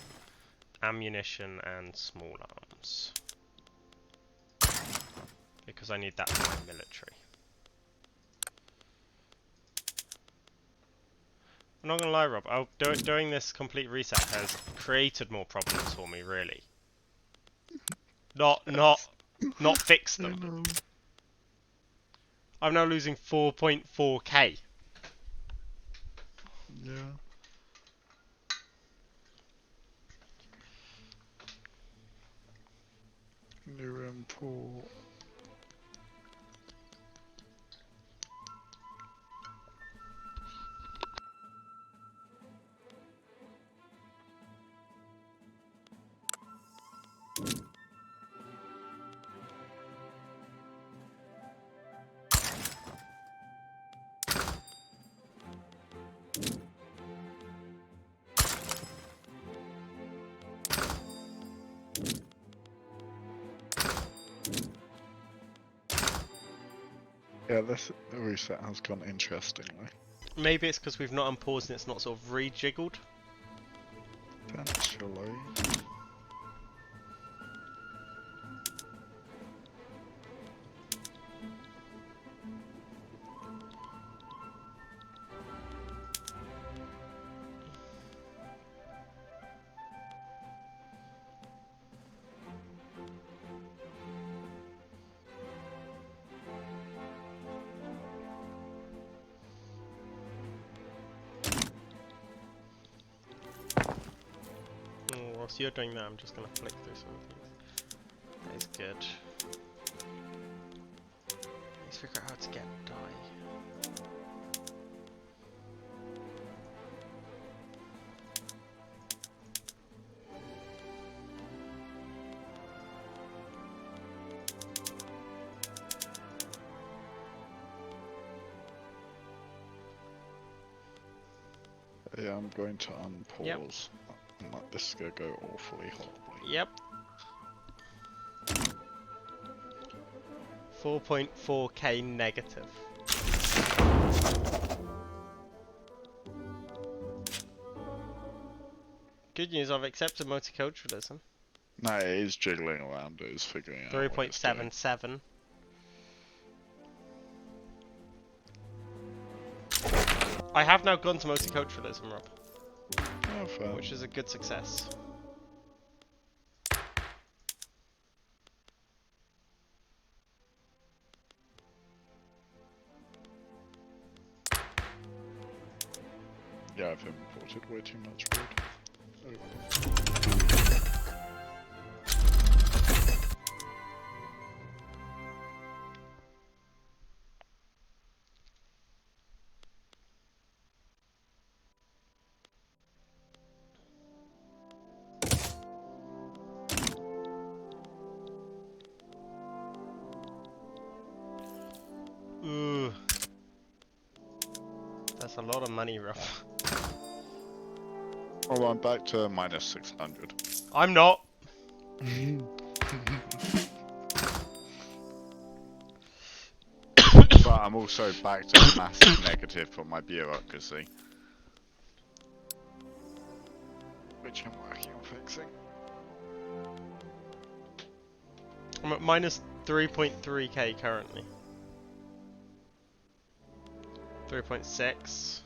Ammunition and small arms. Because I need that for my military. I'm not gonna lie, Rob. Doing this complete reset has created more problems for me, really. Not fix them. I'm now losing 4.4k. Yeah. New import. Yeah, the reset has gone interestingly. Maybe it's because we've not unpaused and it's not sort of rejiggled. Industrializing. Whilst you're doing that, I'm just gonna flick through some of these. That is good. Let's figure out how to get dye. Yeah, I'm going to unpause. Yep. This is going to go awfully horribly. Yep. 4.4k negative. Good news, I've accepted multiculturalism. No, it is jiggling around, it is figuring out. 3.77. I have now gone to multiculturalism, Rob. Oh, fair. Which is a good success. Yeah, I've imported way too much wood. Ooh. That's a lot of money, Rob. Well, I'm back to minus 600. I'm not. But I'm also back to a massive negative for my bureaucracy. Which I'm working on fixing. I'm at minus 3.3k currently. 3.6.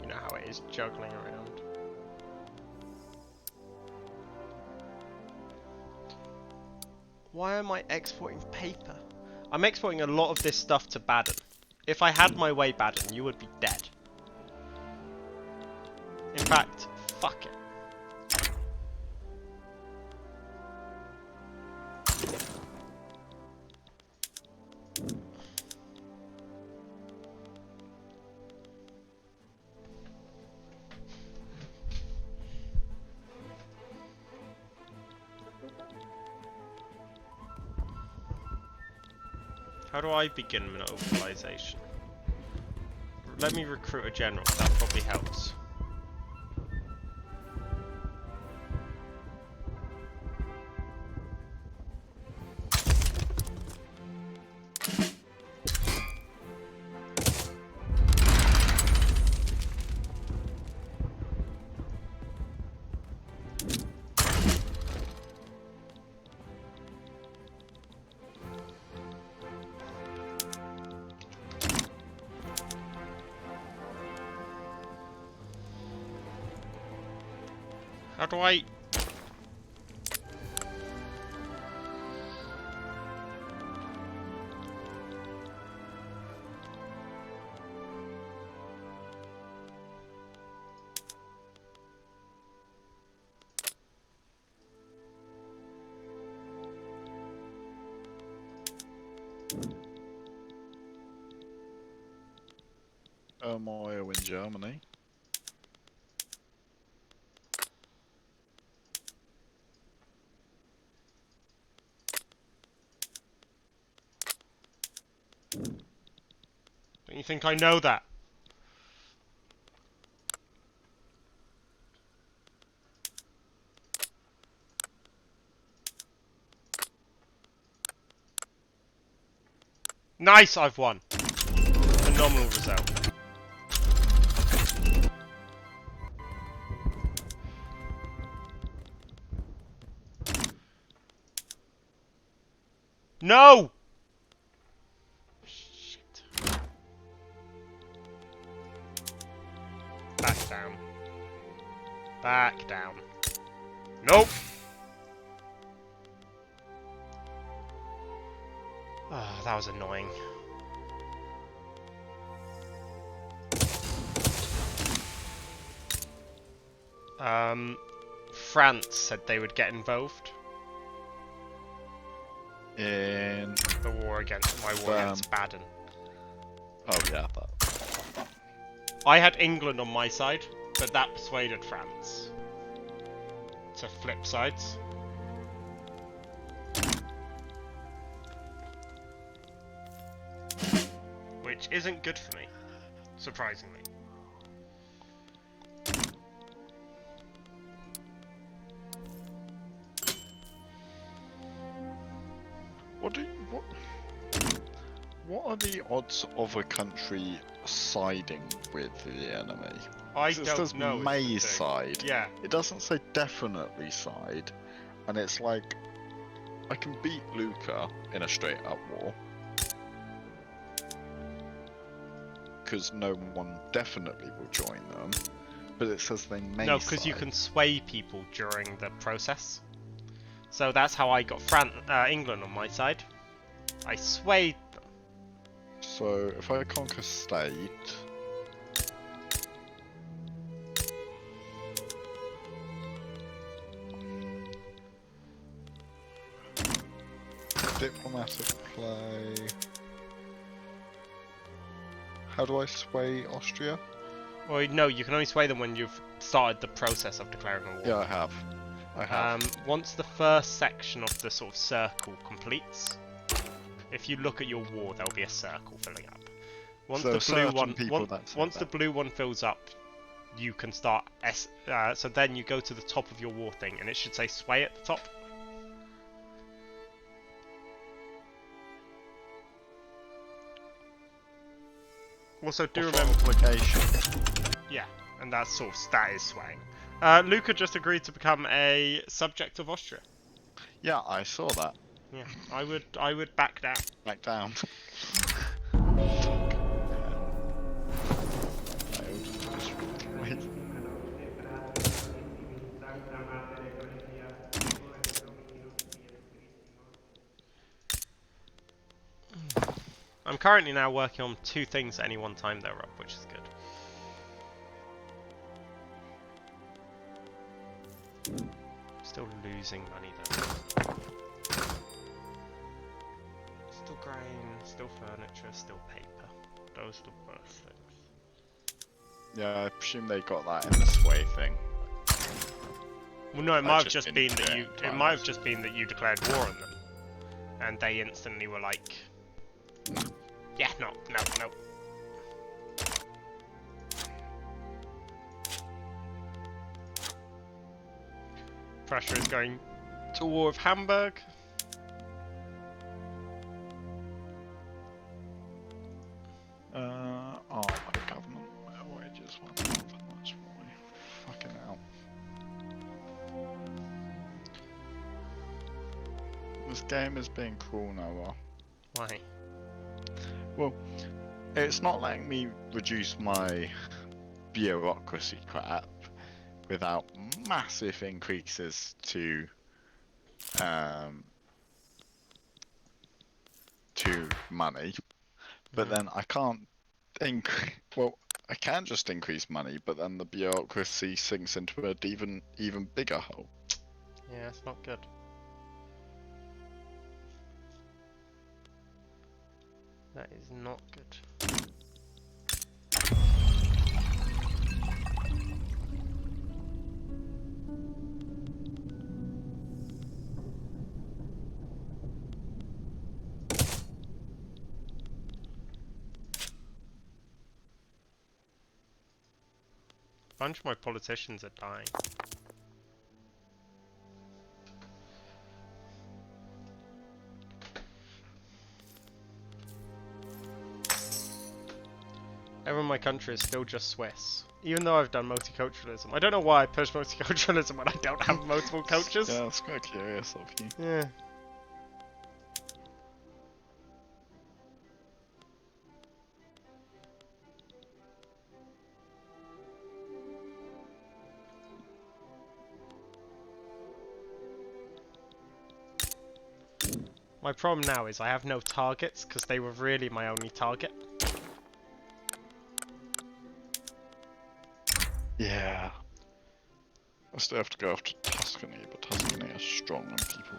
You know how it is juggling around. Why am I exporting paper? I'm exporting a lot of this stuff to Baden. If I had my way, Baden, you would be dead. In fact, fuck it. How do I begin mobilization? Let me recruit a general, that probably helps. How do I... Turmoil in Germany. Don't you think I know that? Nice, I've won. Phenomenal result. No! Shit. Back down. Back down. Nope! Oh, that was annoying. France said they would get involved. In The war against Baden. oh yeah, but I had England on my side, but that persuaded France to flip sides. Which isn't good for me, surprisingly. What are the odds of a country siding with the enemy? I It don't says know. may side. Yeah. It doesn't say definitely side, and it's like I can beat Lucca in a straight up war because no one definitely will join them, but it says they may. No, because you can sway people during the process. So that's how I got England on my side. I swayed them. So if I conquer state, diplomatic play. How do I sway Austria? Well, no, you can only sway them when you've started the process of declaring a war. Yeah, I have. Once the first section of the sort of circle completes, if you look at your war, there'll be a circle filling up. Once So the blue one, people once the blue one fills up, you can start so then you go to the top of your war thing, and it should say sway at the top. Also, do remember. Multiplication. Yeah, and that is swaying. Lucca just agreed to become a subject of Austria. Yeah, I saw that. Yeah, I would back down. Back down. I'm currently now working on 2 things at any one time though, Rob, which is good. Still losing money though. Still grain, still furniture, still paper. Those are the worst things. Yeah, I presume they got that in the sway thing. Well, no, it might have just been that didn't it might have just been that you declared war on them, and they instantly were like, yeah, no. Prussia is going to war with Hamburg. Oh, my government wages went up that much more. Fucking hell. This game is being cruel, Noah. Why? Well, it's not letting me reduce my bureaucracy crap without massive increases to money, but then I can't well, I can just increase money, but then the bureaucracy sinks into an even bigger hole. Yeah, it's not good. That is not good. A bunch of my politicians are dying. Everyone in my country is still just Swiss. Even though I've done multiculturalism. I don't know why I push multiculturalism when I don't have multiple cultures. Yeah, it's quite curious of you. Yeah. My problem now is I have no targets because they were really my only target. Yeah. I still have to go after Tuscany, but Tuscany are strong on people.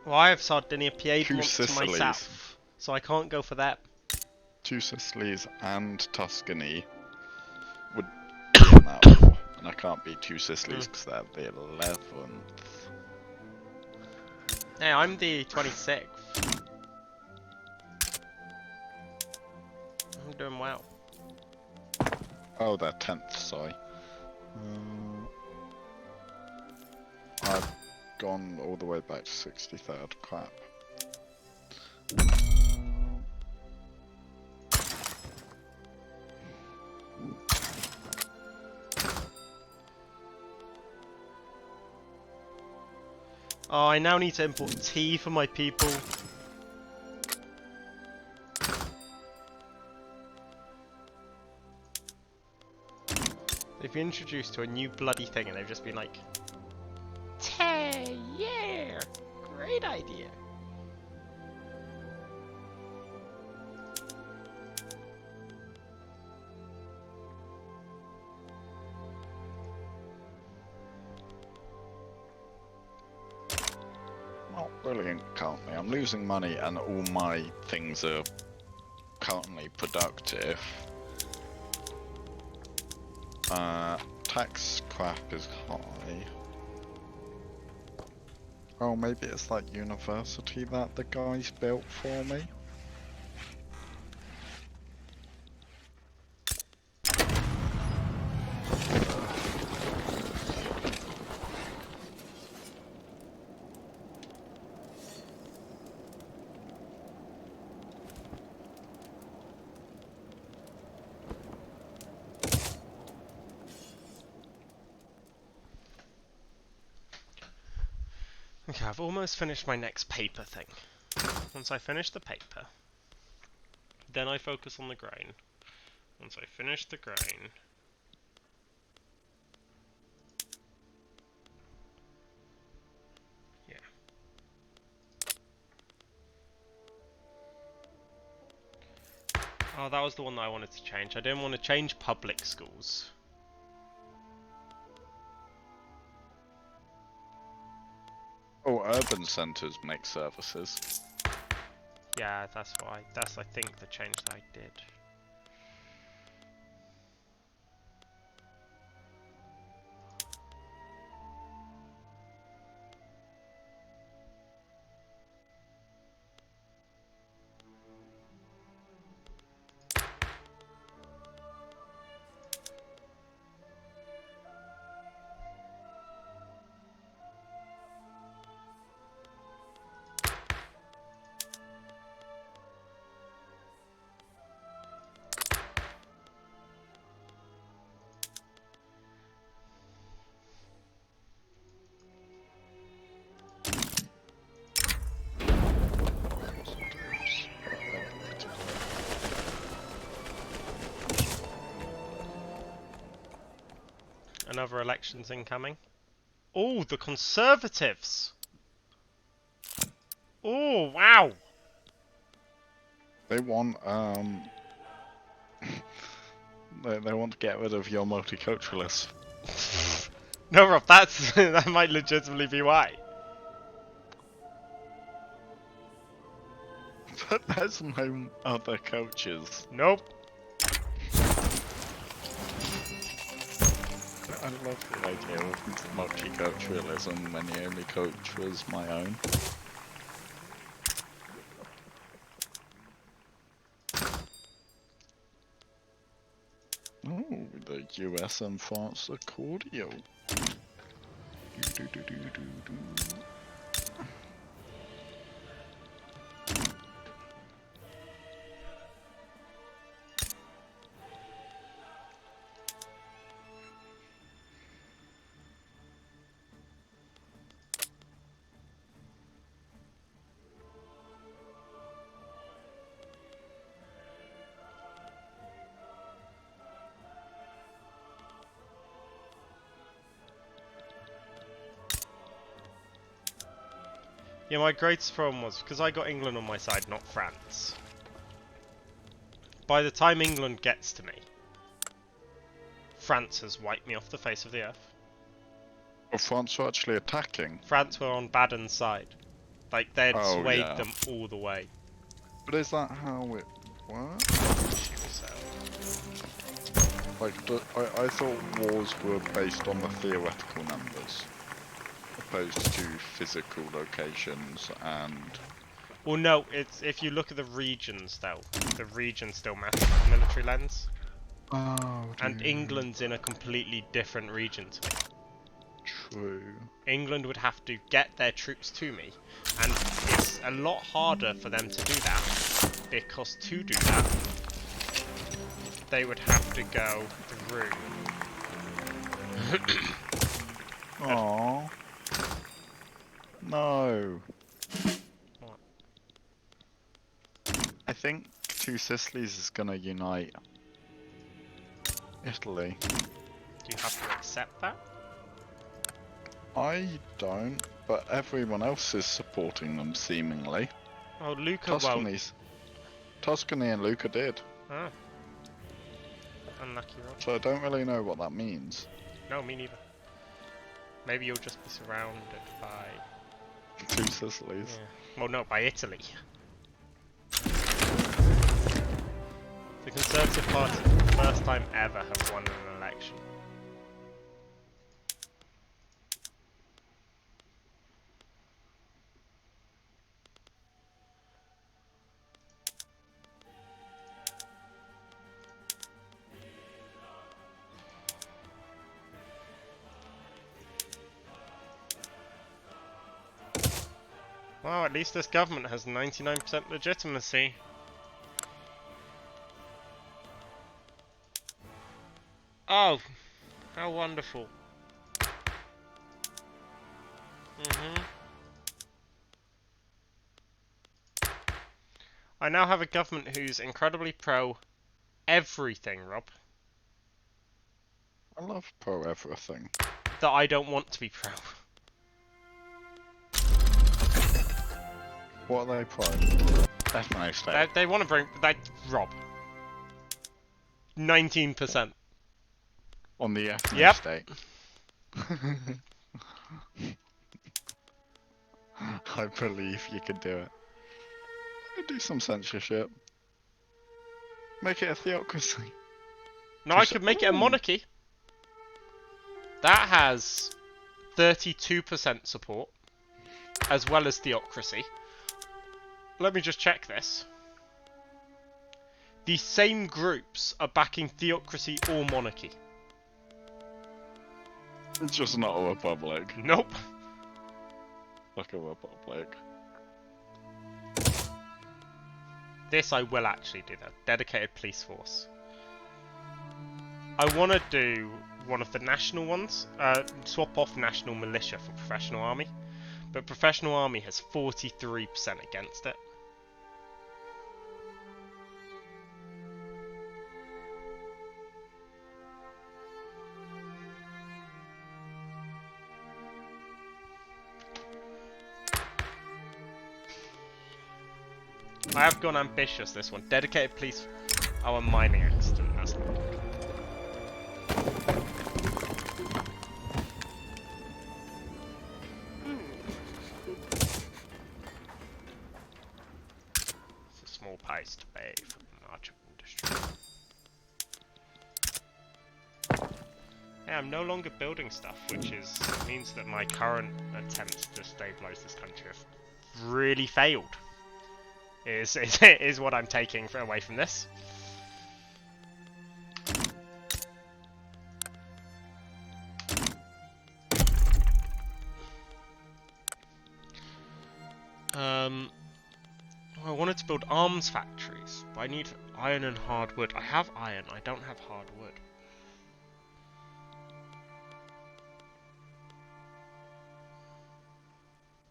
Well, I have Sardinia Piedmont Two to Sicilies. myself, so I can't go for that. 2 Sicilies and Tuscany would be in that war, and I can't beat 2 Sicilies because they're the 11th. Hey, I'm the 26th. I'm doing well. Oh, they're 10th, sorry. I've gone all the way back to 63rd, crap. Oh, I now need to import tea for my people. They've been introduced to a new bloody thing and they've just been like, tea, yeah, great idea. Not brilliant currently. I'm losing money and all my things are currently productive. Tax crap is high. Oh, maybe it's that university that the guys built for me. Okay, I've almost finished my next paper thing. Once I finish the paper, then I focus on the grain. Once I finish the grain, yeah. Oh, that was the one that I wanted to change. I didn't want to change public schools. Oh, urban centres make services. Yeah, that's why. That's, I think, the change that I did. Another election's incoming. Oh, the Conservatives! Oh, wow! They want, they want to get rid of your multiculturalists. No, Rob, that's that might legitimately be why. But there's no other cultures. Nope. I love the idea of multiculturalism when the only culture is my own. Oh, the US and France are cordial. Do-do-do-do-do-do. Yeah, my greatest problem was because I got England on my side, not France. By the time England gets to me, France has wiped me off the face of the earth. Well, France were actually attacking. France were on Baden's side. Like, they'd Oh, swayed yeah. them all the way. But is that how it works? So, Like, I thought wars were based on the theoretical numbers, opposed to physical locations and... well, no, it's if you look at the regions, though, the regions still matter from a military lens. Oh, And England's in a completely different region to me. True. England would have to get their troops to me, and it's a lot harder for them to do that, because to do that, they would have to go through. Aww. No. What? I think Two Sicilies is gonna unite Italy. Do you have to accept that? I don't, but everyone else is supporting them seemingly. Oh, Luca won't. Tuscany and Luca did. Oh. Unlucky Rob. So I don't really know what that means. No, me neither. Maybe you'll just be surrounded by... Two Sicilies. Yeah. Well, no, by Italy. The Conservative Party, for the first time ever, have won an election. Well, at least this government has 99% legitimacy. Oh, how wonderful. I now have a government who's incredibly pro everything, Rob, I love pro everything. that I don't want to be pro. What are they pro? Ethno state. They want to bring... Rob. 19%. On the ethno Yep. state. I believe you can do it. Do some censorship. Make it a theocracy. No, I could make it a monarchy. That has 32% support, as well as theocracy. Let me just check this. The same groups are backing theocracy or monarchy. It's just not a republic. Nope. Like a republic. This I will actually do, though. Dedicated police force. I want to do one of the national ones. Swap off national militia for professional army. But professional army has 43% against it. I have gone ambitious this one. Dedicated police. Oh, a mining accident. That's not good. It's a small price to pay for the larger industry. Yeah, I'm no longer building stuff, which means that my current attempts to stabilize this country have really failed. Is what I'm taking away from this. I wanted to build arms factories, but I need iron and hardwood. I have iron, I don't have hardwood.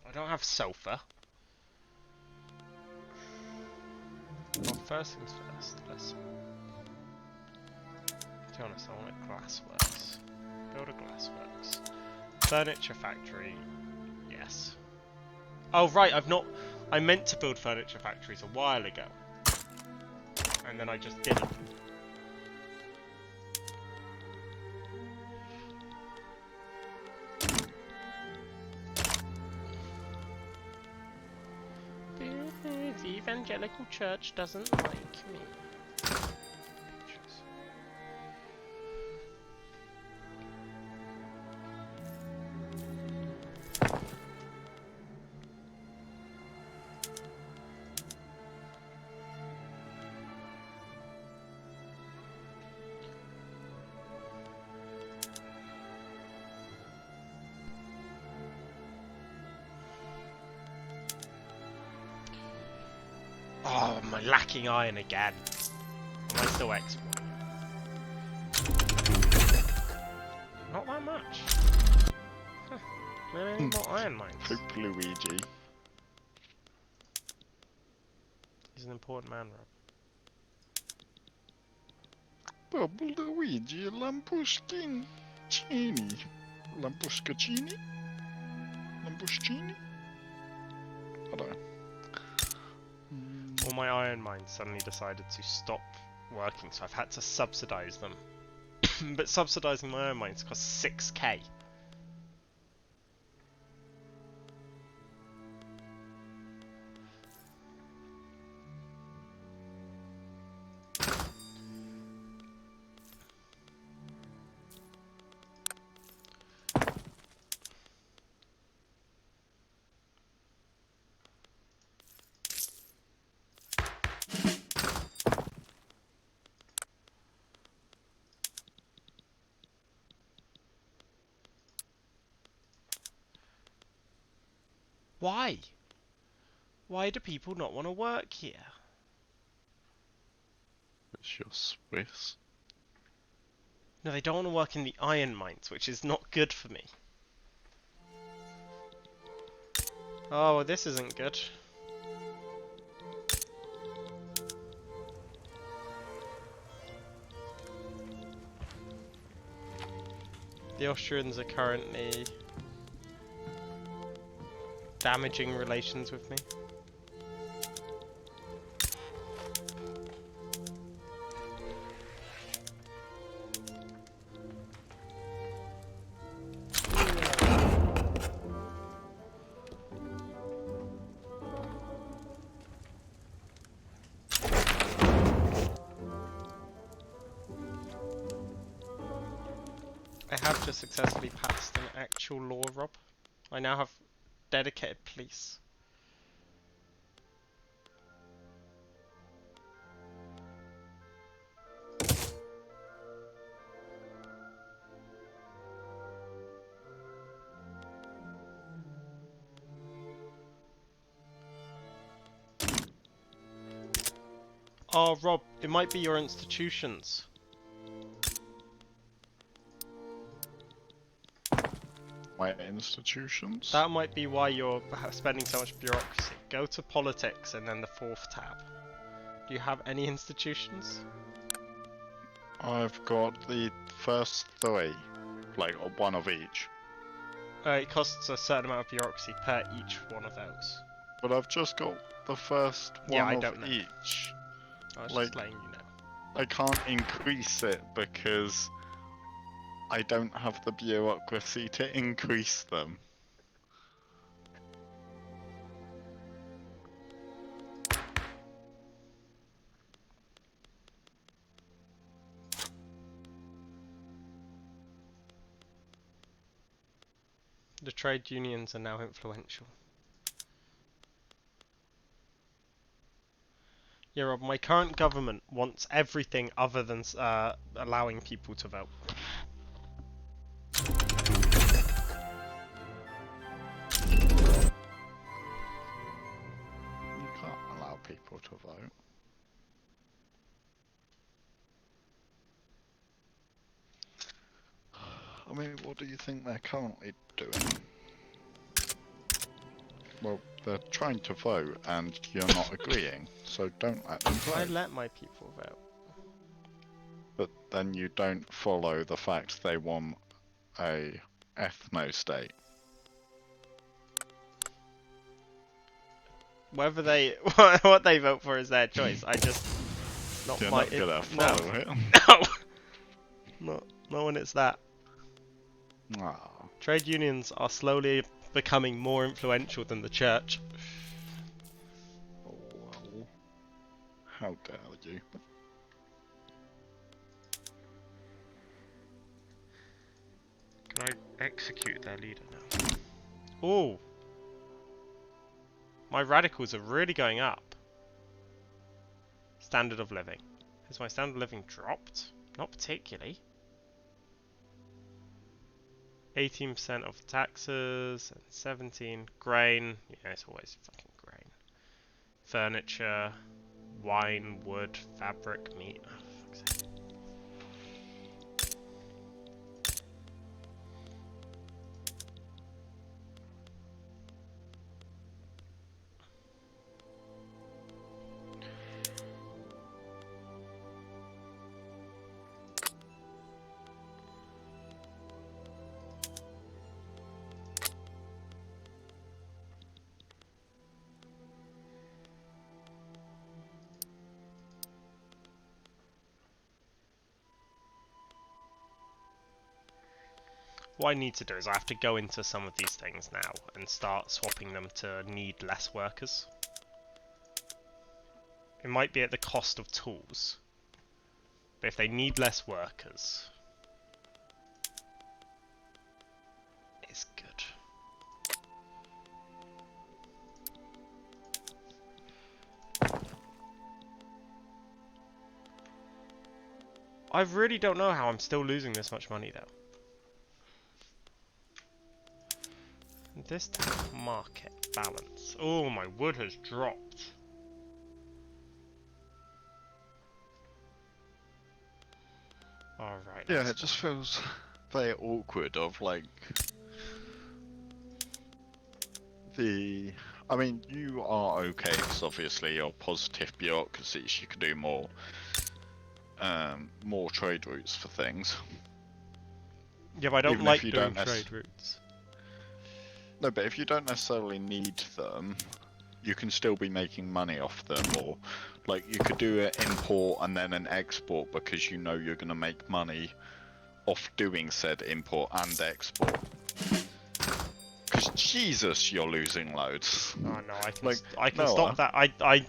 I don't have sulfur. Well, first things first, let's... To be honest, I want a glassworks. Build a glassworks. Furniture factory, yes. Oh right, I've not. I meant to build furniture factories a while ago, and then I just didn't. The evangelical church doesn't like me. Oh, am I lacking iron again? Am I still exporting? Not that much. Huh. Maybe I need more iron mines. Pope Luigi. He's an important man, Rob. Pope Luigi Lampuschini. Lampuschini? Lampuschini? I don't know. All my iron mines suddenly decided to stop working, so I've had to subsidise them. But subsidising my iron mines costs 6k. Why? Why do people not want to work here? It's your Swiss. No, they don't want to work in the iron mines, which is not good for me. Oh, well, this isn't good. The Austrians are currently damaging relations with me. I have just successfully passed an actual law, Rob. I now have dedicated police. Oh, Rob, it might be your institutions. My institutions? That might be why you're spending so much bureaucracy. Go to politics and then the 4th tab. Do you have any institutions? I've got the first 3. Like, one of each. It costs a certain amount of bureaucracy per each one of those. But I've just got the first one Yeah, I of don't know. each. I was Like- just letting you know. I can't increase it because I don't have the bureaucracy to increase them. The trade unions are now influential. Yeah, Rob, my current government wants everything other than allowing people to vote. You can't allow people to vote. I mean, what do you think they're currently doing? Well, they're trying to vote and you're not agreeing, so don't let them I vote. let my people vote. But then you don't follow the fact they want a ethno-state. Whether they what they vote for is their choice. I just not You're my not gonna no follow it. no not when it's that. Ah, Trade unions are slowly becoming more influential than the church. oh, well. How dare you? Can I execute their leader now? Ooh. My radicals are really going up. Standard of living. Has my standard of living dropped? Not particularly. 18% of taxes and 17 grain. Yeah, it's always fucking grain. Furniture, wine, wood, fabric, meat. Oh, fuck's sake. What I need to do is I have to go into some of these things now and start swapping them to need less workers. It might be at the cost of tools, but if they need less workers, it's good. I really don't know how I'm still losing this much money though. This market balance. Oh, my wood has dropped. Alright. Yeah, it just feels very awkward of like I mean, you are okay because obviously you're positive bureaucracies. You can do more trade routes for things. Yeah, but I don't Even like if you doing don't trade routes. No, but if you don't necessarily need them, you can still be making money off them, or like you could do an import and then an export because you know you're going to make money off doing said import and export. Because Jesus, you're losing loads. Oh no, I can, Like, I can stop that.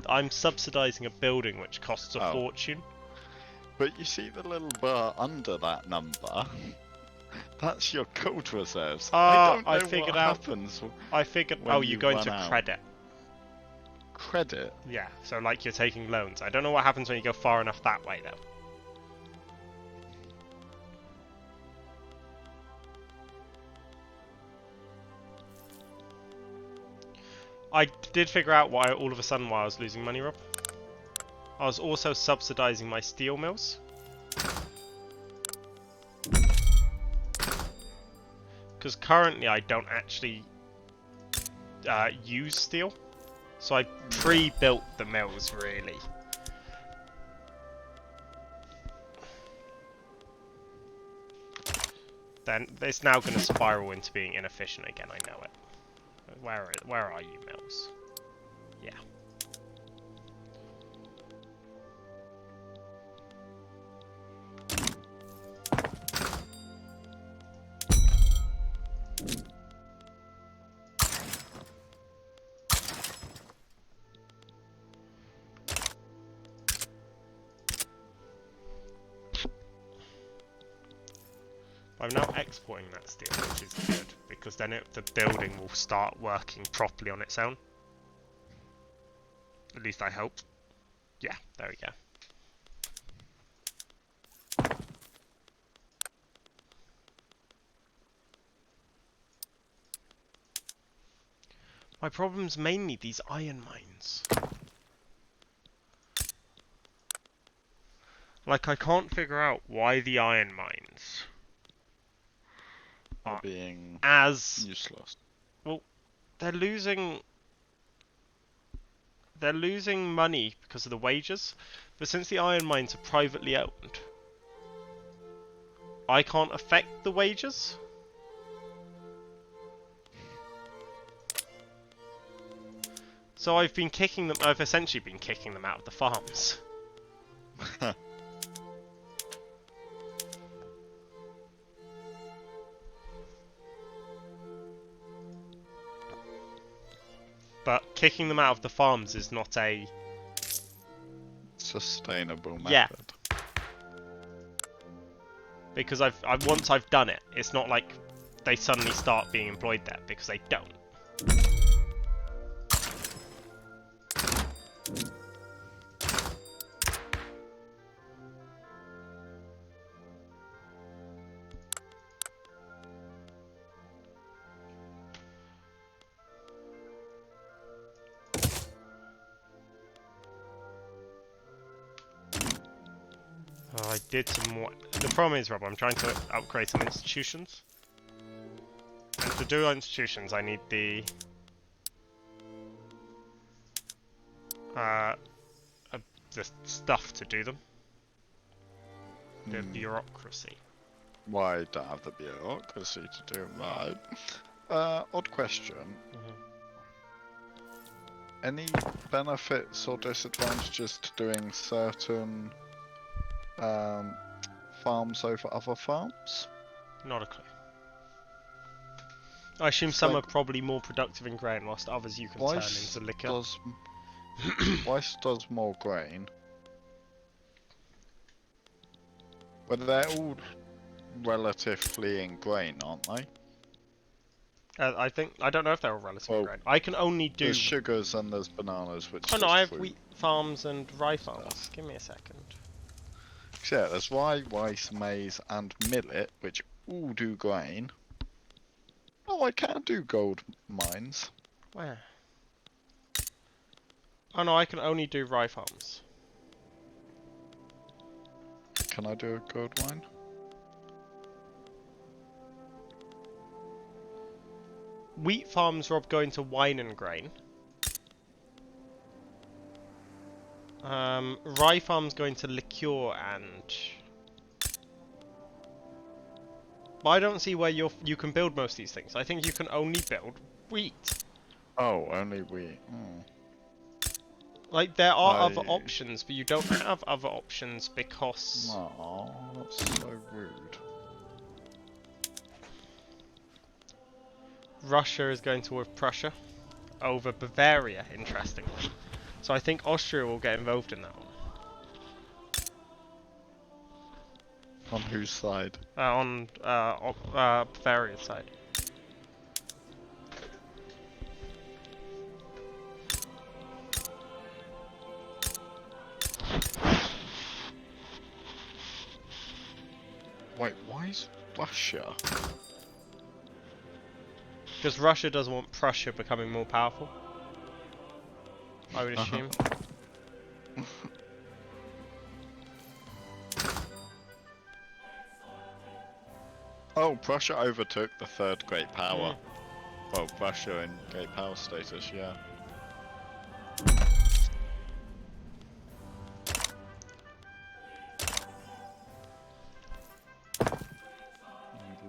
I'm subsidizing a building which costs a fortune. But you see the little bar under that number? That's your gold reserves. I don't know what happens. I figured. when Oh, you go into run out. credit. Credit? Yeah, so like you're taking loans. I don't know what happens when you go far enough that way though. I did figure out why all of a sudden why I was losing money, Rob. I was also subsidizing my steel mills. Because currently I don't actually use steel. So I pre-built the mills, really. Then it's now going to spiral into being inefficient again, I know it. Where are you, mills? Yeah. I'm now exporting that steel, which is good, because then the building will start working properly on its own. At least I hope. Yeah, there we go. My problem's mainly these iron mines. Like, I can't figure out why the iron mines are being as useless. Well, they're losing money because of the wages, but since the iron mines are privately owned, I can't affect the wages. So I've been kicking them. I've essentially been kicking them out of the farms. But kicking them out of the farms is not a sustainable method. Yeah. Because once I've done it, it's not like they suddenly start being employed there, because they don't. Oh, I did some more. The problem is, Rob, I'm trying to upgrade some institutions. And to do institutions, I need the stuff to do them. The bureaucracy. Why I don't have the bureaucracy to do right? Odd question. Any benefits or disadvantages to doing certain farms over other farms? Not a clue. I assume some are probably more productive in grain, whilst others you can turn into liquor. Weiss does more grain. But they're all relatively in grain, aren't they? I don't know if they're all relatively in grain. I can only do... There's sugars and there's bananas, which Oh no, I have fruit. wheat farms and rye farms. Give me a second. Yeah, there's rye, rice, maize and millet, which all do grain. Oh, I can do gold mines. Where? Oh no, I can only do rye farms. Can I do a gold mine? Wheat farms, Rob, go into wine and grain. Rye farms go into liqueur and... But I don't see where you can build most of these things. I think you can only build wheat. Oh, only wheat. Oh. Like, there are other options, but you don't have other options because... Aw, that's so rude. Russia is going towards Prussia over Bavaria, interestingly. So I think Austria will get involved in that one. On whose side? On Bavaria's side. Wait, why is Russia? Because Russia doesn't want Prussia becoming more powerful. I would assume. Oh, Prussia overtook the third great power. Well, Prussia in great power status, yeah.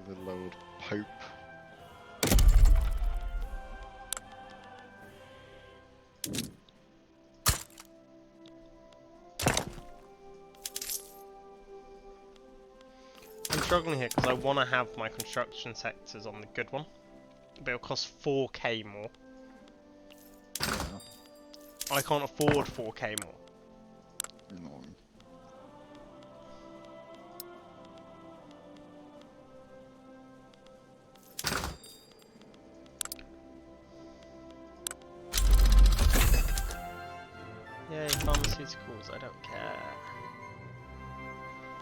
Little old Pope. I'm struggling here because I want to have my construction sectors on the good one, but it'll cost 4k more. Yeah. I can't afford 4k more. No. Yay, pharmaceuticals, I don't care.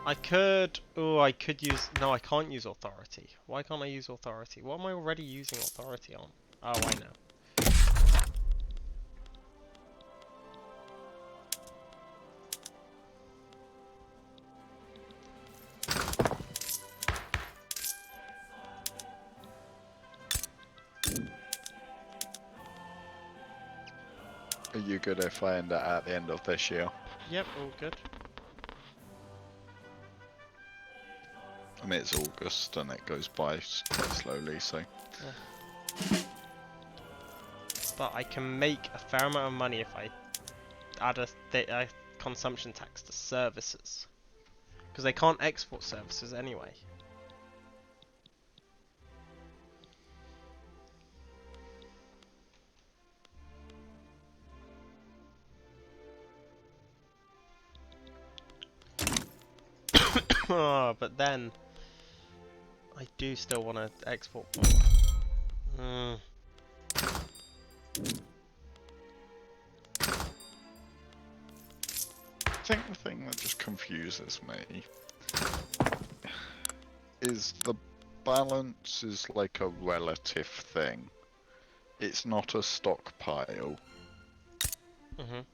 I could... Oh, I could use... No, I can't use authority. Why can't I use authority? What am I already using authority on? Oh, I know. Are you good if I end it at the end of this year? Yep, all good. I mean, it's August and it goes by quite slowly, so... Yeah. But I can make a fair amount of money if I add a consumption tax to services. Because they can't export services anyway. Oh, but then I do still want to export more. I think the thing that just confuses me is the balance is like a relative thing. It's not a stockpile. Mhm.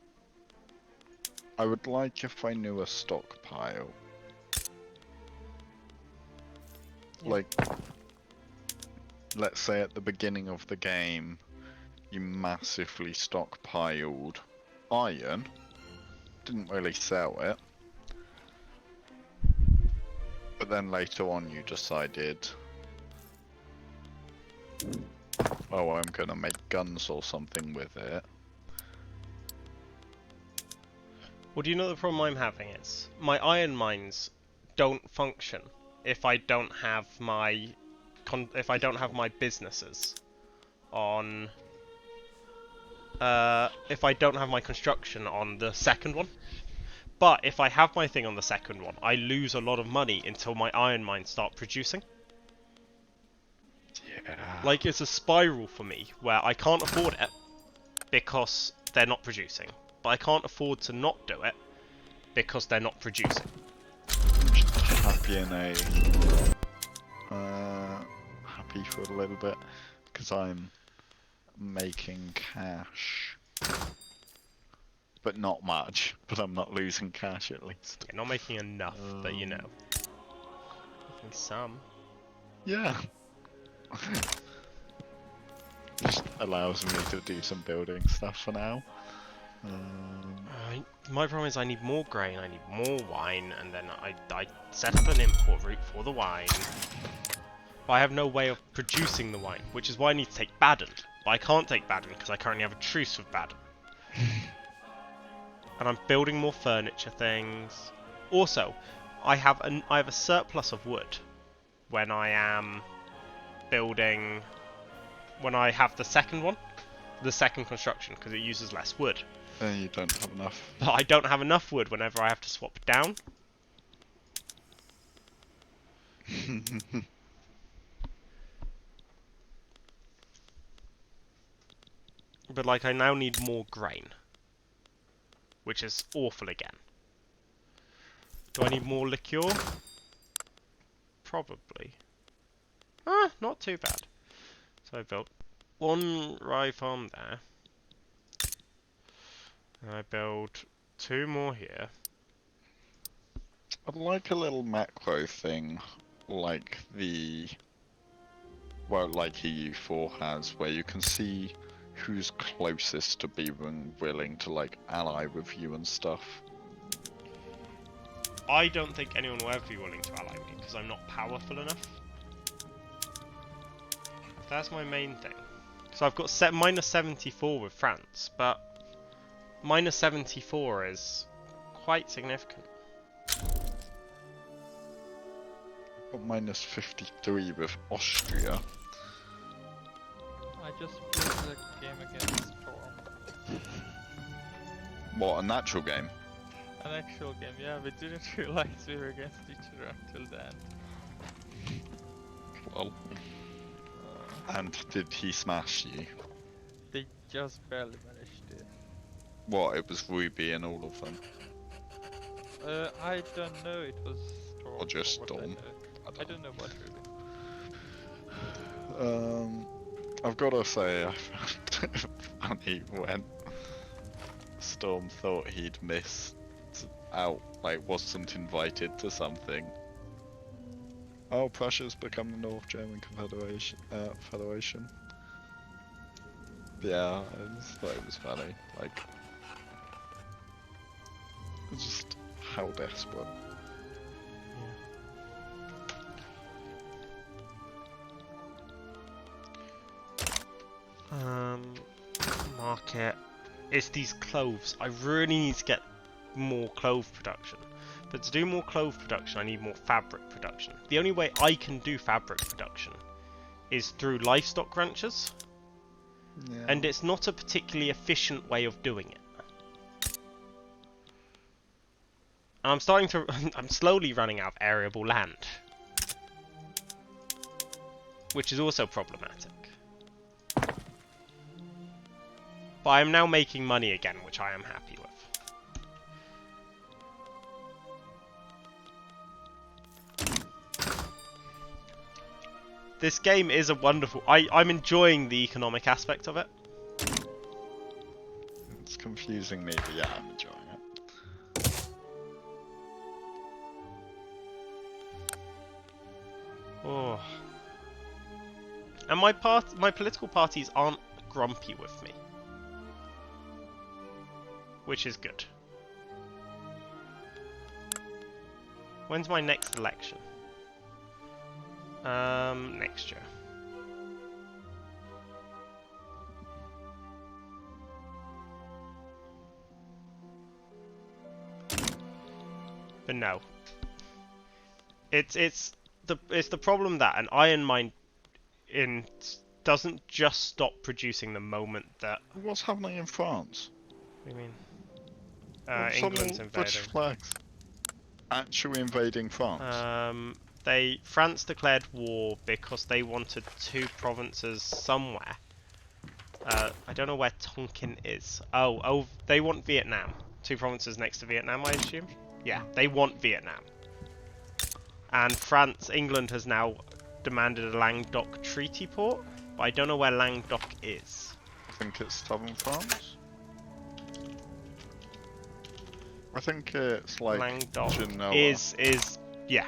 I would like if I knew a stockpile. Yeah. Like, let's say at the beginning of the game, you massively stockpiled iron, didn't really sell it, but then later on you decided, oh, I'm gonna make guns or something with it. Well, do you know the problem I'm having is my iron mines don't function if I don't have my businesses on if I don't have my construction on the second one. But if I have my thing on the second one, I lose a lot of money until my iron mines start producing. Yeah. Like, it's a spiral for me where I can't afford it because they're not producing, but I can't afford to not do it because they're not producing. Happy in a happy for a little bit because I'm making cash, but not much. But I'm not losing cash at least. Yeah, not making enough, but you know, making some. Yeah. Just allows me to do some building stuff for now. My problem is I need more grain, I need more wine, and then I set up an import route for the wine. But I have no way of producing the wine, which is why I need to take Baden. But I can't take Baden because I currently have a truce with Baden. And I'm building more furniture things. Also, I have a surplus of wood when I am building, when I have the second one, the second construction, because it uses less wood. Then you don't have enough. But I don't have enough wood whenever I have to swap down. But like, I now need more grain, which is awful again. Do I need more liqueur? Probably. Ah, not too bad. So I built one rye farm there. And I build 2 more here. I'd like a little macro thing, like like EU4 has, where you can see who's closest to being willing to like ally with you and stuff. I don't think anyone will ever be willing to ally me because I'm not powerful enough. That's my main thing. So I've got minus 74 with France, but minus 74 is quite significant. Got minus 53 with Austria. I just played the game against Storm. What, a natural game? An actual game, yeah, we didn't realize we were against each other until the end. Well. And did he smash you? They just barely managed it. What, it was Ruby and all of them? I don't know, it was Storm. Or just what Storm? I don't know about Ruby. I've got to say, I found it funny when Storm thought he'd missed out, like wasn't invited to something. Oh, Prussia's become the North German Federation. Yeah, I just thought it was funny. Like, just how desperate. Market. It's these cloves. I really need to get more clove production. But to do more clove production, I need more fabric production. The only way I can do fabric production is through livestock ranches. Yeah. And it's not a particularly efficient way of doing it. I'm starting to... I'm slowly running out of arable land. Which is also problematic. But I am now making money again, which I am happy with. This game is a wonderful... I'm enjoying the economic aspect of it. It's confusing me, but yeah, I'm enjoying it. Oh. And my political parties aren't grumpy with me. Which is good. When's my next election? Next year. But no. It's the problem that an iron mine doesn't just stop producing the moment that... What's happening in France? What do you mean? British England's invading. flags actually invading France. France declared war because they wanted 2 provinces somewhere. I don't know where Tonkin is. Oh, they want Vietnam. 2 provinces next to Vietnam, I assume? Yeah, they want Vietnam. And England has now demanded a Languedoc treaty port, but I don't know where Languedoc is. I think it's southern France. I think it's like Languedoc Genoa. is yeah.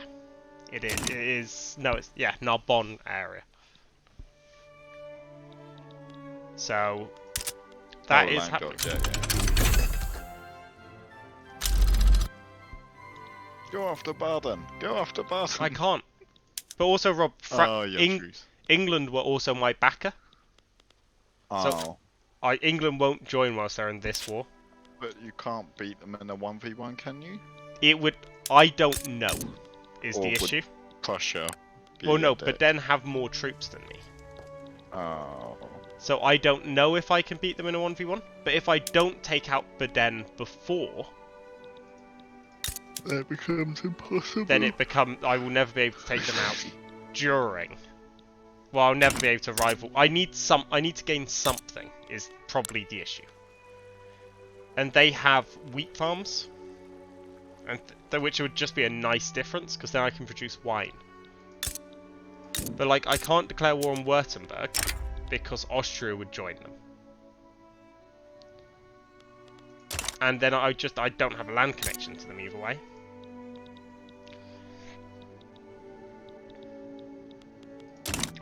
It is no, it's yeah, Narbonne area. So that is Languedoc, yeah. Go after Baden. Go after Baden. I can't. But also, Rob, truth. England were also my backer. Oh. So England won't join whilst they're in this war. But you can't beat them in a 1v1, can you? It would. I don't know. Is Or the would issue? Prussia. Well, no, but then have more troops than me. Oh. So I don't know if I can beat them in a 1v1. But if I don't take out Baden before, that becomes impossible. then I will never be able to take them out during. Well, I'll never be able to rival. I need to gain something. Is probably the issue. And they have wheat farms, and which would just be a nice difference because then I can produce wine. But like, I can't declare war on Württemberg because Austria would join them. And then I don't have a land connection to them either way.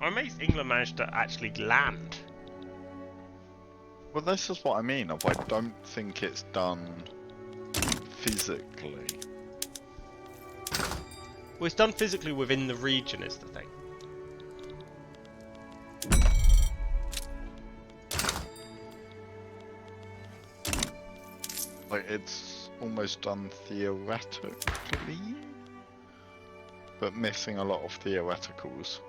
I'm amazed England managed to actually land. Well, this is what I mean. I don't think it's done physically. Well, it's done physically within the region is the thing. Like, it's almost done theoretically, but missing a lot of theoreticals.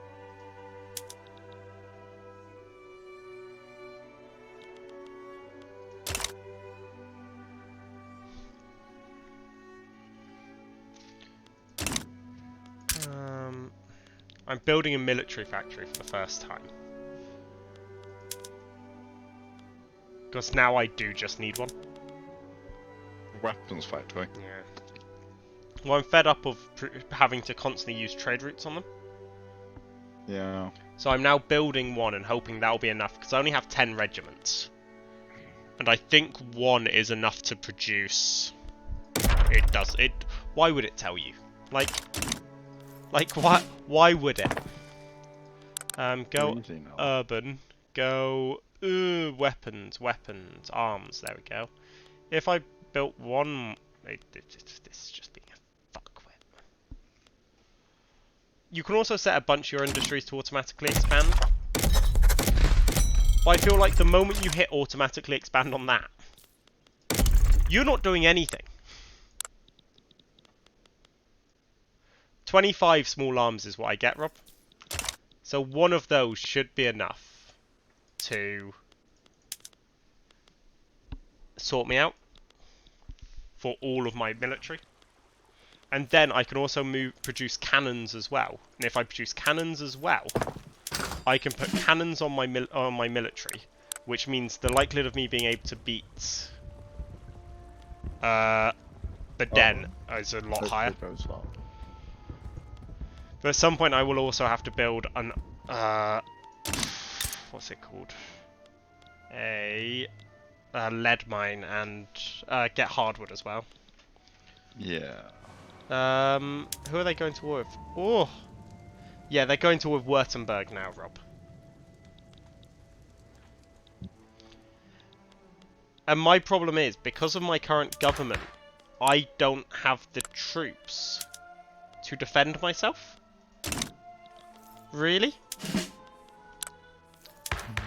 I'm building a military factory for the first time. Because now I do just need one. Weapons factory. Yeah. Well, I'm fed up of having to constantly use trade routes on them. Yeah. So I'm now building one and hoping that'll be enough, because I only have 10 regiments. And I think 1 is enough to produce... It does. Why would it tell you? Like why would it? Go urban. Go weapons, arms. There we go. If I built 1, this is just being a fuckwit. You can also set a bunch of your industries to automatically expand. But I feel like the moment you hit automatically expand on that, you're not doing anything. 25 small arms is what I get, Rob. So one of those should be enough to sort me out for all of my military. And then I can also produce cannons as well. And if I produce cannons as well, I can put cannons on my military, which means the likelihood of me being able to beat the Den is a lot higher. Well. But at some point I will also have to build an what's it called? A lead mine and get hardwood as well. Yeah. Who are they going to war with? Oh, yeah, they're going to war with Württemberg now, Rob. And my problem is, because of my current government, I don't have the troops to defend myself. Really?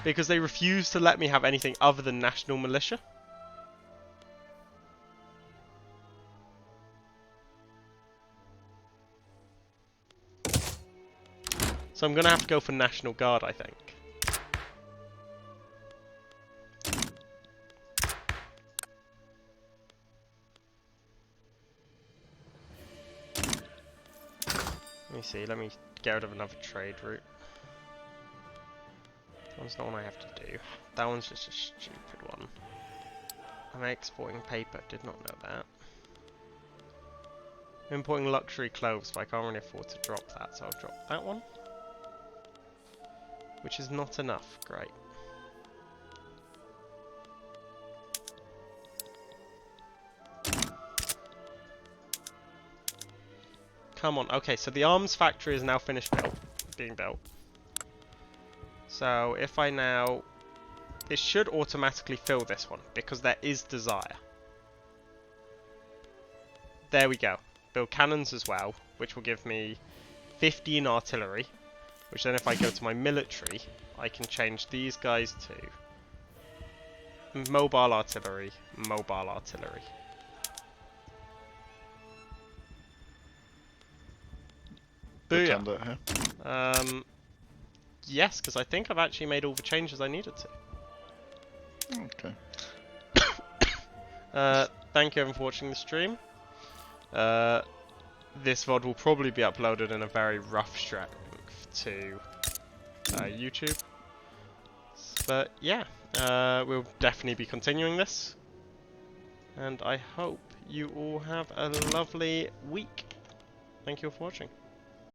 Because they refuse to let me have anything other than national militia. So I'm going to have to go for National Guard, I think. Let me see, let me get rid of another trade route. That one's not one I have to do. That one's just a stupid one. I'm exporting paper, did not know that. I'm importing luxury clothes, but I can't really afford to drop that, so I'll drop that one. Which is not enough, great. Come on, okay, so the arms factory is now finished being built. So if I now... It should automatically fill this one, because there is desire. There we go. Build cannons as well, which will give me 15 artillery. Which then if I go to my military, I can change these guys to mobile artillery, mobile artillery. Booyah. Yes, because I think I've actually made all the changes I needed to. Okay. Thank you everyone for watching the stream. This VOD will probably be uploaded in a very rough strength to YouTube. But yeah, we'll definitely be continuing this. And I hope you all have a lovely week. Thank you all for watching.